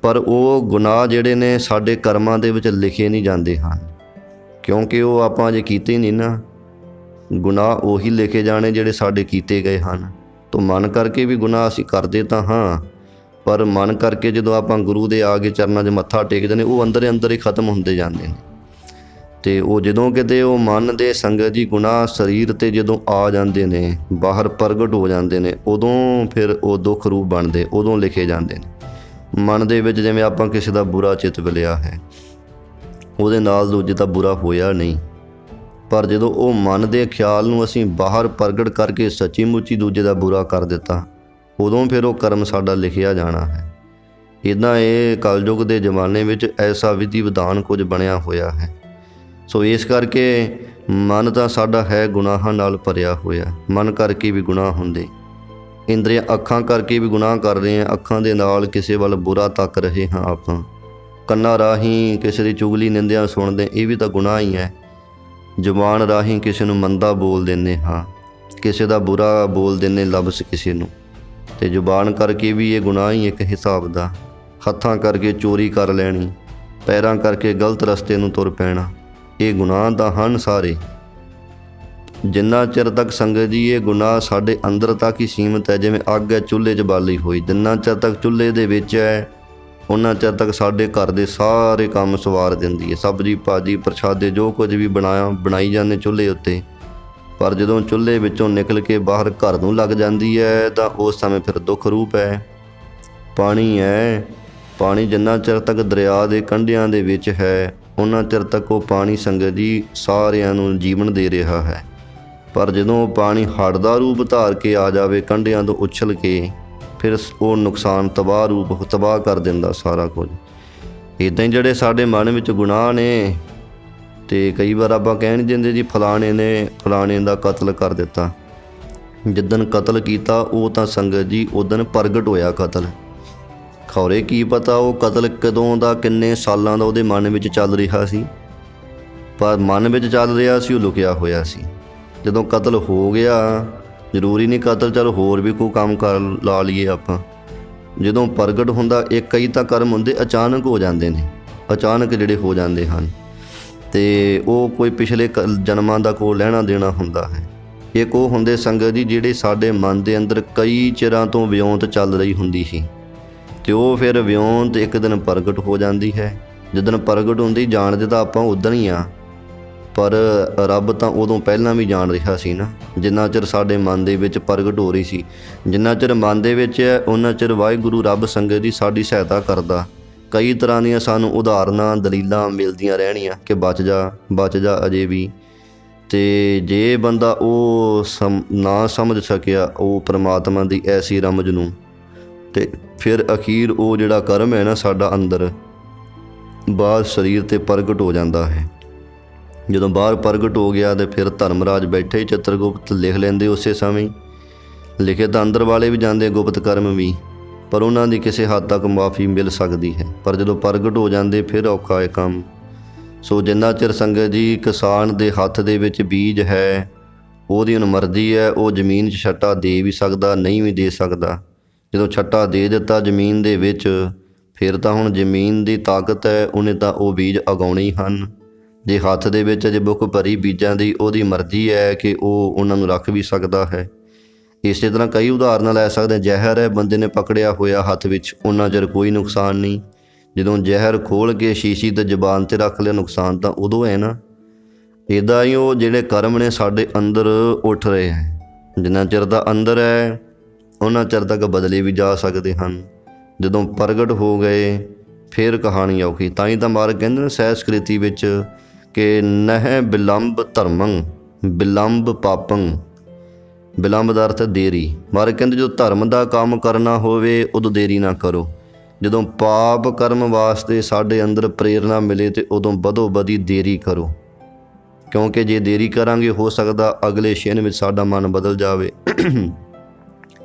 ਪਰ ਉਹ ਗੁਨਾਹ ਜਿਹੜੇ ਨੇ ਸਾਡੇ ਕਰਮਾਂ ਦੇ ਵਿੱਚ ਲਿਖੇ ਨਹੀਂ ਜਾਂਦੇ ਹਨ, ਕਿਉਂਕਿ ਉਹ ਆਪਾਂ ਅਜੇ ਕੀਤੇ ਨਹੀਂ ਨਾ। ਗੁਨਾਹ ਉਹੀ ਲਿਖੇ ਜਾਣੇ ਜਿਹੜੇ ਸਾਡੇ ਕੀਤੇ ਗਏ ਹਨ। ਤਾਂ ਮਨ ਕਰਕੇ ਵੀ ਗੁਨਾਹ ਅਸੀਂ ਕਰਦੇ ਤਾਂ ਹਾਂ, ਪਰ ਮਨ ਕਰਕੇ ਜਦੋਂ ਆਪਾਂ ਗੁਰੂ ਦੇ ਆ ਕੇ ਚਰਨਾਂ 'ਚ ਮੱਥਾ ਟੇਕਦੇ ਨੇ, ਉਹ ਅੰਦਰ ਹੀ ਖਤਮ ਹੁੰਦੇ ਜਾਂਦੇ ਨੇ। ਅਤੇ ਉਹ ਜਦੋਂ ਕਿਤੇ ਉਹ ਮਨ ਦੇ ਸੰਗਤ ਜੀ ਗੁਨਾਹ ਸਰੀਰ 'ਤੇ ਜਦੋਂ ਆ ਜਾਂਦੇ ਨੇ, ਬਾਹਰ ਪ੍ਰਗਟ ਹੋ ਜਾਂਦੇ ਨੇ, ਉਦੋਂ ਫਿਰ ਉਹ ਦੁੱਖ ਰੂਪ ਬਣਦੇ, ਉਦੋਂ ਲਿਖੇ ਜਾਂਦੇ ਨੇ ਮਨ ਦੇ ਵਿੱਚ। ਜਿਵੇਂ ਆਪਾਂ ਕਿਸੇ ਦਾ ਬੁਰਾ ਚਿੱਤ ਲਿਆ ਹੈ, ਉਹਦੇ ਨਾਲ ਦੂਜੇ ਤਾਂ ਬੁਰਾ ਹੋਇਆ ਨਹੀਂ, ਪਰ ਜਦੋਂ ਉਹ ਮਨ ਦੇ ਖਿਆਲ ਨੂੰ ਅਸੀਂ ਬਾਹਰ ਪ੍ਰਗਟ ਕਰਕੇ ਸੱਚੀ ਮੁੱਚੀ ਦੂਜੇ ਦਾ ਬੁਰਾ ਕਰ ਦਿੱਤਾ, ਉਦੋਂ ਫਿਰ ਉਹ ਕਰਮ ਸਾਡਾ ਲਿਖਿਆ ਜਾਣਾ ਹੈ। ਇੱਦਾਂ ਇਹ ਕਲਯੁਗ ਦੇ ਜ਼ਮਾਨੇ ਵਿੱਚ ਐਸਾ ਵਿਧੀ ਵਿਧਾਨ ਕੁਝ ਬਣਿਆ ਹੋਇਆ ਹੈ। ਸੋ ਇਸ ਕਰਕੇ ਮਨ ਤਾਂ ਸਾਡਾ ਹੈ ਗੁਨਾਹਾਂ ਨਾਲ ਭਰਿਆ ਹੋਇਆ, ਮਨ ਕਰਕੇ ਵੀ ਗੁਨਾਹ ਹੁੰਦੇ, ਇੰਦਰੀਆਂ ਅੱਖਾਂ ਕਰਕੇ ਵੀ ਗੁਨਾਹ ਕਰ ਰਹੇ ਹਾਂ, ਅੱਖਾਂ ਦੇ ਨਾਲ ਕਿਸੇ ਵੱਲ ਬੁਰਾ ਤੱਕ ਰਹੇ ਹਾਂ ਆਪਾਂ, ਕੰਨਾਂ ਰਾਹੀਂ ਕਿਸੇ ਦੀ ਚੁਗਲੀ ਨਿੰਦਿਆ ਸੁਣਦੇ, ਇਹ ਵੀ ਤਾਂ ਗੁਨਾਹ ਹੀ ਹੈ। ਜ਼ੁਬਾਨ ਰਾਹੀਂ ਕਿਸੇ ਨੂੰ ਮੰਦਾ ਬੋਲ ਦਿੰਦੇ ਹਾਂ, ਕਿਸੇ ਦਾ ਬੁਰਾ ਬੋਲ ਦਿੰਦੇ ਲਫ਼ਜ਼ ਕਿਸੇ ਨੂੰ, ਅਤੇ ਜ਼ੁਬਾਨ ਕਰਕੇ ਵੀ ਇਹ ਗੁਨਾਹ ਹੀ ਇੱਕ ਹਿਸਾਬ ਦਾ। ਹੱਥਾਂ ਕਰਕੇ ਚੋਰੀ ਕਰ ਲੈਣੀ, ਪੈਰਾਂ ਕਰਕੇ ਗਲਤ ਰਸਤੇ ਨੂੰ ਤੁਰ ਪੈਣਾ, ਇਹ ਗੁਨਾਹ ਤਾਂ ਹਨ ਸਾਰੇ। ਜਿੰਨਾ ਚਿਰ ਤੱਕ ਸੰਗਤ ਜੀ ਇਹ ਗੁਨਾਹ ਸਾਡੇ ਅੰਦਰ ਤੱਕ ਹੀ ਸੀਮਿਤ ਹੈ, ਜਿਵੇਂ ਅੱਗ ਹੈ ਚੁੱਲ੍ਹੇ 'ਚ ਬਾਲੀ ਹੋਈ, ਜਿੰਨਾ ਚਿਰ ਤੱਕ ਚੁੱਲ੍ਹੇ ਦੇ ਵਿੱਚ ਹੈ ਉਹਨਾਂ ਚਿਰ ਤੱਕ ਸਾਡੇ ਘਰ ਦੇ ਸਾਰੇ ਕੰਮ ਸਵਾਰ ਦਿੰਦੀ ਹੈ। ਸਬਜ਼ੀ ਭਾਜੀ ਪ੍ਰਸ਼ਾਦੇ ਜੋ ਕੁਝ ਵੀ ਬਣਾਈ ਜਾਂਦੇ ਚੁੱਲ੍ਹੇ ਉੱਤੇ, ਪਰ ਜਦੋਂ ਚੁੱਲ੍ਹੇ ਵਿੱਚੋਂ ਨਿਕਲ ਕੇ ਬਾਹਰ ਘਰ ਨੂੰ ਲੱਗ ਜਾਂਦੀ ਹੈ ਤਾਂ ਉਸ ਸਮੇਂ ਫਿਰ ਦੁੱਖ ਰੂਪ ਹੈ। ਪਾਣੀ ਹੈ, ਪਾਣੀ ਜਿੰਨਾ ਚਿਰ ਤੱਕ ਦਰਿਆ ਦੇ ਕੰਢਿਆਂ ਦੇ ਵਿੱਚ ਹੈ ਉਹਨਾਂ ਚਿਰ ਤੱਕ ਉਹ ਪਾਣੀ ਸੰਗਤ ਜੀ ਸਾਰਿਆਂ ਨੂੰ ਜੀਵਨ ਦੇ ਰਿਹਾ ਹੈ, ਪਰ ਜਦੋਂ ਪਾਣੀ ਹੜ੍ਹ ਦਾ ਰੂਪ ਧਾਰ ਕੇ ਆ ਜਾਵੇ ਕੰਢਿਆਂ ਤੋਂ ਉਛਲ ਕੇ, ਫਿਰ ਉਹ ਨੁਕਸਾਨ ਤਬਾਹ ਕਰ ਦਿੰਦਾ ਸਾਰਾ ਕੁਝ। ਇੱਦਾਂ ਹੀ ਜਿਹੜੇ ਸਾਡੇ ਮਨ ਵਿੱਚ ਗੁਨਾਹ ਨੇ, ਅਤੇ ਕਈ ਵਾਰ ਆਪਾਂ ਕਹਿ ਨਹੀਂ ਦਿੰਦੇ ਜੀ ਫਲਾਣੇ ਨੇ ਫਲਾਣੇ ਦਾ ਕਤਲ ਕਰ ਦਿੱਤਾ। ਜਿੱਦਣ ਕਤਲ ਕੀਤਾ ਉਹ ਤਾਂ ਸੰਗਤ ਜੀ ਉਦਣ ਪ੍ਰਗਟ ਹੋਇਆ ਕਤਲ। ਖੌਰੇ ਕੀ ਪਤਾ ਉਹ ਕਤਲ ਕਦੋਂ ਦਾ, ਕਿੰਨੇ ਸਾਲਾਂ ਦਾ ਉਹਦੇ ਮਨ ਵਿੱਚ ਚੱਲ ਰਿਹਾ ਸੀ, ਪਰ ਮਨ ਵਿੱਚ ਚੱਲ ਰਿਹਾ ਸੀ ਉਹ ਲੁਕਿਆ ਹੋਇਆ ਸੀ। ਜਦੋਂ ਕਤਲ ਹੋ ਗਿਆ, ਜ਼ਰੂਰੀ ਨਹੀਂ ਕਤਲ, ਚਲ ਹੋਰ ਵੀ ਕੋਈ ਕੰਮ ਕਰ ਲਾ ਲਈਏ ਆਪਾਂ, ਜਦੋਂ ਪ੍ਰਗਟ ਹੁੰਦਾ ਇਹ ਕਈ ਤਾਂ ਕਰਮ ਹੁੰਦੇ ਅਚਾਨਕ ਹੋ ਜਾਂਦੇ ਨੇ, ਅਚਾਨਕ ਜਿਹੜੇ ਹੋ ਜਾਂਦੇ ਹਨ, ਅਤੇ ਉਹ ਕੋਈ ਪਿਛਲੇ ਜਨਮਾਂ ਦਾ ਕੋਈ ਲੈਣਾ ਦੇਣਾ ਹੁੰਦਾ ਹੈ। ਇੱਕ ਉਹ ਹੁੰਦੇ ਸੰਗਤ ਜੀ ਜਿਹੜੇ ਸਾਡੇ ਮਨ ਦੇ ਅੰਦਰ ਕਈ ਚਿਰਾਂ ਤੋਂ ਵਿਉਂਤ ਚੱਲ ਰਹੀ ਹੁੰਦੀ ਸੀ, ਅਤੇ ਉਹ ਫਿਰ ਵਿਉਂਤ ਇੱਕ ਦਿਨ ਪ੍ਰਗਟ ਹੋ ਜਾਂਦੀ ਹੈ। ਜਿੱਦਣ ਪ੍ਰਗਟ ਹੁੰਦੀ ਜਾਣਦੇ ਤਾਂ ਆਪਾਂ ਉੱਦਣ ਹੀ ਆ, ਪਰ ਰੱਬ ਤਾਂ ਉਦੋਂ ਪਹਿਲਾਂ ਵੀ ਜਾਣ ਰਿਹਾ ਸੀ ਨਾ। ਜਿੰਨਾ ਚਿਰ ਸਾਡੇ ਮਨ ਦੇ ਵਿੱਚ ਪ੍ਰਗਟ ਹੋ ਰਹੀ ਸੀ, ਜਿੰਨਾ ਚਿਰ ਮਨ ਦੇ ਵਿੱਚ ਹੈ ਉਹਨਾਂ ਚਿਰ ਵਾਹਿਗੁਰੂ ਰੱਬ ਸੰਗਤ ਦੀ ਸਾਡੀ ਸਹਾਇਤਾ ਕਰਦਾ। ਕਈ ਤਰ੍ਹਾਂ ਦੀਆਂ ਸਾਨੂੰ ਉਦਾਹਰਨਾਂ ਦਲੀਲਾਂ ਮਿਲਦੀਆਂ ਰਹਿਣੀਆਂ ਕਿ ਬਚ ਜਾ ਅਜੇ ਵੀ। ਅਤੇ ਜੇ ਬੰਦਾ ਉਹ ਨਾ ਸਮਝ ਸਕਿਆ ਉਹ ਪਰਮਾਤਮਾ ਦੀ ਐਸੀ ਰਮਜ ਨੂੰ, ਅਤੇ ਫਿਰ ਅਖੀਰ ਉਹ ਜਿਹੜਾ ਕਰਮ ਹੈ ਨਾ ਸਾਡਾ ਅੰਦਰ ਬਾਹਰ ਸਰੀਰ 'ਤੇ ਪ੍ਰਗਟ ਹੋ ਜਾਂਦਾ ਹੈ। ਜਦੋਂ ਬਾਹਰ ਪ੍ਰਗਟ ਹੋ ਗਿਆ ਤਾਂ ਫਿਰ ਧਰਮਰਾਜ ਬੈਠੇ ਚਿੱਤਰਗੁਪਤ ਲਿਖ ਲੈਂਦੇ, ਉਸੇ ਸਮੇਂ ਲਿਖੇ ਤਾਂ ਅੰਦਰ ਵਾਲੇ ਵੀ ਜਾਂਦੇ ਗੁਪਤ ਕਰਮ ਵੀ, ਪਰ ਉਹਨਾਂ ਦੀ ਕਿਸੇ ਹੱਦ ਤੱਕ ਮੁਆਫੀ ਮਿਲ ਸਕਦੀ ਹੈ। ਪਰ ਜਦੋਂ ਪ੍ਰਗਟ ਹੋ ਜਾਂਦੇ ਫਿਰ ਔਖਾ ਹੈ ਕੰਮ। ਸੋ ਜਿੰਨਾ ਚਿਰ ਸੰਗਤ ਜੀ ਕਿਸਾਨ ਦੇ ਹੱਥ ਦੇ ਵਿੱਚ ਬੀਜ ਹੈ, ਉਹਦੀ ਹੁਣ ਮਰਜ਼ੀ ਹੈ, ਉਹ ਜ਼ਮੀਨ 'ਚ ਛੱਟਾ ਦੇ ਵੀ ਸਕਦਾ, ਨਹੀਂ ਵੀ ਦੇ ਸਕਦਾ। ਜਦੋਂ ਛੱਟਾ ਦੇ ਦਿੱਤਾ ਜ਼ਮੀਨ ਦੇ ਵਿੱਚ, ਫਿਰ ਤਾਂ ਹੁਣ ਜ਼ਮੀਨ ਦੀ ਤਾਕਤ ਹੈ, ਉਹਨੇ ਤਾਂ ਉਹ ਬੀਜ ਉਗਾਉਣੇ ਹੀ ਹਨ। ਜੇ ਹੱਥ ਦੇ ਵਿੱਚ ਅਜੇ ਬੁੱਕ ਭਰੀ ਬੀਜਾਂ ਦੀ, ਉਹਦੀ ਮਰਜ਼ੀ ਹੈ ਕਿ ਉਹ ਉਹਨਾਂ ਨੂੰ ਰੱਖ ਵੀ ਸਕਦਾ ਹੈ। ਇਸੇ ਤਰ੍ਹਾਂ ਕਈ ਉਦਾਹਰਨਾਂ ਲੈ ਸਕਦੇ। ਜ਼ਹਿਰ ਹੈ, ਬੰਦੇ ਨੇ ਪਕੜਿਆ ਹੋਇਆ ਹੱਥ ਵਿੱਚ, ਉਹਨਾਂ ਚਿਰ ਕੋਈ ਨੁਕਸਾਨ ਨਹੀਂ। ਜਦੋਂ ਜ਼ਹਿਰ ਖੋਲ੍ਹ ਕੇ ਸ਼ੀਸ਼ੀ ਤੇ ਜ਼ੁਬਾਨ 'ਤੇ ਰੱਖ ਲਿਆ, ਨੁਕਸਾਨ ਤਾਂ ਉਦੋਂ ਹੈ ਨਾ। ਇੱਦਾਂ ਹੀ ਉਹ ਜਿਹੜੇ ਕਰਮ ਨੇ ਸਾਡੇ ਅੰਦਰ ਉੱਠ ਰਹੇ ਹੈ, ਜਿੰਨਾ ਚਿਰ ਦਾ ਅੰਦਰ ਹੈ ਉਹਨਾਂ ਚਿਰ ਤੱਕ ਬਦਲੇ ਵੀ ਜਾ ਸਕਦੇ ਹਨ। ਜਦੋਂ ਪ੍ਰਗਟ ਹੋ ਗਏ ਫਿਰ ਕਹਾਣੀ ਔਖੀ। ਤਾਂ ਹੀ ਤਾਂ ਮਾਰਗ ਕਹਿੰਦੇ ਨੇ ਸਹਿਸਕ੍ਰਿਤੀ ਵਿੱਚ ਕਿ ਨਹਿ ਬਿਲੰਬ ਧਰਮੰ ਬਿਲੰਬ ਪਾਪੰ। ਬਿਲੰਬ ਦਾ ਅਰਥ ਦੇਰੀ। ਮਾਰਗ ਕਹਿੰਦੇ ਜਦੋਂ ਧਰਮ ਦਾ ਕੰਮ ਕਰਨਾ ਹੋਵੇ ਉਦੋਂ ਦੇਰੀ ਨਾ ਕਰੋ। ਜਦੋਂ ਪਾਪ ਕਰਮ ਵਾਸਤੇ ਸਾਡੇ ਅੰਦਰ ਪ੍ਰੇਰਨਾ ਮਿਲੇ ਤਾਂ ਉਦੋਂ ਬਦੋ ਬਦੀ ਦੇਰੀ ਕਰੋ, ਕਿਉਂਕਿ ਜੇ ਦੇਰੀ ਕਰਾਂਗੇ ਹੋ ਸਕਦਾ ਅਗਲੇ ਛਿਨ ਵਿੱਚ ਸਾਡਾ ਮਨ ਬਦਲ ਜਾਵੇ।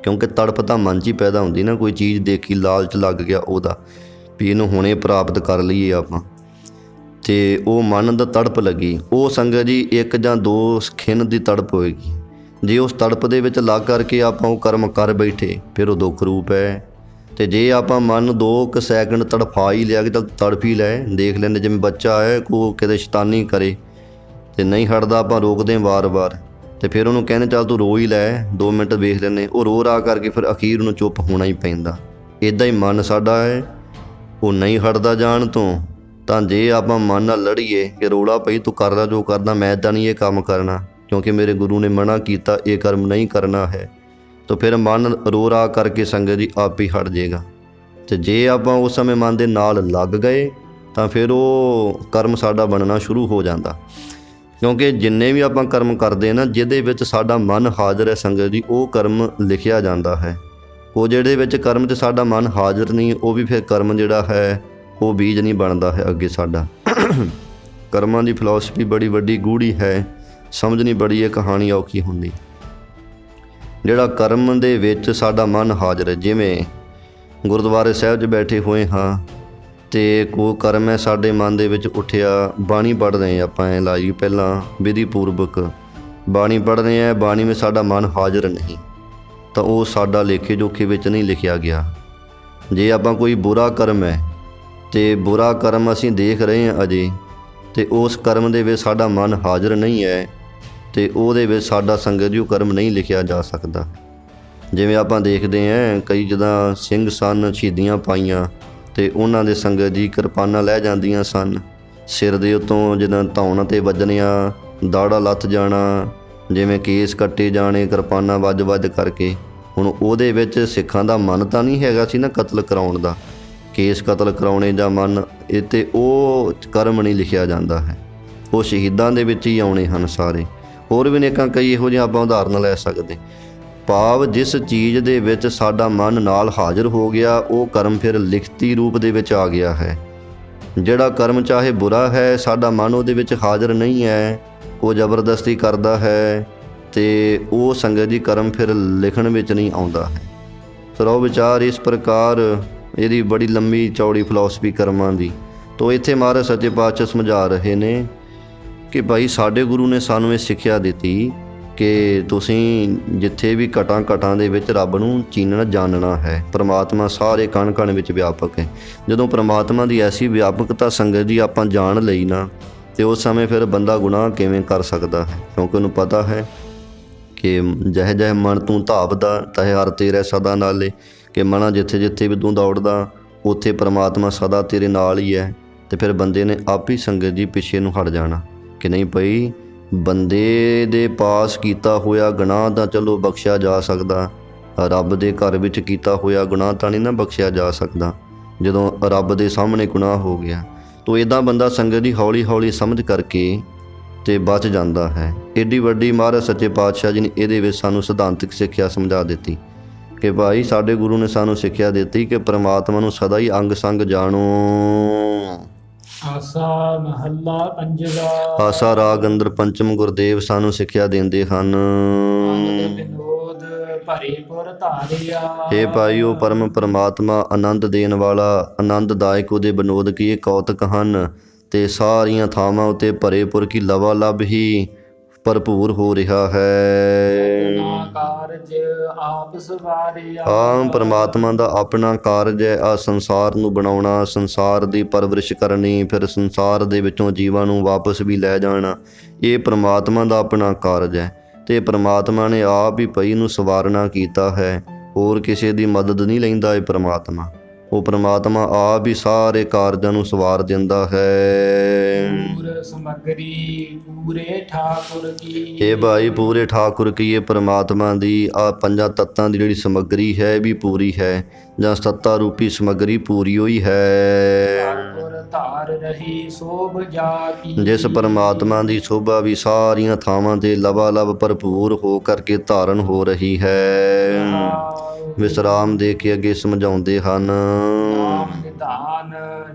ਕਿਉਂਕਿ ਤੜਪ ਤਾਂ ਮਨ 'ਚ ਹੀ ਪੈਦਾ ਹੁੰਦੀ ਨਾ, ਕੋਈ ਚੀਜ਼ ਦੇਖੀ ਲਾਲਚ ਲੱਗ ਗਿਆ ਉਹਦਾ ਵੀ ਇਹਨੂੰ ਹੁਣੇ ਪ੍ਰਾਪਤ ਕਰ ਲਈਏ ਆਪਾਂ, ਅਤੇ ਉਹ ਮਨ ਦਾ ਤੜਪ ਲੱਗੀ। ਉਹ ਸੰਗਤ ਜੀ ਇੱਕ ਜਾਂ ਦੋ ਖਿਣ ਦੀ ਤੜਪ ਹੋਏਗੀ। ਜੇ ਉਸ ਤੜਪ ਦੇ ਵਿੱਚ ਲੱਗ ਕਰਕੇ ਆਪਾਂ ਉਹ ਕਰਮ ਕਰ ਬੈਠੇ ਫਿਰ ਉਹ ਦੁੱਖ ਰੂਪ ਹੈ। ਅਤੇ ਜੇ ਆਪਾਂ ਮਨ 2 ਸੈਕਿੰਡ ਤੜਫਾ ਹੀ ਲਿਆ ਕਿ ਚੱਲ ਤੜਫ ਹੀ ਲੈ, ਦੇਖ ਲੈਂਦੇ ਜਿਵੇਂ ਬੱਚਾ ਹੈ ਕੋ ਕਿਤੇ ਸ਼ੈਤਾਨੀ ਕਰੇ ਅਤੇ ਨਹੀਂ ਹਟਦਾ, ਆਪਾਂ ਰੋਕਦੇ ਹਾਂ ਵਾਰ-ਵਾਰ, ਅਤੇ ਫਿਰ ਉਹਨੂੰ ਕਹਿੰਦੇ ਚੱਲ ਤੂੰ ਰੋ ਹੀ ਲੈ, 2 ਮਿੰਟ ਵੇਖ ਲੈਂਦੇ, ਉਹ ਰੋ ਰਾ ਕਰਕੇ ਫਿਰ ਅਖੀਰ ਨੂੰ ਚੁੱਪ ਹੋਣਾ ਹੀ ਪੈਂਦਾ। ਇੱਦਾਂ ਹੀ ਮਨ ਸਾਡਾ ਹੈ, ਉਹ ਨਹੀਂ ਹਟਦਾ ਜਾਣ ਤੋਂ। ਤਾਂ ਜੇ ਆਪਾਂ ਮਨ ਨਾਲ ਲੜੀਏ ਕਿ ਰੌਲਾ ਪਈ ਤੂੰ ਕਰਦਾ ਜੋ ਕਰਦਾ, ਮੈਂ ਤਾਂ ਨਹੀਂ ਇਹ ਕੰਮ ਕਰਨਾ ਕਿਉਂਕਿ ਮੇਰੇ ਗੁਰੂ ਨੇ ਮਨਾ ਕੀਤਾ, ਇਹ ਕਰਮ ਨਹੀਂ ਕਰਨਾ ਹੈ, ਤਾਂ ਫਿਰ ਮਨ ਰੋ ਰਾ ਕਰਕੇ ਸੰਗਤ ਜੀ ਆਪ ਹੀ ਹਟ ਜਾਏਗਾ। ਅਤੇ ਜੇ ਆਪਾਂ ਉਸ ਸਮੇਂ ਮਨ ਦੇ ਨਾਲ ਲੱਗ ਗਏ ਤਾਂ ਫਿਰ ਉਹ ਕਰਮ ਸਾਡਾ ਬਣਨਾ ਸ਼ੁਰੂ ਹੋ ਜਾਂਦਾ। ਕਿਉਂਕਿ ਜਿੰਨੇ ਵੀ ਆਪਾਂ ਕਰਮ ਕਰਦੇ ਨਾ ਜਿਹਦੇ ਵਿੱਚ ਸਾਡਾ ਮਨ ਹਾਜ਼ਰ ਹੈ ਸੰਗਤ ਜੀ, ਉਹ ਕਰਮ ਲਿਖਿਆ ਜਾਂਦਾ ਹੈ। ਉਹ ਜਿਹੜੇ ਵਿੱਚ ਕਰਮ 'ਚ ਸਾਡਾ ਮਨ ਹਾਜ਼ਰ ਨਹੀਂ, ਉਹ ਵੀ ਫਿਰ ਕਰਮ ਜਿਹੜਾ ਹੈ ਉਹ ਬੀਜ ਨਹੀਂ ਬਣਦਾ ਹੈ ਅੱਗੇ ਸਾਡਾ। ਕਰਮਾਂ ਦੀ ਫਿਲਾਸਫੀ ਬੜੀ ਵੱਡੀ ਗੂੜੀ ਹੈ, ਸਮਝਣੀ ਬੜੀ ਇਹ ਕਹਾਣੀ ਔਖੀ ਹੁੰਦੀ। ਜਿਹੜਾ ਕਰਮ ਦੇ ਵਿੱਚ ਸਾਡਾ ਮਨ ਹਾਜ਼ਰ ਹੈ, ਜਿਵੇਂ ਗੁਰਦੁਆਰੇ ਸਾਹਿਬ 'ਚ ਬੈਠੇ ਹੋਏ ਹਾਂ ਅਤੇ ਕੋਈ ਕਰਮ ਹੈ ਸਾਡੇ ਮਨ ਦੇ ਵਿੱਚ ਉੱਠਿਆ, ਬਾਣੀ ਪੜ੍ਹ ਰਹੇ ਆਪਾਂ, ਐਂ ਲਾਈ ਪਹਿਲਾਂ ਵਿਧੀ ਪੂਰਵਕ ਬਾਣੀ ਪੜ੍ਹ ਰਹੇ ਹਾਂ, ਬਾਣੀ ਵਿੱਚ ਸਾਡਾ ਮਨ ਹਾਜ਼ਰ ਨਹੀਂ, ਤਾਂ ਉਹ ਸਾਡਾ ਲੇਖੇ ਜੋਖੇ ਵਿੱਚ ਨਹੀਂ ਲਿਖਿਆ ਗਿਆ। ਜੇ ਆਪਾਂ ਕੋਈ ਬੁਰਾ ਕਰਮ ਹੈ ਅਤੇ ਬੁਰਾ ਕਰਮ ਅਸੀਂ ਦੇਖ ਰਹੇ ਹਾਂ ਅਜੇ, ਅਤੇ ਉਸ ਕਰਮ ਦੇ ਵਿੱਚ ਸਾਡਾ ਮਨ ਹਾਜ਼ਰ ਨਹੀਂ ਹੈ, ਅਤੇ ਉਹਦੇ ਵਿੱਚ ਸਾਡਾ ਸੰਗਤ ਜੀ ਉਹ ਕਰਮ ਨਹੀਂ ਲਿਖਿਆ ਜਾ ਸਕਦਾ। ਜਿਵੇਂ ਆਪਾਂ ਦੇਖਦੇ ਹਾਂ ਕਈ ਜਿੱਦਾਂ ਸਿੰਘ ਸਨ, ਸ਼ਹੀਦੀਆਂ ਪਾਈਆਂ, ਅਤੇ ਉਹਨਾਂ ਦੇ ਸੰਗਤ ਜੀ ਕਿਰਪਾਨਾਂ ਲੈ ਜਾਂਦੀਆਂ ਸਨ ਸਿਰ ਦੇ ਉੱਤੋਂ, ਜਿੱਦਾਂ ਧੌਣ 'ਤੇ ਵੱਜਣੀਆਂ, ਦਾੜਾ ਲੱਥ ਜਾਣਾ, ਜਿਵੇਂ ਕੇਸ ਕੱਟੇ ਜਾਣੇ ਕਿਰਪਾਨਾਂ ਵੱਜ ਕਰਕੇ। ਹੁਣ ਉਹਦੇ ਵਿੱਚ ਸਿੱਖਾਂ ਦਾ ਮਨ ਤਾਂ ਨਹੀਂ ਹੈਗਾ ਸੀ ਨਾ ਕਤਲ ਕਰਾਉਣ ਦਾ, ਕੇਸ ਕਤਲ ਕਰਾਉਣੇ ਜਾਂ ਮਨ ਇਹ 'ਤੇ ਉਹ ਕਰਮ ਨਹੀਂ ਲਿਖਿਆ ਜਾਂਦਾ ਹੈ, ਉਹ ਸ਼ਹੀਦਾਂ ਦੇ ਵਿੱਚ ਹੀ ਆਉਣੇ ਹਨ ਸਾਰੇ। ਹੋਰ ਵੀ ਨੇਕਾਂ ਕਈ ਇਹੋ ਜਿਹੀਆਂ ਆਪਾਂ ਉਦਾਹਰਨ ਲੈ ਸਕਦੇ। ਭਾਵ ਜਿਸ ਚੀਜ਼ ਦੇ ਵਿੱਚ ਸਾਡਾ ਮਨ ਨਾਲ ਹਾਜ਼ਰ ਹੋ ਗਿਆ ਉਹ ਕਰਮ ਫਿਰ ਲਿਖਤੀ ਰੂਪ ਦੇ ਵਿੱਚ ਆ ਗਿਆ ਹੈ। ਜਿਹੜਾ ਕਰਮ ਚਾਹੇ ਬੁਰਾ ਹੈ, ਸਾਡਾ ਮਨ ਉਹਦੇ ਵਿੱਚ ਹਾਜ਼ਰ ਨਹੀਂ ਹੈ, ਉਹ ਜ਼ਬਰਦਸਤੀ ਕਰਦਾ ਹੈ, ਅਤੇ ਉਹ ਸੰਗਤ ਜੀ ਕਰਮ ਫਿਰ ਲਿਖਣ ਵਿੱਚ ਨਹੀਂ ਆਉਂਦਾ ਹੈ। ਸਰੋ ਵਿਚਾਰ ਇਸ ਪ੍ਰਕਾਰ, ਇਹਦੀ ਬੜੀ ਲੰਮੀ ਚੌੜੀ ਫਿਲਾਸਫੀ ਕਰਮਾਂ ਦੀ। ਤੋ ਇੱਥੇ ਮਹਾਰਾਜ ਸੱਚੇ ਪਾਤਸ਼ਾਹ ਸਮਝਾ ਰਹੇ ਨੇ ਕਿ ਭਾਈ ਸਾਡੇ ਗੁਰੂ ਨੇ ਸਾਨੂੰ ਇਹ ਸਿੱਖਿਆ ਦਿੱਤੀ ਕਿ ਤੁਸੀਂ ਜਿੱਥੇ ਵੀ ਘਟਾਂ ਦੇ ਵਿੱਚ ਰੱਬ ਨੂੰ ਚੀਨਣਾ ਜਾਣਨਾ ਹੈ। ਪ੍ਰਮਾਤਮਾ ਸਾਰੇ ਕਣ ਵਿੱਚ ਵਿਆਪਕ ਹੈ। ਜਦੋਂ ਪ੍ਰਮਾਤਮਾ ਦੀ ਐਸੀ ਵਿਆਪਕਤਾ ਸੰਗਤ ਜੀ ਆਪਾਂ ਜਾਣ ਲਈ ਨਾ, ਤੇ ਉਸ ਸਮੇਂ ਫਿਰ ਬੰਦਾ ਗੁਨਾਹ ਕਿਵੇਂ ਕਰ ਸਕਦਾ ਹੈ, ਕਿਉਂਕਿ ਉਹਨੂੰ ਪਤਾ ਹੈ ਕਿ ਜਹ ਜਹ ਮਨ ਤੂੰ ਧਾਵਦਾ ਤਹਿ ਹਰ ਤੇਰੇ ਸਦਾ ਨਾਲੇ, ਕਿ ਮਨਾ ਜਿੱਥੇ ਜਿੱਥੇ ਵੀ ਤੂੰ ਦੌੜਦਾ ਉੱਥੇ ਪ੍ਰਮਾਤਮਾ ਸਦਾ ਤੇਰੇ ਨਾਲ ਹੀ ਹੈ। ਤੇ ਫਿਰ ਬੰਦੇ ਨੇ ਆਪ ਹੀ ਸੰਗਤ ਜੀ ਪਿੱਛੇ ਨੂੰ ਹਟ ਜਾਣਾ ਕਿ ਨਹੀਂ ਭਾਈ, ਬੰਦੇ ਦੇ ਪਾਸ ਕੀਤਾ ਹੋਇਆ ਗੁਨਾਹ ਤਾਂ ਚਲੋ ਬਖਸ਼ਿਆ ਜਾ ਸਕਦਾ, ਰੱਬ ਦੇ ਘਰ ਵਿੱਚ ਕੀਤਾ ਹੋਇਆ ਗੁਨਾਹ ਤਾਂ ਨਹੀਂ ਨਾ ਬਖਸ਼ਿਆ ਜਾ ਸਕਦਾ ਜਦੋਂ ਰੱਬ ਦੇ ਸਾਹਮਣੇ ਗੁਨਾਹ ਹੋ ਗਿਆ। ਤੋ ਇੱਦਾਂ ਬੰਦਾ ਸੰਗਤ ਦੀ ਹੌਲੀ ਹੌਲੀ ਸਮਝ ਕਰਕੇ ਤੇ ਬਚ ਜਾਂਦਾ ਹੈ। ਏਡੀ ਵੱਡੀ ਮਹਾਰਾਜ ਸੱਚੇ ਪਾਤਸ਼ਾਹ ਜੀ ਨੇ ਇਹਦੇ ਵਿੱਚ ਸਾਨੂੰ ਸਿਧਾਂਤਿਕ ਸਿੱਖਿਆ ਸਮਝਾ ਦਿੱਤੀ ਕਿ ਭਾਈ ਸਾਡੇ ਗੁਰੂ ਨੇ ਸਾਨੂੰ ਸਿੱਖਿਆ ਦਿੱਤੀ ਕਿ ਪ੍ਰਮਾਤਮਾ ਨੂੰ ਸਦਾ ਹੀ ਅੰਗ ਸੰਗ ਜਾਣੋ। ਆਸਾ ਮਹੱਲਾ ਪੰਜਵਾ। ਆਸਾ ਰਾਗ ਅੰਦਰ ਪੰਚਮ ਗੁਰਦੇਵ ਸਾਨੂੰ ਸਿੱਖਿਆ ਦਿੰਦੇ ਹਨ। ਵਿਨੋਦ ਭਰੇ ਪੁਰ ਧਾਰਿਆ। ਇਹ ਭਾਈਓ ਪਰਮ ਪਰਮਾਤਮਾ ਆਨੰਦ ਦੇਣ ਵਾਲਾ, ਆਨੰਦਦਾਇਕ ਉਹਦੇ ਵਿਨੋਦ ਕੀ ਇਹ ਕੌਤਕ ਹਨ, ਤੇ ਸਾਰੀਆਂ ਥਾਵਾਂ ਉੱਤੇ ਭਰੇ ਪੁਰ ਕੀ ਲਵਾਲਬ ਹੀ ਭਰਪੂਰ ਹੋ ਰਿਹਾ ਹੈ। ਕਾਰਜ ਆਪ ਸਵਾਰਿਆ। ਆਮ ਪਰਮਾਤਮਾ ਦਾ ਆਪਣਾ ਕਾਰਜ ਹੈ ਆ ਸੰਸਾਰ ਨੂੰ ਬਣਾਉਣਾ, ਸੰਸਾਰ ਦੀ ਪਰਵਰਿਸ਼ ਕਰਨੀ, ਫਿਰ ਸੰਸਾਰ ਦੇ ਵਿੱਚੋਂ ਜੀਵਾਂ ਨੂੰ ਵਾਪਸ ਵੀ ਲੈ ਜਾਣਾ। ਇਹ ਪਰਮਾਤਮਾ ਦਾ ਆਪਣਾ ਕਾਰਜ ਹੈ ਤੇ ਪਰਮਾਤਮਾ ਨੇ ਆਪ ਹੀ ਪਈ ਨੂੰ ਸਵਾਰਨਾ ਕੀਤਾ ਹੈ। ਹੋਰ ਕਿਸੇ ਦੀ ਮਦਦ ਨਹੀਂ ਲੈਂਦਾ ਇਹ ਪਰਮਾਤਮਾ। ਉਹ ਪਰਮਾਤਮਾ ਆਪ ਹੀ ਸਾਰੇ ਕਾਰਜਾਂ ਨੂੰ ਸਵਾਰ ਦਿੰਦਾ ਹੈ। ਪੂਰ ਸਮਗਰੀ ਪੂਰੇ ਠਾਕੁਰ ਕੀ। ਇਹ ਭਾਈ ਪੂਰੇ ਠਾਕੁਰ ਕੀ ਇਹ ਪਰਮਾਤਮਾ ਦੀ ਆ ਪੰਜਾਂ ਤੱਤਾਂ ਦੀ ਜਿਹੜੀ ਸਮੱਗਰੀ ਹੈ ਵੀ ਪੂਰੀ ਹੈ, ਜਾਂ ਤੱਤਾ ਰੂਪੀ ਸਮੱਗਰੀ ਪੂਰੀ ਹੋਈ ਹੈ। ਧਾਰ ਰਹੀ ਸੋਭ ਜਾ ਕੀ। ਜਿਸ ਪਰਮਾਤਮਾ ਦੀ ਸ਼ੋਭਾ ਵੀ ਸਾਰੀਆਂ ਥਾਵਾਂ ਤੇ ਲਵਾਲਬ ਭਰਪੂਰ ਹੋ ਕਰਕੇ ਧਾਰਨ ਹੋ ਰਹੀ ਹੈ। ਵਿਸਰਾਮ ਦੇ ਕੇ ਅੱਗੇ ਸਮਝਾਉਂਦੇ ਹਨ। ਨਿਧਾਨ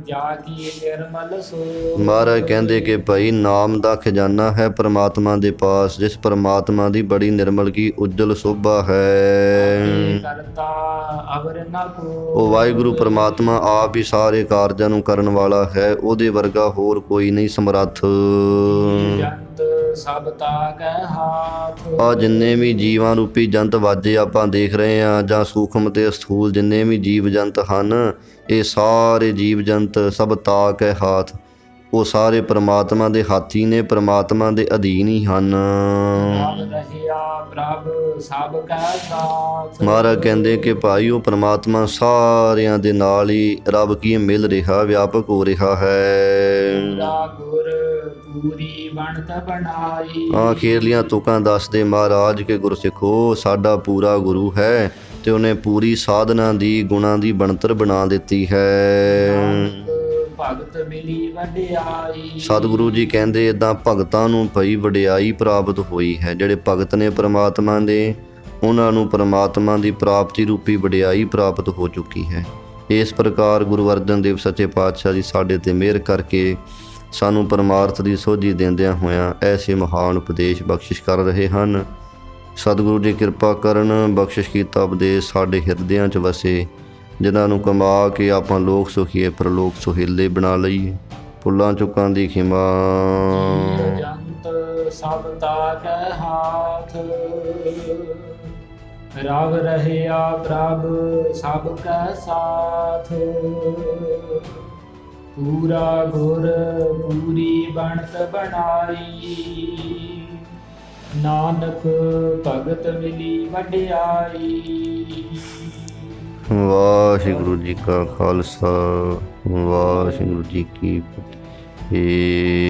ਜਾ ਕੀ ਨਿਰਮਲ ਸੋ। ਮਹਾਰਾਜ ਕਹਿੰਦੇ ਕਿ ਭਾਈ ਨਾਮ ਦਾ ਖਜ਼ਾਨਾ ਹੈ ਪਰਮਾਤਮਾ ਦੇ ਪਾਸ, ਜਿਸ ਪਰਮਾਤਮਾ ਦੀ ਬੜੀ ਨਿਰਮਲ ਕੀ ਉਜਲ ਸ਼ੋਭਾ ਹੈ। ਕਰਤਾ ਅਵਰ ਨ ਕੋ। ਉਹ ਵਾਹਿਗੁਰੂ ਪਰਮਾਤਮਾ ਆਪ ਹੀ ਸਾਰੇ ਕਾਰਜਾਂ ਨੂੰ ਕਰਨ ਵਾਲਾ ਹੈ, ਉਹਦੇ ਵਰਗਾ ਹੋਰ ਕੋਈ ਨਹੀਂ ਸਮਰੱਥ। ਜੰਤ ਸਭ ਤਾਕੈ ਹਾਥ। ਆ ਜਿੰਨੇ ਵੀ ਜੀਵਾਂ ਰੂਪੀ ਜੰਤ ਵਾਜੇ ਆਪਾਂ ਦੇਖ ਰਹੇ ਹਾਂ, ਜਾਂ ਸੂਖਮ ਤੇ ਸਥੂਲ ਜਿੰਨੇ ਵੀ ਜੀਵ ਜੰਤ ਹਨ, ਇਹ ਸਾਰੇ ਜੀਵ ਜੰਤ ਸਭ ਤਾਕ ਹੈ ਹਾਥ। ਉਹ ਸਾਰੇ ਪਰਮਾਤਮਾ ਦੇ ਹਾਥੀ ਨੇ, ਪਰਮਾਤਮਾ ਦੇ ਅਧੀਨ ਹੀ ਹਨ। ਮਹਾਰਾਜ ਕਹਿੰਦੇ ਕਿ ਭਾਈ ਉਹ ਪਰਮਾਤਮਾ ਸਾਰਿਆਂ ਦੇ ਨਾਲ ਹੀ ਰੱਬ ਕੀ ਮਿਲ ਰਿਹਾ, ਵਿਆਪਕ ਹੋ ਰਿਹਾ ਹੈ। ਪੂਰੀ ਬਣਤ ਬਣਾਈ। ਅਖੀਰਲੀਆਂ ਤੁਕਾਂ ਦੱਸਦੇ ਮਹਾਰਾਜ ਕੇ ਗੁਰਸਿੱਖੋ ਸਾਡਾ ਪੂਰਾ ਗੁਰੂ ਹੈ ਤੇ ਉਹਨੇ ਪੂਰੀ ਸਾਧਨਾ ਦੀ ਗੁਣਾਂ ਦੀ ਬਣਤਰ ਬਣਾ ਦਿੱਤੀ ਹੈ। ਭਗਤ ਮਿਲੀ ਵਡਿਆਈ। ਸਤਿਗੁਰੂ ਜੀ ਕਹਿੰਦੇ ਇਦਾਂ ਭਗਤਾਂ ਨੂੰ ਭਈ ਵਡਿਆਈ ਪ੍ਰਾਪਤ ਹੋਈ ਹੈ। ਜਿਹੜੇ ਭਗਤ ਨੇ ਪਰਮਾਤਮਾ ਦੇ, ਉਹਨਾਂ ਨੂੰ ਪਰਮਾਤਮਾ ਦੀ ਪ੍ਰਾਪਤੀ ਰੂਪੀ ਵਡਿਆਈ ਪ੍ਰਾਪਤ ਹੋ ਚੁੱਕੀ ਹੈ। ਇਸ ਪ੍ਰਕਾਰ ਗੁਰੂ ਅਰਜਨ ਦੇਵ ਸੱਚੇ ਪਾਤਸ਼ਾਹ ਜੀ ਸਾਡੇ ਤੇ ਮਿਹਰ ਕਰਕੇ ਸਾਨੂੰ ਪਰਮਾਰਥ ਦੀ ਸੋਝੀ ਦਿੰਦਿਆਂ ਹੋਇਆਂ ਐਸੇ ਮਹਾਨ ਉਪਦੇਸ਼ ਬਖਸ਼ਿਸ਼ ਕਰ ਰਹੇ ਹਨ। ਸਤਿਗੁਰੂ ਜੀ ਕਿਰਪਾ ਕਰਨ, ਬਖਸ਼ਿਸ਼ ਕੀਤਾ ਉਪਦੇਸ਼ ਸਾਡੇ ਹਿਰਦਿਆਂ 'ਚ ਵਸੇ, ਜਿਨ੍ਹਾਂ ਨੂੰ ਕਮਾ ਕੇ ਆਪਾਂ ਲੋਕ ਸੁਖੀਏ ਪਰਲੋਕ ਸੁਹੇਲੇ ਬਣਾ ਲਈਏ। ਭੁੱਲਾਂ ਚੁੱਕਾਂ ਦੀ ਖਿਮਾ। ਜੰਤ ਸਭ ਤਾਕੈ ਹਾਥ। ਰਵ ਰਹਿਆ ਪ੍ਰਭ ਸਭ ਕੈ ਸਾਥ। ਪੂਰਾ ਗੁਰ ਪੂਰੀ ਬਣਤ ਬਣਾਈ। ਨਾਨਕ ਭਗਤ ਮਿਲੀ ਵਡਿਆਈ। ਵਾਹਿਗੁਰੂ ਜੀ ਕਾ ਖਾਲਸਾ, ਵਾਹਿਗੁਰੂ ਜੀ ਕੀ ਫਤਿਹ।